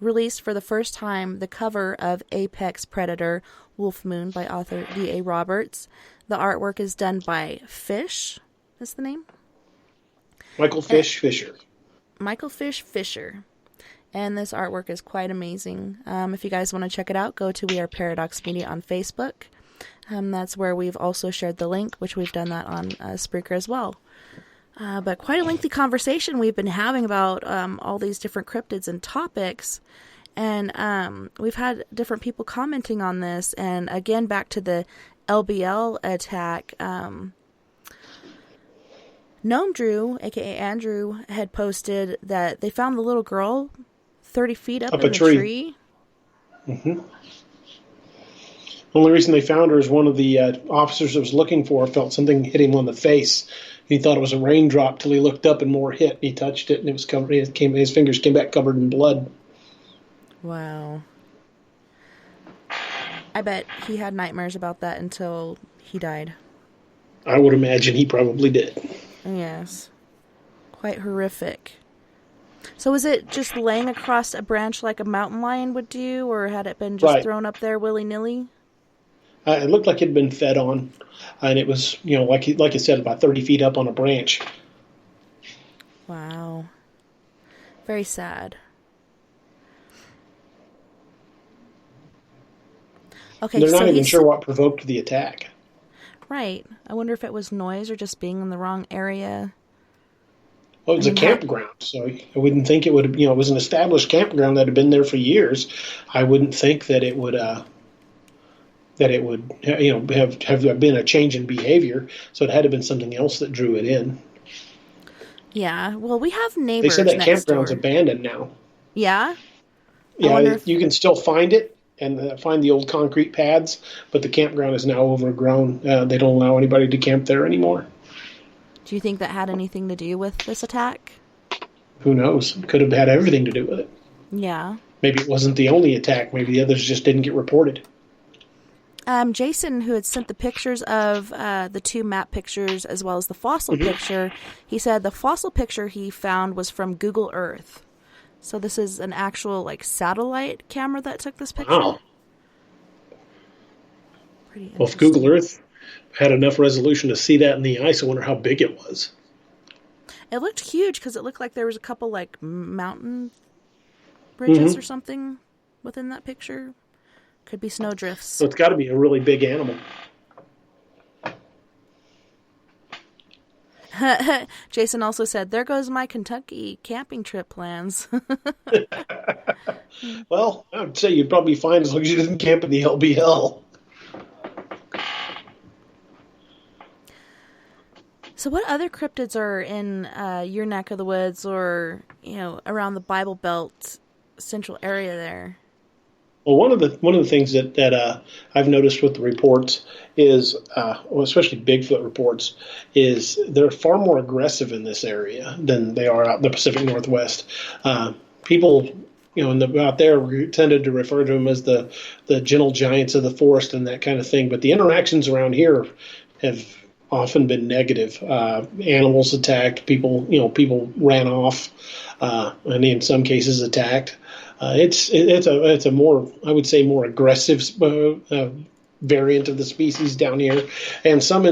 released for the first time the cover of Apex Predator Wolfman by author D.A. Roberts. The artwork is done by Fish. Is the name? Michael Fish Fisher. Michael Fish Fisher. And this artwork is quite amazing. If you guys want to check it out, go to We Are Paradox Media on Facebook. That's where we've also shared the link, which we've done that on Spreaker as well. But quite a lengthy conversation we've been having about all these different cryptids and topics. And we've had different people commenting on this. And again, back to the LBL attack. Gnome Drew, a.k.a. Andrew, had posted that they found the little girl 30 feet up in the tree. Mm-hmm. Only reason they found her is one of the officers that was looking for her felt something hit him on the face. He thought it was a raindrop till he looked up and more hit. He touched it and it was covered. His fingers came back covered in blood. Wow. I bet he had nightmares about that until he died. I would imagine he probably did. Yes. Quite horrific. So was it just laying across a branch like a mountain lion would do, or had it been just thrown up there willy-nilly? It looked like it had been fed on, and it was, like you said, about 30 feet up on a branch. Wow. Very sad. Okay, they're not even sure what provoked the attack. Right. I wonder if it was noise or just being in the wrong area. Well, it was a campground, so I wouldn't think it would. It was an established campground that had been there for years. I wouldn't think that it would. Have been a change in behavior. So it had to have been something else that drew it in. Yeah. Well, we have neighbors. They said that next campground's door. Abandoned now. Yeah. Yeah, you can still find it and find the old concrete pads, but the campground is now overgrown. They don't allow anybody to camp there anymore. Do you think that had anything to do with this attack? Who knows? Could have had everything to do with it. Yeah. Maybe it wasn't the only attack. Maybe the others just didn't get reported. Jason, who had sent the pictures of the 2 map pictures as well as the fossil picture, he said the fossil picture he found was from Google Earth. So this is an actual satellite camera that took this picture. Wow. Pretty well, if Google Earth had enough resolution to see that in the ice, I wonder how big it was. It looked huge because it looked like there was a couple mountain bridges or something within that picture. Could be snowdrifts. So it's got to be a really big animal. Jason also said, "There goes my Kentucky camping trip plans." Well, I would say you'd probably be fine as long as you didn't camp in the LBL. So what other cryptids are in your neck of the woods or, around the Bible Belt central area there? Well, one of the things that I've noticed with the reports is, especially Bigfoot reports, is they're far more aggressive in this area than they are out in the Pacific Northwest. People, out there tended to refer to them as the gentle giants of the forest and that kind of thing. But the interactions around here have often been negative. Animals attacked, people ran off, and in some cases attacked. It's a more, I would say, more aggressive variant of the species down here, and some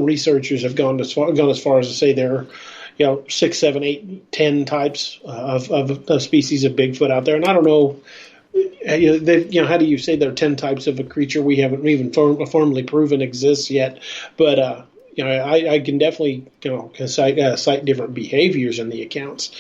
researchers have gone as far as to say there are 6, 7, 8, 10 types of species of Bigfoot out there, and I don't know. How do you say there are 10 types of a creature we haven't even formally proven exists yet? But I can definitely cite different behaviors in the accounts.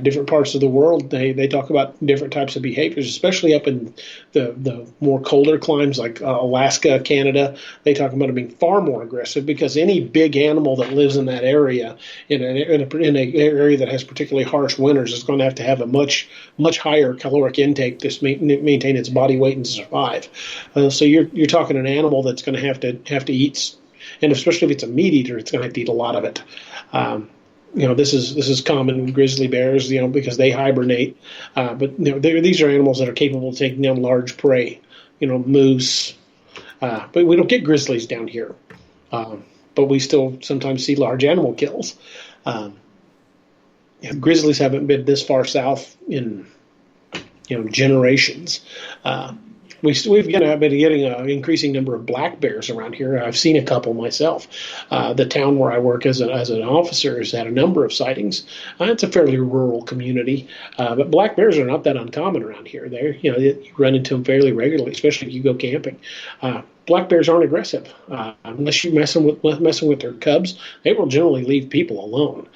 Different parts of the world, they talk about different types of behaviors, especially up in the more colder climes like Alaska, Canada. They talk about it being far more aggressive because any big animal that lives in that area, in an area that has particularly harsh winters, is going to have a much higher caloric intake to maintain its body weight and survive. So you're talking an animal that's going to have to eat. And especially if it's a meat eater, it's going to have to eat a lot of it. This is common with grizzly bears, because they hibernate. But these are animals that are capable of taking down large prey, moose. But we don't get grizzlies down here. But we still sometimes see large animal kills. Grizzlies haven't been this far south in generations. We've been getting an increasing number of black bears around here. I've seen a couple myself. The town where I work as an officer has had a number of sightings. It's a fairly rural community, but black bears are not that uncommon around here. You run into them fairly regularly, especially if you go camping. Black bears aren't aggressive unless you're messing with their cubs. They will generally leave people alone.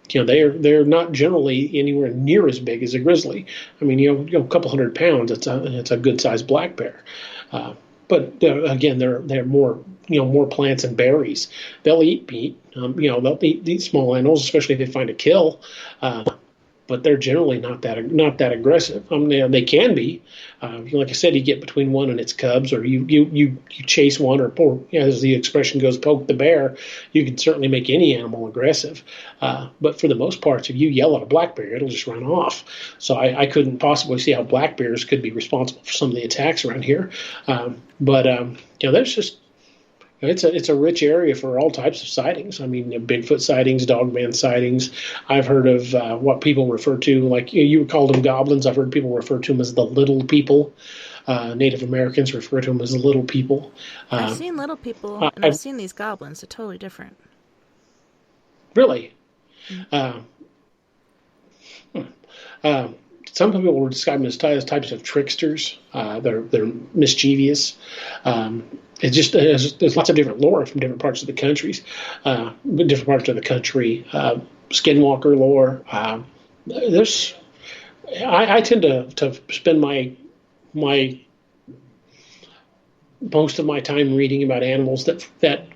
They're not generally anywhere near as big as a grizzly. I mean, a couple 100 pounds. It's a good sized black bear. But again, they're more plants and berries. They'll eat meat. They'll eat small animals, especially if they find a kill. But they're generally not that aggressive. They can be. Like I said, you get between one and its cubs, or you chase one, or as the expression goes, poke the bear. You can certainly make any animal aggressive. But for the most part, if you yell at a black bear, it'll just run off. So I couldn't possibly see how black bears could be responsible for some of the attacks around here. There's just. It's a rich area for all types of sightings. I mean, Bigfoot sightings, dogman sightings. I've heard of what people refer to, like you called them goblins. I've heard people refer to them as the little people. Native Americans refer to them as the little people. I've seen little people, and I've seen these goblins. They're totally different. Really? Some people will describe them as types of tricksters. They're mischievous. There's lots of different lore from different parts of the country. Skinwalker lore. I tend to spend my most of my time reading about animals that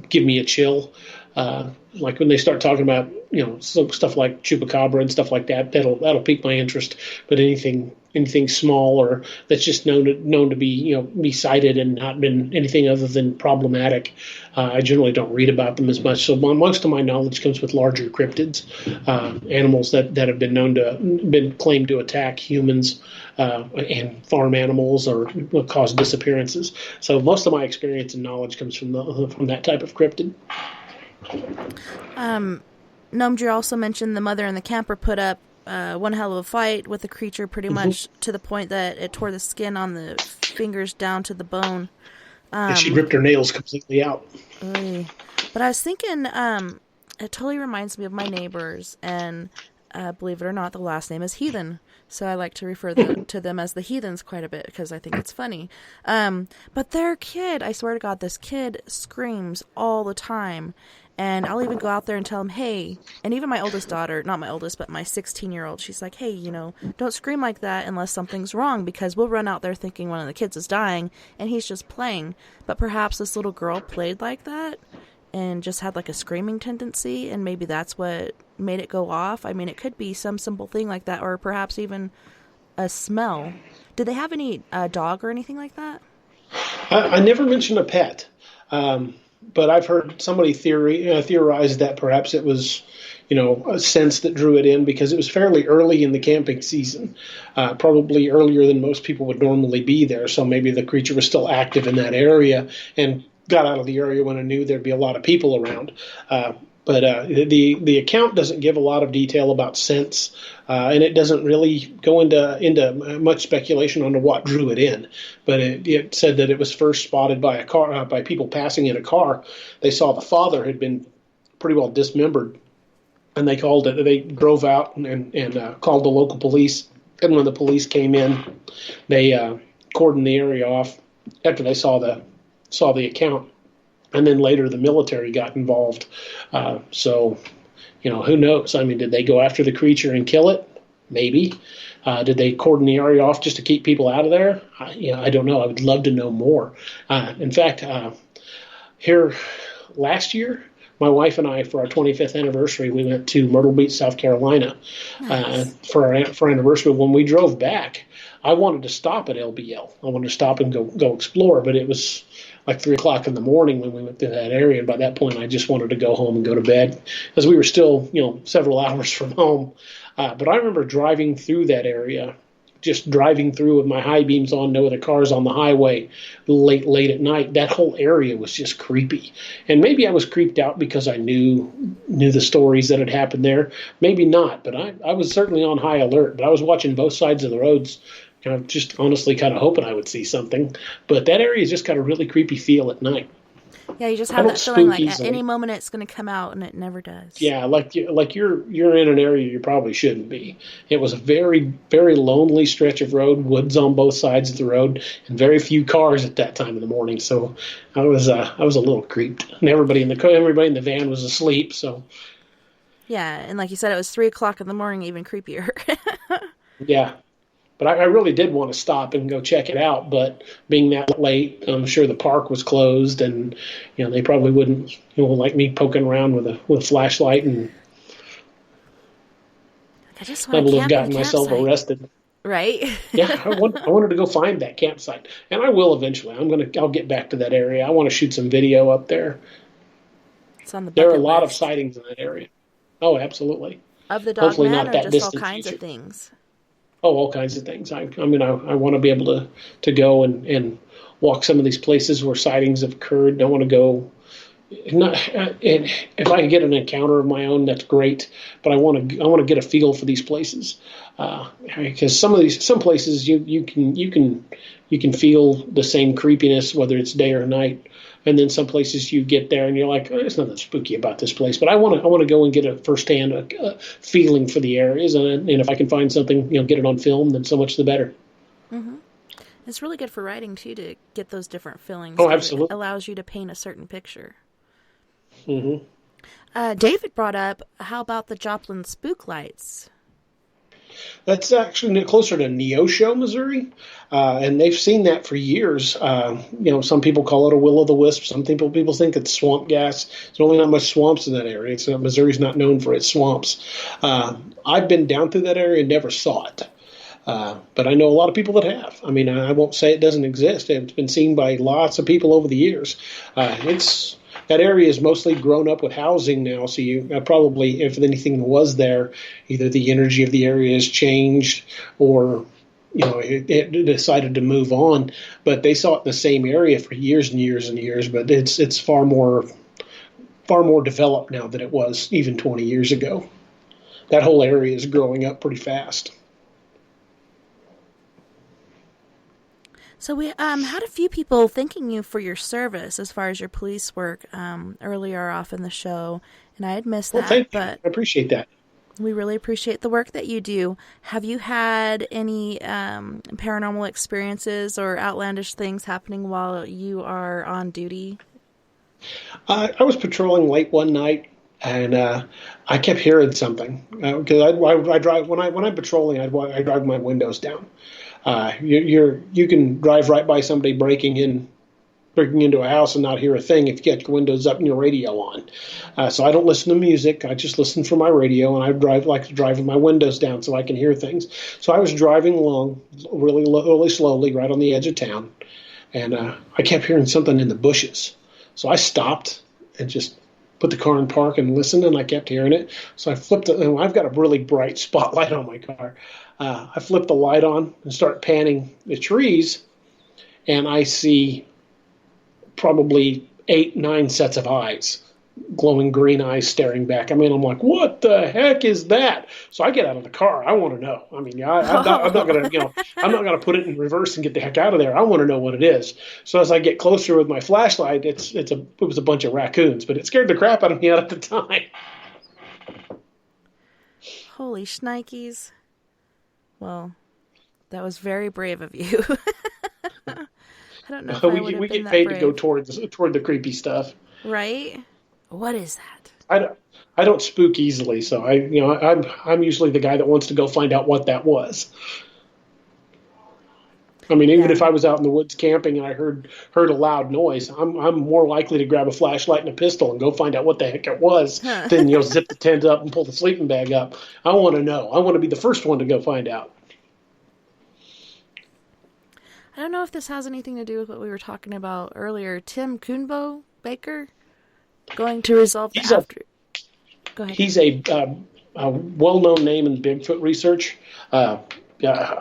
give me a chill. Like when they start talking about some stuff like chupacabra and stuff like that'll pique my interest. But anything small or that's just known to be cited and not been anything other than problematic, I generally don't read about them as much. So most of my knowledge comes with larger cryptids, animals that have been claimed to attack humans and farm animals or cause disappearances. So most of my experience and knowledge comes from that type of cryptid. Nomdre also mentioned the mother and the camper put up one hell of a fight with the creature, pretty much to the point that it tore the skin on the fingers down to the bone. She ripped her nails completely out. But I was thinking, it totally reminds me of my neighbors, and believe it or not, the last name is Heathen. So I like to refer to them as the Heathens quite a bit because I think it's funny. But their kid, I swear to God, this kid screams all the time. And I'll even go out there and tell him, hey, and even my oldest daughter, not my oldest, but my 16-year-old, she's like, hey, don't scream like that unless something's wrong, because we'll run out there thinking one of the kids is dying and he's just playing. But perhaps this little girl played like that and just had like a screaming tendency, and maybe that's what made it go off. I mean, it could be some simple thing like that, or perhaps even a smell. Did they have any dog or anything like that? I never mentioned a pet. But I've heard somebody theorize that perhaps it was, a sense that drew it in because it was fairly early in the camping season, probably earlier than most people would normally be there. So maybe the creature was still active in that area and got out of the area when I knew there'd be a lot of people around. But the account doesn't give a lot of detail about scents, and it doesn't really go into much speculation on what drew it in. But it said that it was first spotted by a car, by people passing in a car. They saw the father had been pretty well dismembered, and they called it. They drove out and called the local police. And when the police came in, they cordoned the area off after they saw the account. And then later the military got involved. So, who knows? I mean, did they go after the creature and kill it? Maybe. Did they cordon the area off just to keep people out of there? I don't know. I would love to know more. In fact, here last year, my wife and I, for our 25th anniversary, we went to Myrtle Beach, South Carolina. Nice. For our anniversary. When we drove back, I wanted to stop at LBL. I wanted to stop and go explore, but it was like 3 o'clock in the morning when we went through that area. And by that point, I just wanted to go home and go to bed because we were still, several hours from home. But I remember driving through that area, just driving through with my high beams on, no other cars on the highway late at night. That whole area was just creepy. And maybe I was creeped out because I knew the stories that had happened there. Maybe not, but I was certainly on high alert. But I was watching both sides of the roads, kind of just honestly kind of hoping I would see something. But that area just got a really creepy feel at night. Yeah, you just have that feeling like at any moment it's going to come out, and it never does. Yeah, like you're in an area you probably shouldn't be. It was a very, very lonely stretch of road, woods on both sides of the road, and very few cars at that time of the morning. So I was a little creeped, and everybody in the van was asleep. So yeah, and like you said, it was 3 o'clock in the morning, even creepier. Yeah. But I really did want to stop and go check it out. But being that late, I'm sure the park was closed, and they probably wouldn't like me poking around with a flashlight, and I just I would have gotten myself arrested. Right? Yeah, I wanted to go find that campsite, and I will eventually. I'll get back to that area. I want to shoot some video up there. It's on the There are a bucket lot of list. sightings in that area. Oh, absolutely. Of the Hopefully dogman, not or that just all distant kinds future. of things. Oh, all kinds of things. I want to be able to go and walk some of these places where sightings have occurred. I want to go. And if I can get an encounter of my own, that's great. But I want to get a feel for these places, because some places you can feel the same creepiness whether it's day or night. And then some places you get there and you're like, there's nothing spooky about this place. But I want to go and get a firsthand feeling for the areas, and if I can find something, get it on film, then so much the better. Mm-hmm. It's really good for writing too, to get those different feelings. Oh, absolutely. It allows you to paint a certain picture. Mm-hmm. David brought up, how about the Joplin spook lights? That's actually closer to Neosho, Missouri, and they've seen that for years. Some people call it a will-o'-the-wisp. Some people think it's swamp gas. There's really not much swamps in that area. Missouri's not known for its swamps. I've been down through that area and never saw it, but I know a lot of people that have. I mean, I won't say it doesn't exist. It's been seen by lots of people over the years. That area is mostly grown up with housing now, so you probably, if anything was there, either the energy of the area has changed or it decided to move on. But they saw it in the same area for years and years and years. But it's far more developed now than it was even 20 years ago. That whole area is growing up pretty fast. So we had a few people thanking you for your service as far as your police work earlier off in the show, and I had missed that. Thank you. But I appreciate that. We really appreciate the work that you do. Have you had any paranormal experiences or outlandish things happening while you are on duty? I was patrolling late one night, and I kept hearing something because I drive when I'm patrolling. I drive my windows down. You can drive right by somebody breaking into a house and not hear a thing if you get your windows up and your radio on. So I don't listen to music. I just listen for my radio, and I like to drive with my windows down so I can hear things. So I was driving along really slowly right on the edge of town, and I kept hearing something in the bushes. So I stopped and just put the car in park and listened, and I kept hearing it. So I flipped it, and I've got a really bright spotlight on my car. I flipped the light on and start panning the trees, and I see probably 8, 9 sets of eyes, glowing green eyes staring back. I mean, I'm like, what the heck is that? So I get out of the car. I want to know. I mean, I'm not going to, I'm not going to put it in reverse and get the heck out of there. I want to know what it is. So as I get closer with my flashlight, it was a bunch of raccoons, but it scared the crap out of me at the time. Holy shnikes. Well, that was very brave of you. I don't know if we get paid to go toward the creepy stuff. Right? What is that? I don't spook easily, so I'm usually the guy that wants to go find out what that was. I mean, even if I was out in the woods camping and I heard a loud noise, I'm more likely to grab a flashlight and a pistol and go find out what the heck it was than zip the tent up and pull the sleeping bag up. I want to know. I want to be the first one to go find out. I don't know if this has anything to do with what we were talking about earlier. Tim Coonbo Baker going to resolve the after. Go ahead. He's a well-known name in Bigfoot research. I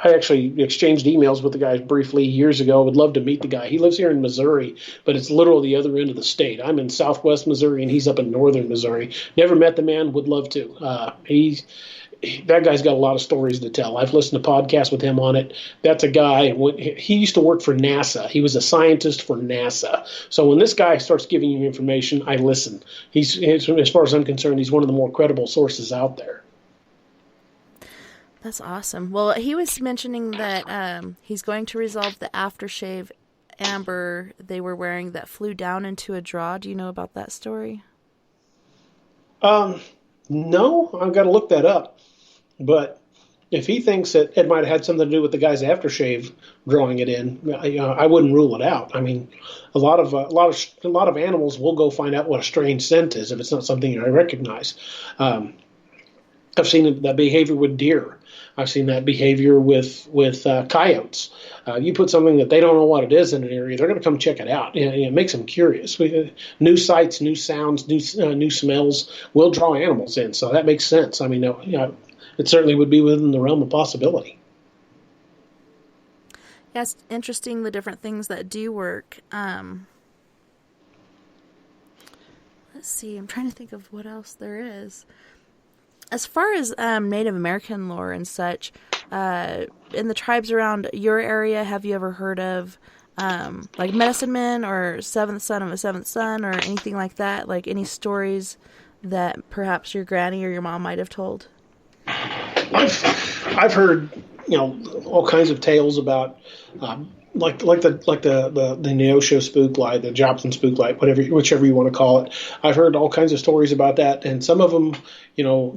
actually exchanged emails with the guy briefly years ago. I would love to meet the guy. He lives here in Missouri, but it's literally the other end of the state. I'm in southwest Missouri, and he's up in northern Missouri. Never met the man. Would love to. That guy's got a lot of stories to tell. I've listened to podcasts with him on it. That's a guy. He used to work for NASA. He was a scientist for NASA. So when this guy starts giving you information, I listen. As far as I'm concerned, he's one of the more credible sources out there. That's awesome. Well, he was mentioning that he's going to resolve the aftershave amber they were wearing that flew down into a draw. Do you know about that story? No, I've got to look that up. But if he thinks that it might have had something to do with the guy's aftershave drawing it in, I wouldn't rule it out. I mean, a lot of animals will go find out what a strange scent is if it's not something I recognize. I've seen that behavior with deer. I've seen that behavior with coyotes. You put something that they don't know what it is in an area, they're going to come check it out. It makes them curious. New sights, new sounds, new smells will draw animals in. So that makes sense. I mean, it certainly would be within the realm of possibility. Yeah, it's interesting the different things that do work. Let's see. I'm trying to think of what else there is. As far as Native American lore and such, in the tribes around your area, have you ever heard of like medicine men or seventh son of a seventh son or anything like that? Like any stories that perhaps your granny or your mom might have told? I've heard all kinds of tales about like the Neosho spook light, the Joplin spook light, whichever you want to call it. I've heard all kinds of stories about that, and some of them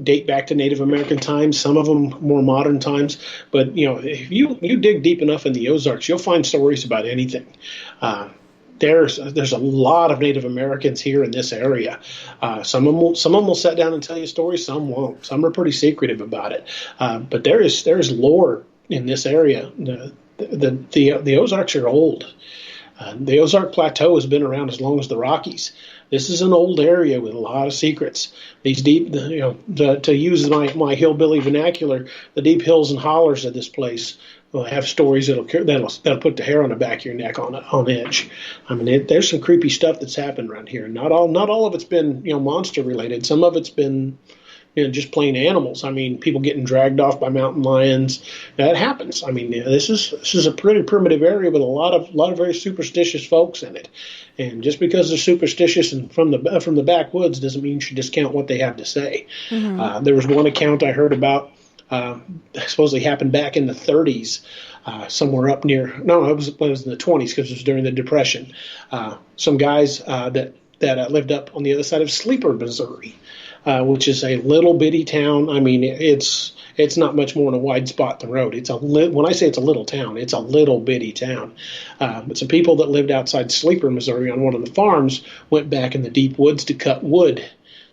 date back to Native American times, some of them more modern times. But if you dig deep enough in the Ozarks, you'll find stories about anything. There's a lot of Native Americans here in this area. Some of them will sit down and tell you stories. Some won't. Some are pretty secretive about it. But there's lore in this area. The Ozarks are old. The Ozark Plateau has been around as long as the Rockies. This is an old area with a lot of secrets. These deep, to use my hillbilly vernacular, the deep hills and hollers of this place will have stories that'll put the hair on the back of your neck on edge. I mean, there's some creepy stuff that's happened around here. Not all of it's been monster related. Some of it's been just plain animals. I mean, people getting dragged off by mountain lions. That happens. I mean, this is a pretty primitive area with a lot of very superstitious folks in it. And just because they're superstitious and from the backwoods doesn't mean you should discount what they have to say. Mm-hmm. There was one account I heard about. Supposedly happened back in the 30s, somewhere up near. No, it was in the 20s because it was during the Depression. Some guys that lived up on the other side of Sleeper, Missouri. Which is a little bitty town. I mean, it's not much more than a wide spot in the road. When I say it's a little town, it's a little bitty town. But some people that lived outside Sleeper, Missouri, on one of the farms went back in the deep woods to cut wood,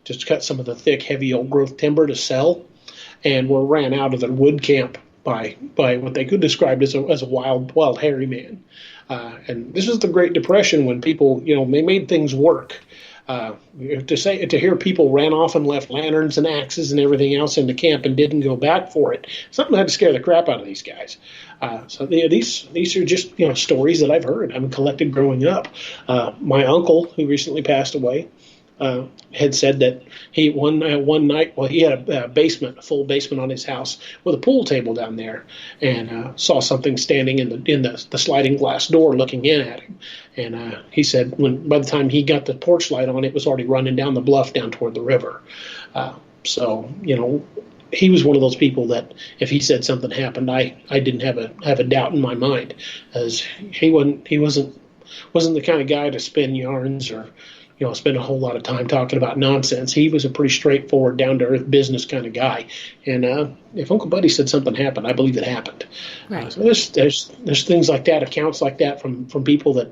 just to cut some of the thick, heavy old growth timber to sell, and were ran out of their wood camp by what they could describe as a wild, hairy man. And this is the Great Depression when people, they made things work. To hear people ran off and left lanterns and axes and everything else in the camp and didn't go back for it, something had to scare the crap out of these guys. So these are just stories that I've heard. I've collected growing up. My uncle, who recently passed away, had said that he one night, he had a full basement on his house with a pool table down there, and saw something standing in the sliding glass door looking in at him. And he said by the time he got the porch light on, it was already running down the bluff down toward the river. So he was one of those people that if he said something happened, I didn't have a doubt in my mind, as he wasn't the kind of guy to spin yarns or spend a whole lot of time talking about nonsense. He was a pretty straightforward, down-to-earth business kind of guy. And if Uncle Buddy said something happened, I believe it happened. Right. So there's things like that, accounts like that from people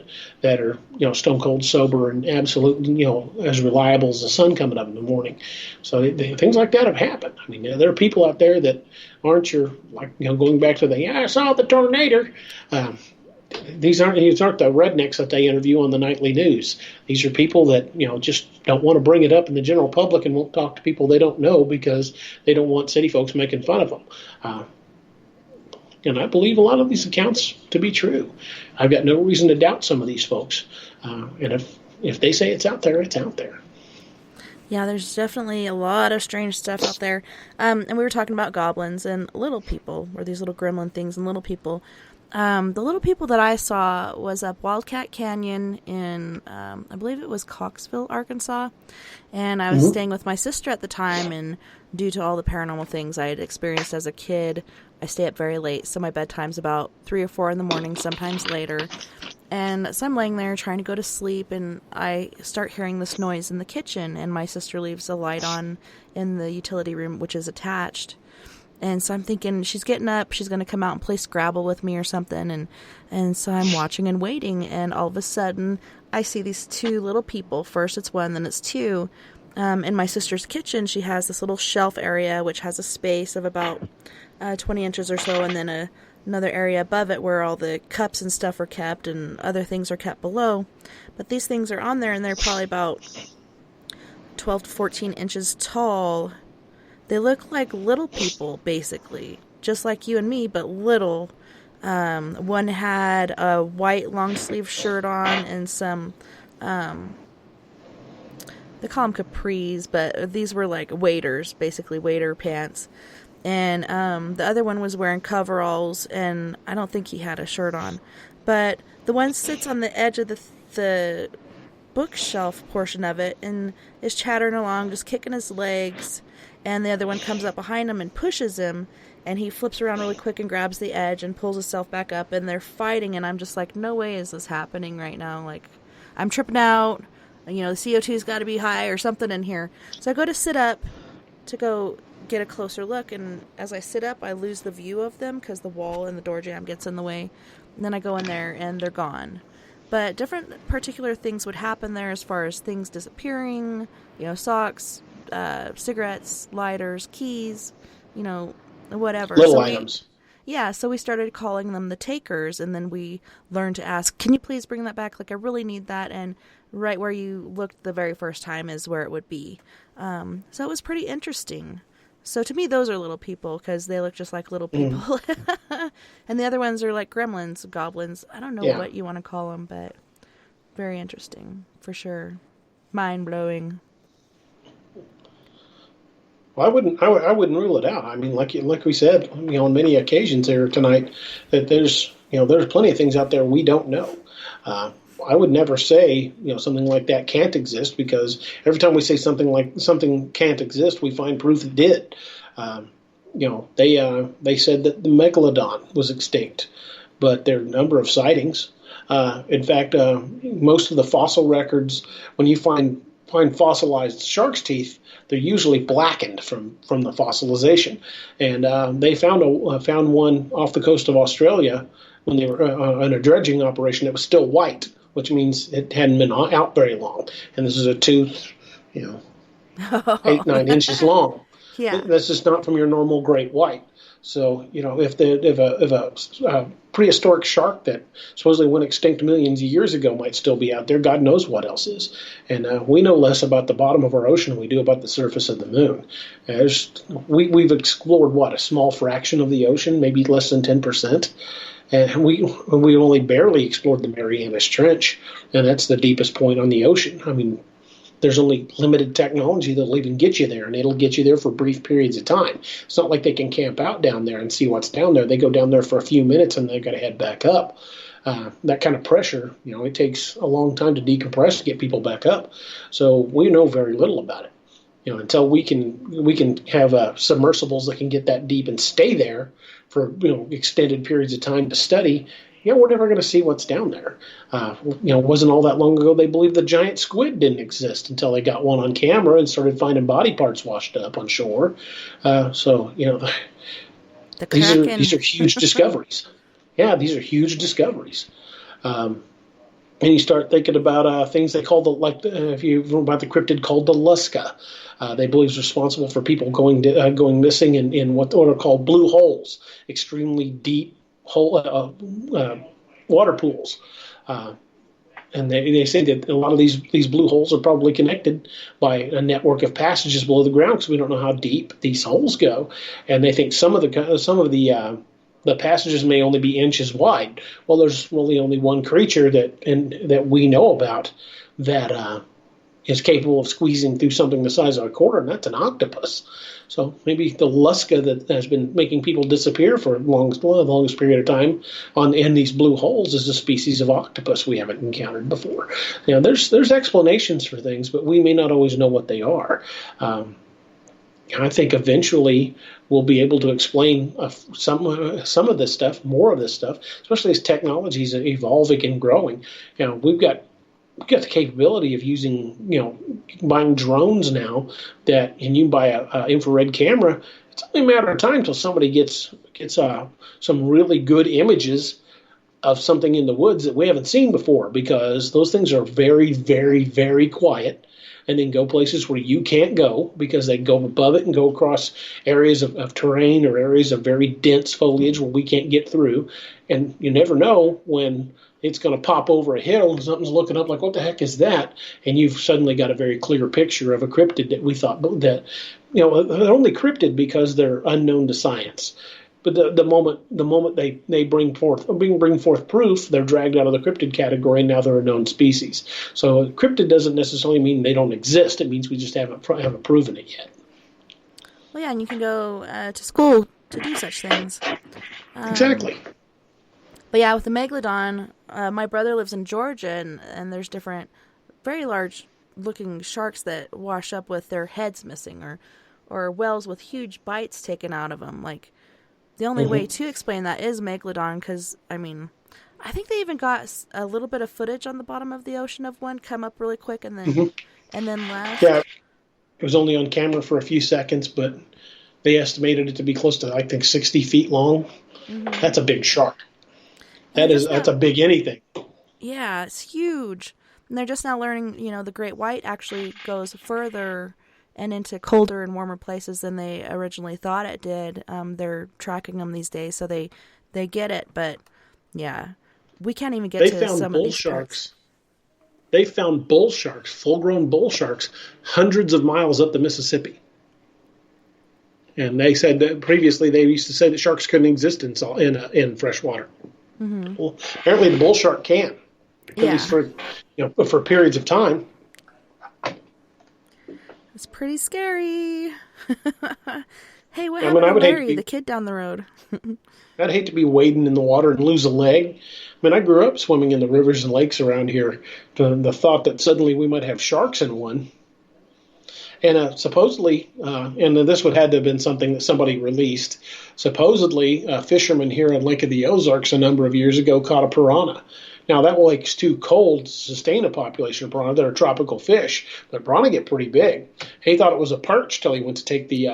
that are stone cold sober and absolutely as reliable as the sun coming up in the morning. So things like that have happened. I mean, there are people out there that aren't going back to I saw the tornado. These aren't the rednecks that they interview on the nightly news. These are people that just don't want to bring it up in the general public and won't talk to people they don't know because they don't want city folks making fun of them. And I believe a lot of these accounts to be true. I've got no reason to doubt some of these folks. And if they say it's out there, it's out there. Yeah, there's definitely a lot of strange stuff out there. And we were talking about goblins and little people, or these little gremlin things and little people. The little people that I saw was up Wildcat Canyon in, I believe it was Coxville, Arkansas. And I was staying with my sister at the time, and due to all the paranormal things I had experienced as a kid, I stay up very late. So my bedtime's about 3 or 4 in the morning, sometimes later. And so I'm laying there trying to go to sleep, and I start hearing this noise in the kitchen, and my sister leaves a light on in the utility room, which is attached. And so I'm thinking she's getting up, she's going to come out and play Scrabble with me or something. And so I'm watching and waiting. And all of a sudden, I see these 2 little people. First it's 1, then it's 2. In my sister's kitchen, she has this little shelf area, which has a space of about 20 inches or so. And then another area above it where all the cups and stuff are kept and other things are kept below. But these things are on there, and they're probably about 12 to 14 inches tall. They look like little people, basically. Just like you and me, but little. One had a white long-sleeve shirt on and some, they call them capris, but these were like waders, basically wader pants. And the other one was wearing coveralls, and I don't think he had a shirt on. But the one sits on the edge of the bookshelf portion of it and is chattering along, just kicking his legs. And the other one comes up behind him and pushes him, and he flips around really quick and grabs the edge and pulls himself back up, and they're fighting, and I'm just like, no way is this happening right now. Like, I'm tripping out. The CO2's got to be high or something in here. So I go to sit up to go get a closer look, and as I sit up, I lose the view of them because the wall and the door jamb gets in the way. And then I go in there, and they're gone. But different particular things would happen there as far as things disappearing, socks, cigarettes, lighters, keys, whatever. Little items. So we started calling them the takers, and then we learned to ask, can you please bring that back? Like, I really need that. And right where you looked the very first time is where it would be. So it was pretty interesting. So to me, those are little people because they look just like little people. And the other ones are like gremlins, goblins. I don't know what you want to call them, but very interesting for sure. Mind-blowing. Well, I wouldn't rule it out. I mean, like we said, on many occasions here tonight, that there's plenty of things out there we don't know. I would never say something like that can't exist, because every time we say something can't exist, we find proof it did. They said that the megalodon was extinct, but there are a number of sightings. In fact, most of the fossil records, when you find fossilized shark's teeth, they're usually blackened from the fossilization. And they found one off the coast of Australia when they were on a dredging operation. It was still white, which means it hadn't been out very long. And this is a tooth, 8-9 inches long. Yeah. That's just not from your normal great white. So, if a prehistoric shark that supposedly went extinct millions of years ago might still be out there, God knows what else is. And we know less about the bottom of our ocean than we do about the surface of the moon. We've explored, a small fraction of the ocean, maybe less than 10%. And we only barely explored the Marianas Trench, and that's the deepest point on the ocean. I mean, there's only limited technology that'll even get you there, and it'll get you there for brief periods of time. It's not like they can camp out down there and see what's down there. They go down there for a few minutes, and they've got to head back up. That kind of pressure, it takes a long time to decompress to get people back up. So we know very little about it. Until we can have submersibles that can get that deep and stay there for extended periods of time to study. We're never going to see what's down there. It wasn't all that long ago they believed the giant squid didn't exist until they got one on camera and started finding body parts washed up on shore. These are huge discoveries. Yeah, these are huge discoveries. And you start thinking about things they call if you know about the cryptid called the Luska. They believe is responsible for people going missing in what are called blue holes, extremely deep water pools. And they say that a lot of these blue holes are probably connected by a network of passages below the ground because we don't know how deep these holes go. And they think some of the passages may only be inches wide. Well, there's really only one creature that we know about that is capable of squeezing through something the size of a quarter, and that's an octopus. So maybe the Luska that has been making people disappear for the longest period of time in these blue holes is a species of octopus we haven't encountered before. There's explanations for things, but we may not always know what they are. I think eventually we'll be able to explain some of this stuff, more of this stuff, especially as technology is evolving and growing. We've got the capability of buying drones now and you can buy a infrared camera. It's only a matter of time till somebody gets some really good images of something in the woods that we haven't seen before, because those things are very, very, very quiet and then go places where you can't go because they go above it and go across areas of terrain or areas of very dense foliage where we can't get through. And you never know when it's going to pop over a hill and something's looking up like, what the heck is that? And you've suddenly got a very clear picture of a cryptid that we thought that, they're only cryptid because they're unknown to science. But the moment they bring forth proof, they're dragged out of the cryptid category, and now they're a known species. So cryptid doesn't necessarily mean they don't exist. It means we just haven't proven it yet. Well, yeah, and you can go to school to do such things. Exactly. But yeah, with the megalodon, my brother lives in Georgia, and there's different very large-looking sharks that wash up with their heads missing, or whales with huge bites taken out of them. Like, the only way to explain that is megalodon, because, I think they even got a little bit of footage on the bottom of the ocean of one come up really quick and then left. Yeah, it was only on camera for a few seconds, but they estimated it to be close to, I think, 60 feet long. Mm-hmm. That's a big shark. That's a big anything. Yeah, it's huge. And they're just now learning, the great white actually goes further and into colder and warmer places than they originally thought it did. They're tracking them these days, so they get it. But, yeah, we can't even get to some of these sharks. They found bull sharks, full-grown bull sharks, hundreds of miles up the Mississippi. And they said that previously they used to say that sharks couldn't exist in fresh water. Mm-hmm. Well, apparently the bull shark can, at least for periods of time. It's pretty scary. Hey, what happened to Larry, the kid down the road? I'd hate to be wading in the water and lose a leg. I grew up swimming in the rivers and lakes around here. The thought that suddenly we might have sharks in one. And supposedly, and this would have to have been something that somebody released, supposedly fishermen here in Lake of the Ozarks a number of years ago caught a piranha. Now, that lake's too cold to sustain a population of piranha. They're a tropical fish, but piranha get pretty big. He thought it was a perch till he went to take the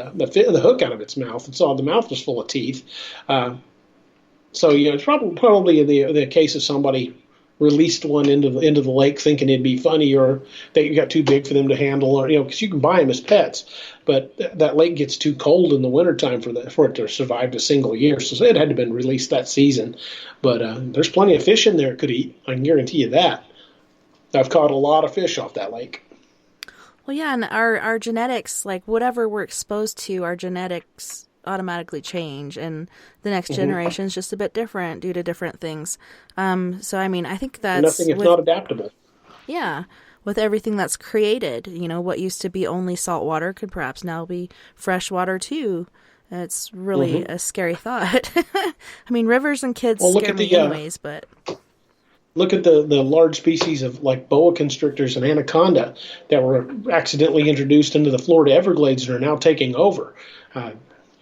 hook out of its mouth and saw the mouth was full of teeth. So, it's probably the case of somebody released one into the lake thinking it'd be funny, or they got too big for them to handle, or because you can buy them as pets, but that lake gets too cold in the wintertime for it to survive a single year. So it had to have been released that season. But there's plenty of fish in there it could eat. I can guarantee you that. I've caught a lot of fish off that lake. Well, yeah, and our genetics, like whatever we're exposed to, our genetics automatically change, and the next generation is just a bit different due to different things. So, I mean, I think that's... Nothing is not adaptable. Yeah, with everything that's created, what used to be only salt water could perhaps now be fresh water too. It's really a scary thought. I mean, rivers and kids scare me anyways, but... Look at the large species of like boa constrictors and anaconda that were accidentally introduced into the Florida Everglades and are now taking over.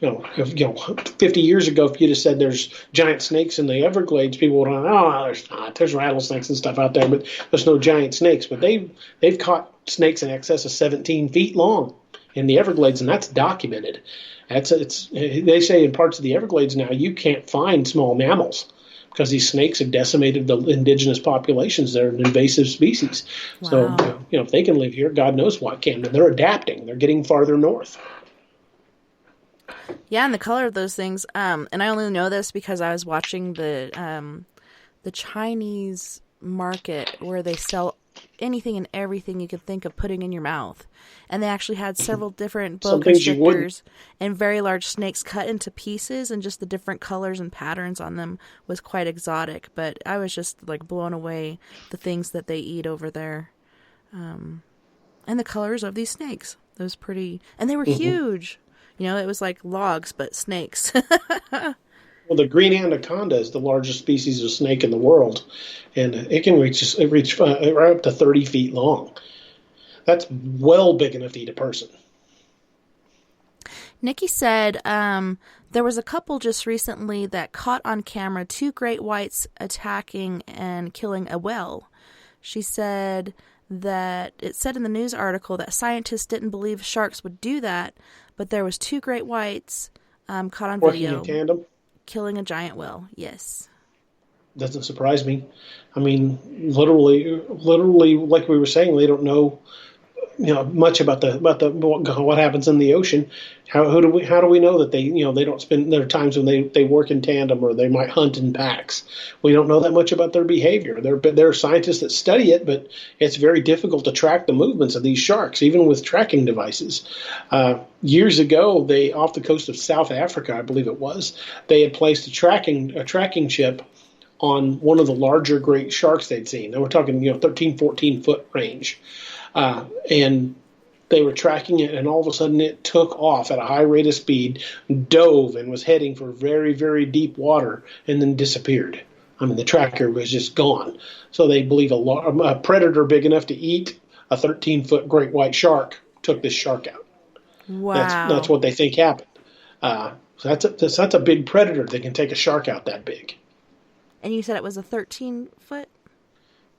50 years ago, if you'd have said there's giant snakes in the Everglades, people would have, there's not. There's rattlesnakes and stuff out there, but there's no giant snakes. But they've caught snakes in excess of 17 feet long in the Everglades, and that's documented. They say in parts of the Everglades now you can't find small mammals, because these snakes have decimated the indigenous populations. They're an invasive species. Wow. So, if they can live here, God knows what can. And they're adapting. They're getting farther north. Yeah, and the color of those things. And I only know this because I was watching the Chinese market where they sell anything and everything you could think of putting in your mouth. And they actually had several different boa constrictors and very large snakes cut into pieces, and just the different colors and patterns on them was quite exotic. But I was just like blown away the things that they eat over there. And the colors of these snakes. It was pretty, and they were huge. It was like logs, but snakes. Well, the green anaconda is the largest species of snake in the world, and it can reach right up to 30 feet long. That's well big enough to eat a person. Nikki said there was a couple just recently that caught on camera 2 great whites attacking and killing a whale. She said that it said in the news article that scientists didn't believe sharks would do that, but there was 2 great whites caught on video. Working in tandem? Killing a giant whale, yes. Doesn't surprise me. I mean, literally, like we were saying, they don't know, much about what happens in the ocean. How do we know that they don't spend their times when they work in tandem, or they might hunt in packs? We don't know that much about their behavior. There are scientists that study it, but it's very difficult to track the movements of these sharks, even with tracking devices. Years ago, off the coast of South Africa, I believe it was, they had placed a tracking chip on one of the larger great sharks they'd seen. They were talking 13, 14 foot range. And they were tracking it, and all of a sudden it took off at a high rate of speed, dove, and was heading for very, very deep water, and then disappeared. I mean, the tracker was just gone. So they believe a predator big enough to eat a 13-foot great white shark took this shark out. Wow. That's what they think happened. So that's a big predator that can take a shark out that big. And you said it was a 13-foot?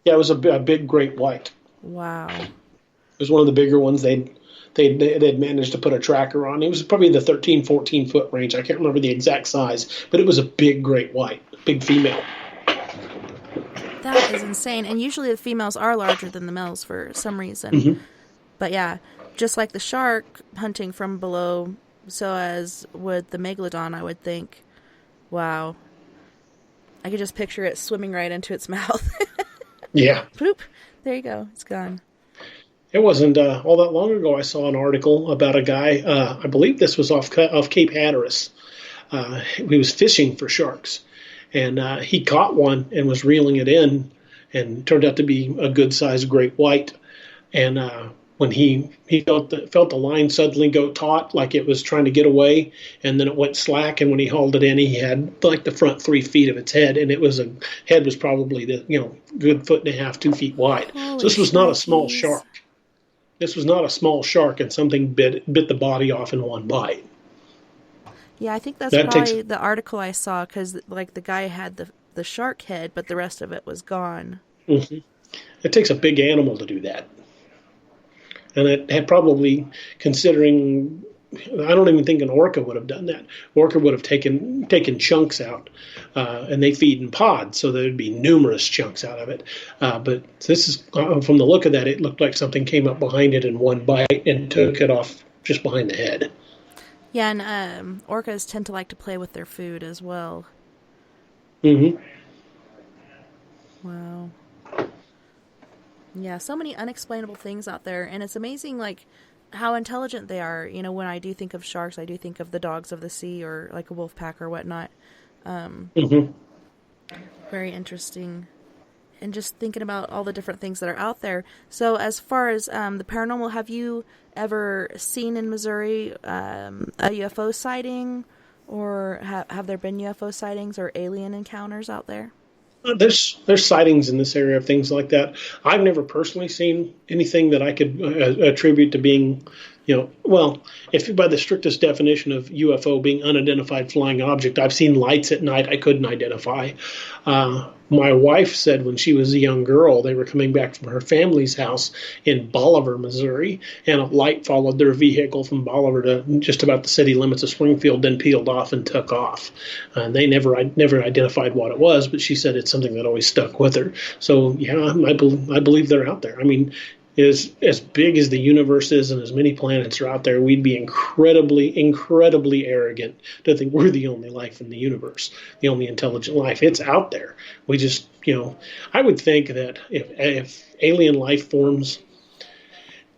Yeah, it was a big great white. Wow. It was one of the bigger ones they'd managed to put a tracker on. It was probably the 13, 14 foot range. I can't remember the exact size, but it was a big great white, big female. That is insane. And usually the females are larger than the males for some reason. But yeah, just like the shark hunting from below, so as would the megalodon, I would think. Wow. I could just picture it swimming right into its mouth. Yeah. Poop. There you go. It's gone. It wasn't all that long ago. I saw an article about a guy. I believe this was off Cape Hatteras. He was fishing for sharks, and he caught one and was reeling it in, and turned out to be a good-sized great white. And when he felt the line suddenly go taut, like it was trying to get away, and then it went slack. And when he hauled it in, he had like the front 3 feet of its head, and head was probably good 1.5 2 feet wide. Holy so this was not a small shark. This was not a small shark, and something bit the body off in one bite. Yeah, I think that's probably the article I saw, because like the guy had the shark head, but the rest of it was gone. Mm-hmm. It takes a big animal to do that. And it had probably, considering I don't even think an orca would have done that. Orca would have taken chunks out, and they feed in pods, so there'd be numerous chunks out of it. But this is, from the look of that, it looked like something came up behind it in one bite and took it off just behind the head. Yeah, and orcas tend to like to play with their food as well. Mm-hmm. Wow. Yeah, so many unexplainable things out there, and it's amazing, like, how intelligent they are. You know, when I do think of sharks, I do think of the dogs of the sea, or like a wolf pack or whatnot. Very interesting. And just thinking about all the different things that are out there. So as far as the paranormal, have you ever seen in Missouri a UFO sighting, or have there been UFO sightings or alien encounters out there? There's sightings in this area of things like that. I've never personally seen anything that I could attribute to being, well, if by the strictest definition of UFO being unidentified flying object, I've seen lights at night I couldn't identify. My wife said when she was a young girl, they were coming back from her family's house in Bolivar, Missouri, and a light followed their vehicle from Bolivar to just about the city limits of Springfield, then peeled off and took off. And they never identified what it was, but she said it's something that always stuck with her. So, yeah, I believe they're out there. I mean, as big as the universe is and as many planets are out there, we'd be incredibly, incredibly arrogant to think we're the only life in the universe, the only intelligent life. It's out there. We just, I would think that if alien life forms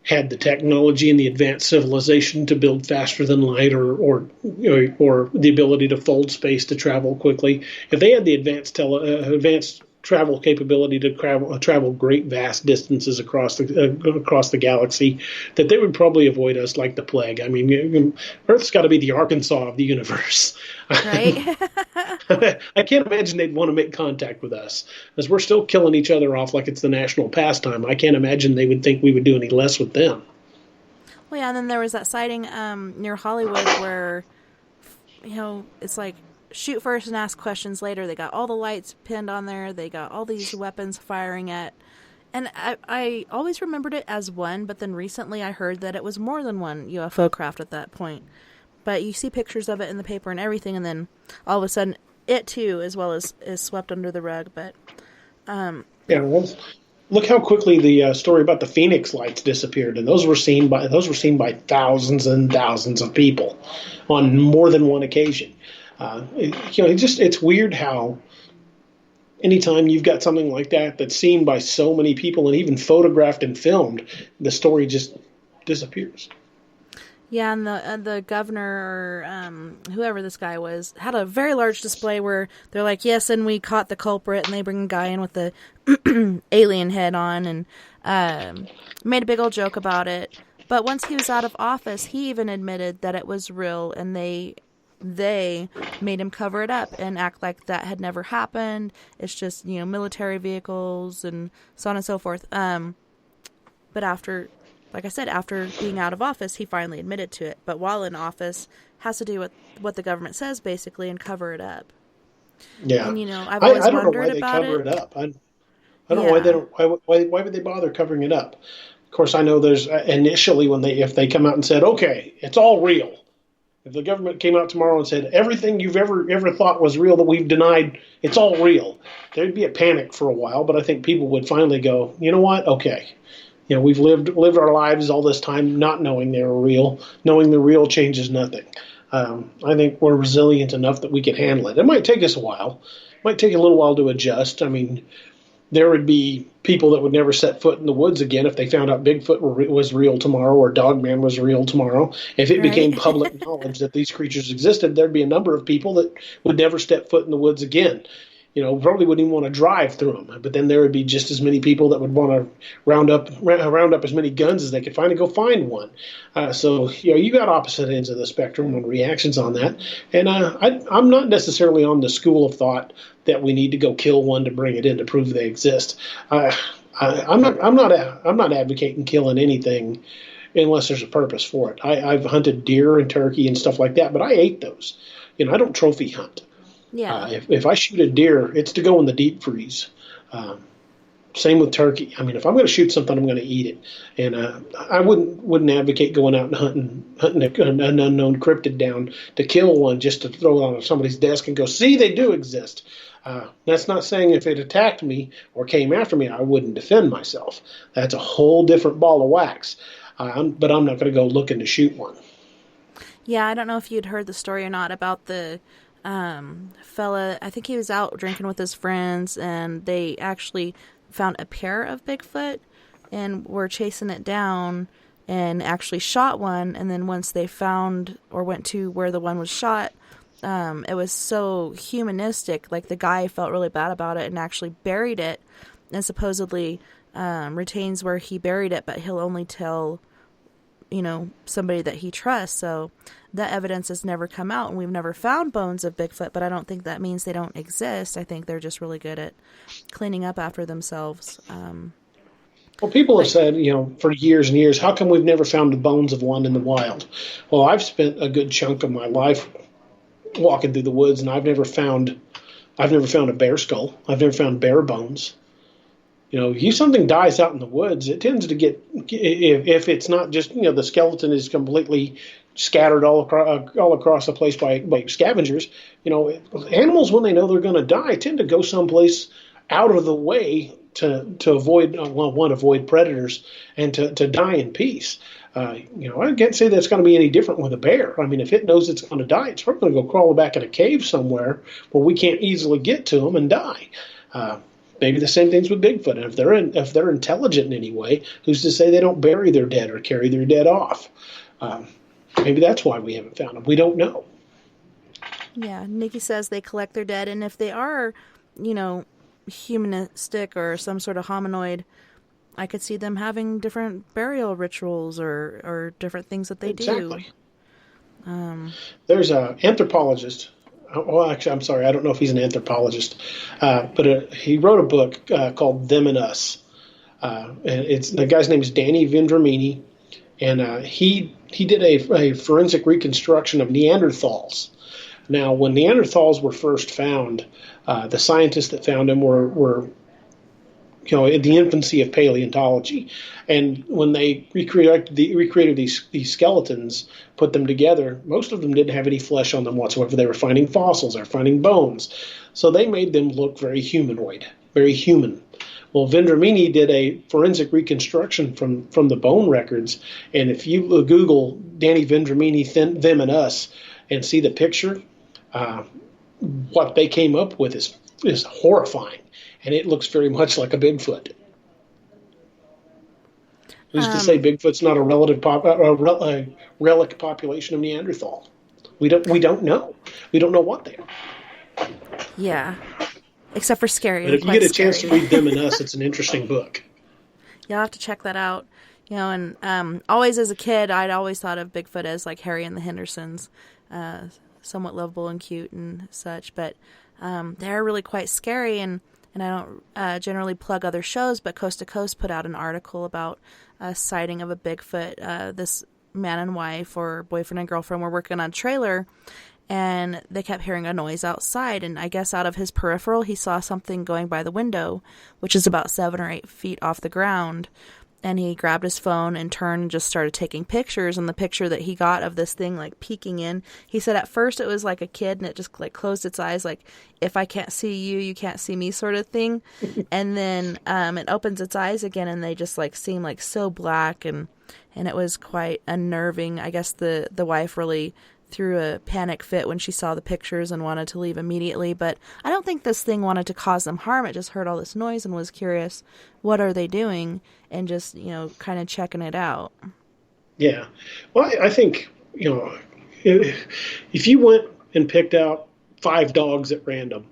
had the technology and the advanced civilization to build faster than light, or the ability to fold space to travel quickly, if they had the advanced travel capability to travel great vast distances across the galaxy, that they would probably avoid us like the plague. I mean, Earth's got to be the Arkansas of the universe. Right? I can't imagine they'd want to make contact with us, as we're still killing each other off like it's the national pastime. I can't imagine they would think we would do any less with them. Well, yeah, and then there was that sighting near Hollywood where, it's like, shoot first and ask questions later. They got all the lights pinned on there. They got all these weapons firing at. And I always remembered it as one, but then recently I heard that it was more than one UFO craft at that point. But you see pictures of it in the paper and everything, and then all of a sudden it too, as well as, is swept under the rug. But yeah, well, look how quickly the story about the Phoenix lights disappeared, and those were seen by thousands and thousands of people on more than one occasion. It's weird how anytime you've got something like that that's seen by so many people and even photographed and filmed, the story just disappears. Yeah, and the governor, or whoever this guy was, had a very large display where they're like, yes, and we caught the culprit, and they bring a guy in with the alien head on, and made a big old joke about it. But once he was out of office, he even admitted that it was real, and they made him cover it up and act like that had never happened. It's just, military vehicles and so on and so forth. But after, like I said, after being out of office, he finally admitted to it. But while in office, has to do with what the government says, basically, and cover it up. Yeah. And, I've always I don't know wondered why they about cover it. it up. I don't know why they don't. Why would they bother covering it up? Of course, I know there's initially if they come out and said, okay, it's all real. If the government came out tomorrow and said everything you've ever thought was real that we've denied, it's all real, there'd be a panic for a while. But I think people would finally go, you know what? Okay, we've lived our lives all this time not knowing they were real. Knowing they're real changes nothing. I think we're resilient enough that we can handle it. It might take us a while. It might take a little while to adjust. I mean, there would be people that would never set foot in the woods again if they found out Bigfoot was real tomorrow, or Dogman was real tomorrow. If it became public knowledge that these creatures existed, there'd be a number of people that would never step foot in the woods again. Probably wouldn't even want to drive through them. But then there would be just as many people that would want to round up as many guns as they could find and go find one. So you got opposite ends of the spectrum on reactions on that. And I'm not necessarily on the school of thought that we need to go kill one to bring it in to prove they exist. I'm not advocating killing anything unless there's a purpose for it. I've hunted deer and turkey and stuff like that, but I ate those. I don't trophy hunt. Yeah. If I shoot a deer, it's to go in the deep freeze. Same with turkey. I mean, if I'm going to shoot something, I'm going to eat it. And I wouldn't advocate going out and hunting an unknown cryptid down to kill one just to throw it on somebody's desk and go, see, they do exist. That's not saying if it attacked me or came after me, I wouldn't defend myself. That's a whole different ball of wax. But I'm not going to go looking to shoot one. Yeah, I don't know if you'd heard the story or not about the fella. I think he was out drinking with his friends, and they actually found a pair of Bigfoot and were chasing it down and actually shot one. And then once they found or went to where the one was shot, it was so humanistic. Like, the guy felt really bad about it and actually buried it, and supposedly retains where he buried it, but he'll only tell, somebody that he trusts. So that evidence has never come out, and we've never found bones of Bigfoot, but I don't think that means they don't exist. I think they're just really good at cleaning up after themselves. Well, people have said, for years and years, how come we've never found the bones of one in the wild? Well, I've spent a good chunk of my life walking through the woods, and I've never found a bear skull. I've never found bear bones. If something dies out in the woods, it tends to get, if it's not just, the skeleton is completely scattered all across the place by scavengers. Animals, when they know they're going to die, tend to go someplace out of the way to avoid, avoid predators and to die in peace. I can't say that's going to be any different with a bear. I mean, if it knows it's going to die, it's probably going to go crawl back in a cave somewhere where we can't easily get to them and die. Maybe the same thing's with Bigfoot. And if they're intelligent in any way, who's to say they don't bury their dead or carry their dead off? Maybe that's why we haven't found them. We don't know. Yeah, Nikki says they collect their dead, and if they are, humanistic or some sort of hominoid, I could see them having different burial rituals or different things that they do. There's an anthropologist. Well, actually, I'm sorry. I don't know if he's an anthropologist, but he wrote a book called Them and Us. And the guy's name is Danny Vendramini, and he did a forensic reconstruction of Neanderthals. Now, when Neanderthals were first found, the scientists that found them were in the infancy of paleontology, and when they recreated these skeletons, put them together, most of them didn't have any flesh on them whatsoever. They were finding fossils, they were finding bones, so they made them look very humanoid, very human. Well, Vendramini did a forensic reconstruction from the bone records, and if you Google Danny Vendramini, Them and Us, and see the picture, what they came up with is horrifying. And it looks very much like a Bigfoot. Who's to say Bigfoot's not a relic population of Neanderthal? We don't know. We don't know what they are. Yeah, except for scary. But if you get a chance to read Them and Us, it's an interesting book. You'll have to check that out. And always as a kid, I'd always thought of Bigfoot as like Harry and the Hendersons, somewhat lovable and cute and such. But they're really quite scary, and I don't generally plug other shows, but Coast to Coast put out an article about a sighting of a Bigfoot. This man and wife, or boyfriend and girlfriend, were working on a trailer, and they kept hearing a noise outside, and I guess out of his peripheral, he saw something going by the window, which is about 7 or 8 feet off the ground. And he grabbed his phone and turned and just started taking pictures. And the picture that he got of this thing, like, peeking in, he said at first it was like a kid and it just, like, closed its eyes, like, if I can't see you, you can't see me sort of thing. And then it opens its eyes again, and they just, like, seem, like, so black. And it was quite unnerving. I guess the wife really threw a panic fit when she saw the pictures and wanted to leave immediately. But I don't think this thing wanted to cause them harm. It just heard all this noise and was curious, what are they doing? And just, kind of checking it out. Yeah. Well, I think, if you went and picked out 5 dogs at random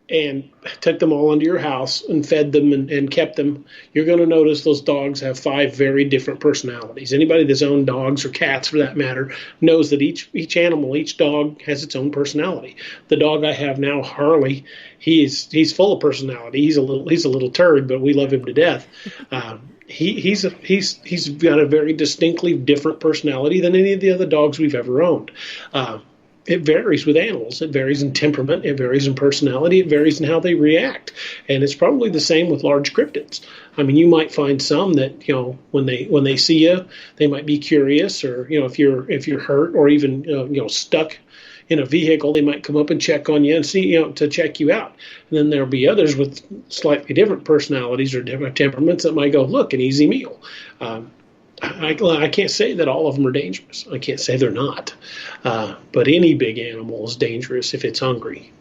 and took them all into your house and fed them and kept them, you're going to notice those dogs have 5 very different personalities. Anybody that's owned dogs, or cats for that matter, knows that each animal, each dog has its own personality. The dog I have now, Harley, he's full of personality. He's a little turd, but we love him to death. He's got a very distinctly different personality than any of the other dogs we've ever owned. it varies with animals. It varies in temperament. It varies in personality. It varies in how they react. And it's probably the same with large cryptids. I mean, you might find some that, when they see you, they might be curious, or, if you're hurt or even, stuck in a vehicle, they might come up and check on you and see, to check you out. And then there'll be others with slightly different personalities or different temperaments that might go, look, an easy meal. I can't say that all of them are dangerous. I can't say they're not. But any big animal is dangerous if it's hungry.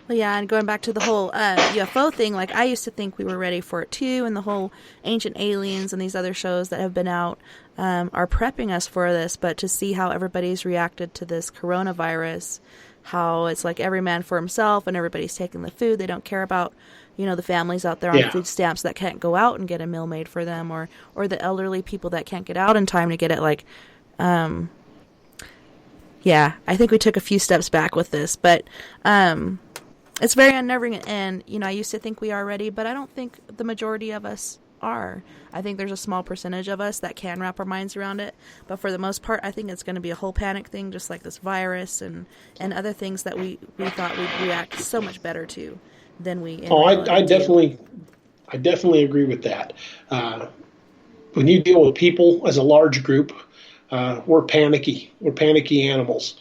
Well, yeah, and going back to the whole UFO thing, like I used to think we were ready for it too, and the whole Ancient Aliens and these other shows that have been out are prepping us for this, but to see how everybody's reacted to this coronavirus, how it's like every man for himself and everybody's taking the food, they don't care about, the families out there on food stamps that can't go out and get a meal made for them, or the elderly people that can't get out in time to get it, like, yeah, I think we took a few steps back with this, but, it's very unnerving, and, I used to think we are ready, but I don't think the majority of us are. I think there's a small percentage of us that can wrap our minds around it, but for the most part, I think it's going to be a whole panic thing, just like this virus and other things that we thought we'd react so much better to than we. I definitely agree with that. When you deal with people as a large group, we're panicky. We're panicky animals.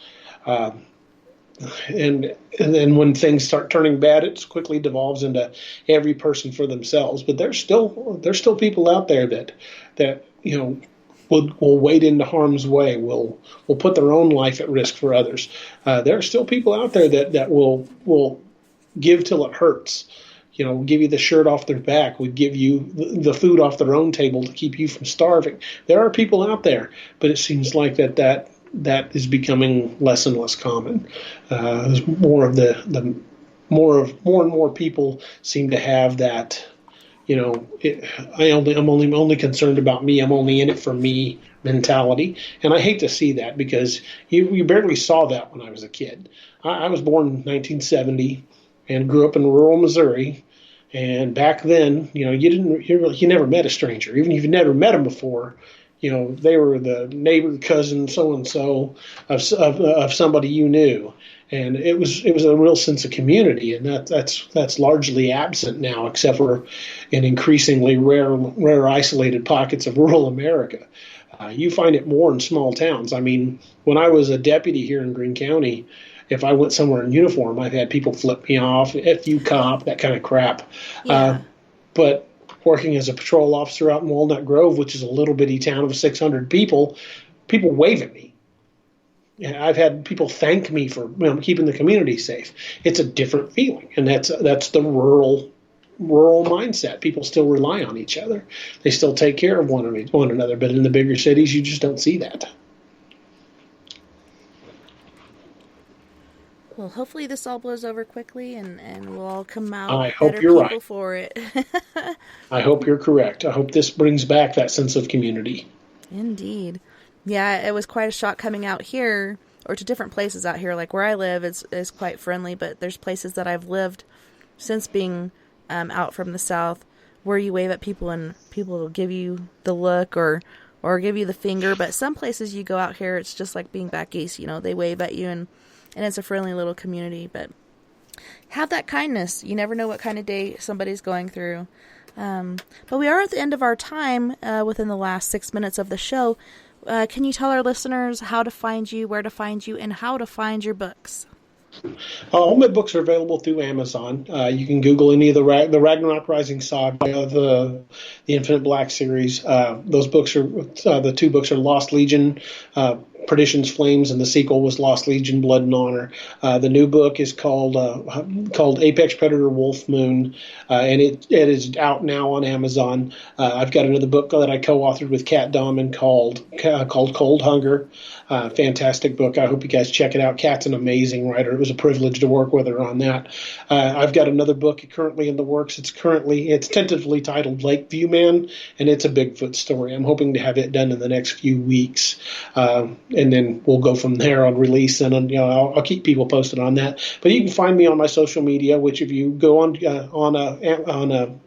And then when things start turning bad, it quickly devolves into every person for themselves. But there's still people out there that will wade into harm's way, will put their own life at risk for others. There are still people out there that will give till it hurts. Give you the shirt off their back, would give you the food off their own table to keep you from starving. There are people out there, but it seems like that is becoming less and less common. More and more people seem to have that. I'm only concerned about me. I'm only in it for me mentality, and I hate to see that because you barely saw that when I was a kid. I was born in 1970 and grew up in rural Missouri. And back then, you never met a stranger, even if you never met them before. They were the neighbor, cousin, so-and-so of somebody you knew. And it was a real sense of community, and that's largely absent now, except for in increasingly rare isolated pockets of rural America. You find it more in small towns. I mean, when I was a deputy here in Greene County, if I went somewhere in uniform, I've had people flip me off, F you cop, that kind of crap. Yeah. But working as a patrol officer out in Walnut Grove, which is a little bitty town of 600 people wave at me. And I've had people thank me for keeping the community safe. It's a different feeling, and that's the rural mindset. People still rely on each other. They still take care of one another. But in the bigger cities, you just don't see that. Well, hopefully this all blows over quickly, and we'll all come out I hope better you're people right. for it. I hope you're correct. I hope this brings back that sense of community. Indeed. Yeah, it was quite a shock coming out here, or to different places out here. Like where I live is quite friendly, but there's places that I've lived since being out from the South where you wave at people and people will give you the look or give you the finger. But some places you go out here, it's just like being back east. They wave at you and it's a friendly little community, but have that kindness. You never know what kind of day somebody's going through. But we are at the end of our time within the last 6 minutes of the show. Can you tell our listeners how to find you, where to find you, and how to find your books? All my books are available through Amazon. You can Google any of the Ragnarok Rising Saga, the Infinite Black series. Those books are the two books are Lost Legion, Perdition's Flames, and the sequel was Lost Legion, Blood and Honor. The new book is called Apex Predator Wolf Moon, and it is out now on Amazon. I've got another book that I co-authored with Kat Dahman called Cold Hunger. Fantastic book. I hope you guys check it out. Kat's an amazing writer. It was a privilege to work with her on that. I've got another book currently in the works. It's tentatively titled Lakeview Man, and it's a Bigfoot story. I'm hoping to have it done in the next few weeks, and then we'll go from there on release. And I'll keep people posted on that. But you can find me on my social media, which if you go on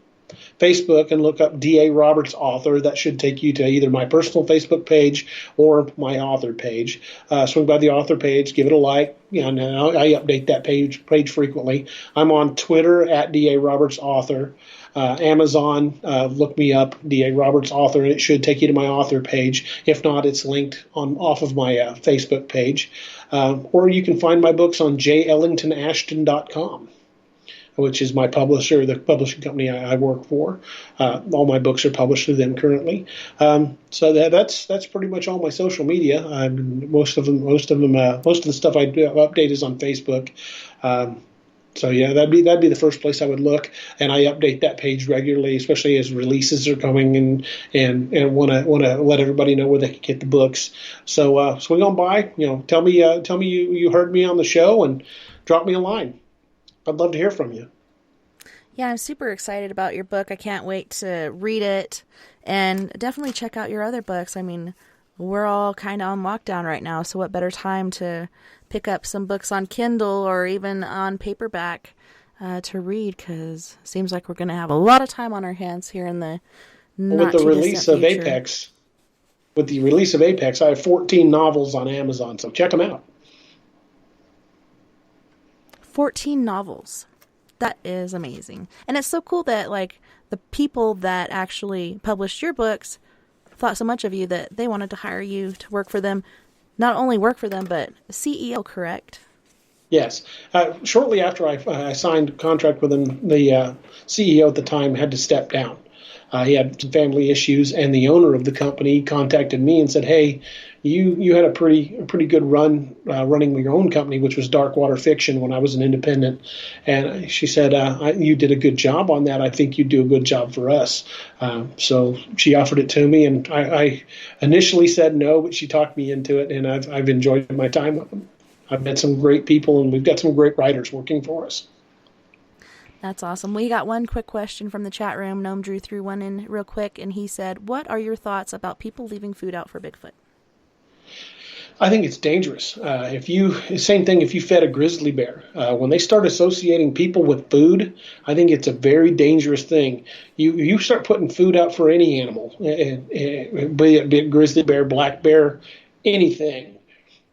Facebook and look up D.A. Roberts author. That should take you to either my personal Facebook page or my author page. Swing by the author page, give it a like. And I update that page frequently. I'm on Twitter at D.A. Roberts author. Amazon, look me up, D.A. Roberts author, and it should take you to my author page. If not, it's linked off of my Facebook page. Or you can find my books on jellingtonashton.com, which is my publisher, the publishing company I work for. All my books are published through them currently. So that's pretty much all my social media. Most of the stuff I do update is on Facebook. So yeah, that'd be the first place I would look, and I update that page regularly, especially as releases are coming and want to let everybody know where they can get the books. So swing on by, tell me you heard me on the show and drop me a line. I'd love to hear from you. Yeah, I'm super excited about your book. I can't wait to read it, and definitely check out your other books. I mean, we're all kind of on lockdown right now, so what better time to pick up some books on Kindle or even on paperback to read, because it seems like we're going to have a lot of time on our hands here in the not too distant future. With the release of Apex, I have 14 novels on Amazon, so check them out. 14 novels. That is amazing. And it's so cool that, like, the people that actually published your books thought so much of you that they wanted to hire you to work for them. Not only work for them, but CEO, correct? Yes. Shortly after I signed a contract with them, the CEO at the time had to step down. He had some family issues, and the owner of the company contacted me and said, "Hey, you had a pretty good run running your own company, which was Dark Water Fiction, when I was an independent." And she said, "You did a good job on that. I think you'd do a good job for us." So she offered it to me, and I initially said no, but she talked me into it, and I've enjoyed my time with them. I've met some great people, and we've got some great writers working for us. That's awesome. We got one quick question from the chat room. Gnome Drew threw one in real quick, and he said, "What are your thoughts about people leaving food out for Bigfoot?" I think it's dangerous. Same thing if you fed a grizzly bear. When they start associating people with food, I think it's a very dangerous thing. You start putting food out for any animal, be it grizzly bear, black bear, anything.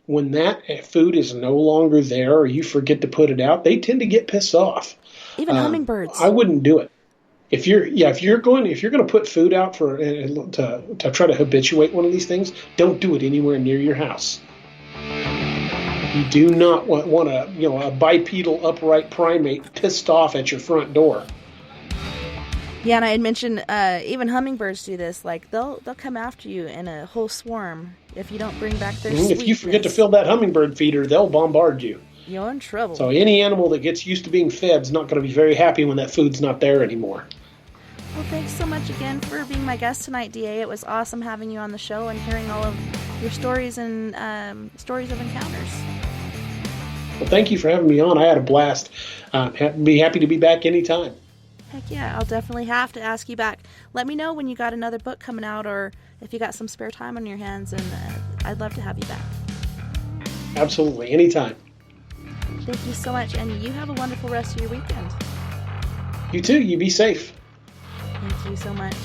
When that food is no longer there, or you forget to put it out, they tend to get pissed off. Even hummingbirds. I wouldn't do it. If you're going to put food out to try to habituate one of these things, don't do it anywhere near your house. You do not want a bipedal upright primate pissed off at your front door. Yeah, and I had mentioned even hummingbirds do this. Like they'll come after you in a whole swarm if you don't bring back their sweetness. If you forget to fill that hummingbird feeder, they'll bombard you. You're in trouble. So any animal that gets used to being fed is not going to be very happy when that food's not there anymore. Well, thanks so much again for being my guest tonight, DA. It was awesome having you on the show and hearing all of your stories and stories of encounters. Well, thank you for having me on. I had a blast. Be happy to be back anytime. Heck yeah, I'll definitely have to ask you back. Let me know when you got another book coming out or if you got some spare time on your hands, and I'd love to have you back. Absolutely, anytime. Thank you so much, and you have a wonderful rest of your weekend. You too. You be safe. Thank you so much.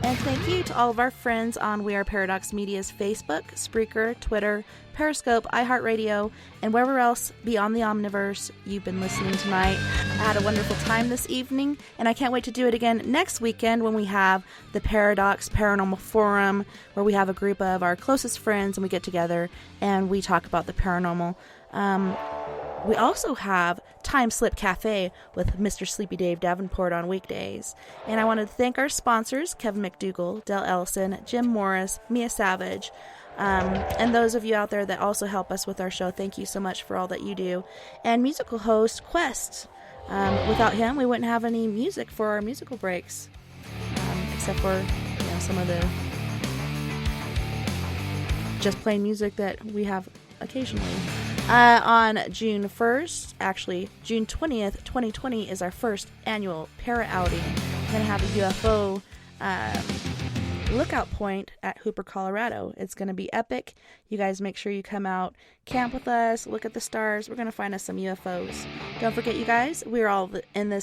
And thank you to all of our friends on We Are Paradox Media's Facebook, Spreaker, Twitter, Periscope, iHeartRadio, and wherever else beyond the Omniverse you've been listening tonight. I had a wonderful time this evening, and I can't wait to do it again next weekend when we have the Paradox Paranormal Forum, where we have a group of our closest friends and we get together and we talk about the paranormal. We also have Time Slip Cafe with Mr. Sleepy Dave Davenport on weekdays. And I want to thank our sponsors, Kevin McDougall, Dell Ellison, Jim Morris, Mia Savage, and those of you out there that also help us with our show. Thank you so much for all that you do. And musical host, Quest. Without him, we wouldn't have any music for our musical breaks, except for some of the just plain music that we have occasionally. On June 1st, actually June 20th, 2020 is our first annual para outing. We're going to have a UFO lookout point at Hooper, Colorado. It's going to be epic. You guys make sure you come out, camp with us, look at the stars. We're going to find us some UFOs. Don't forget, you guys, we're all in this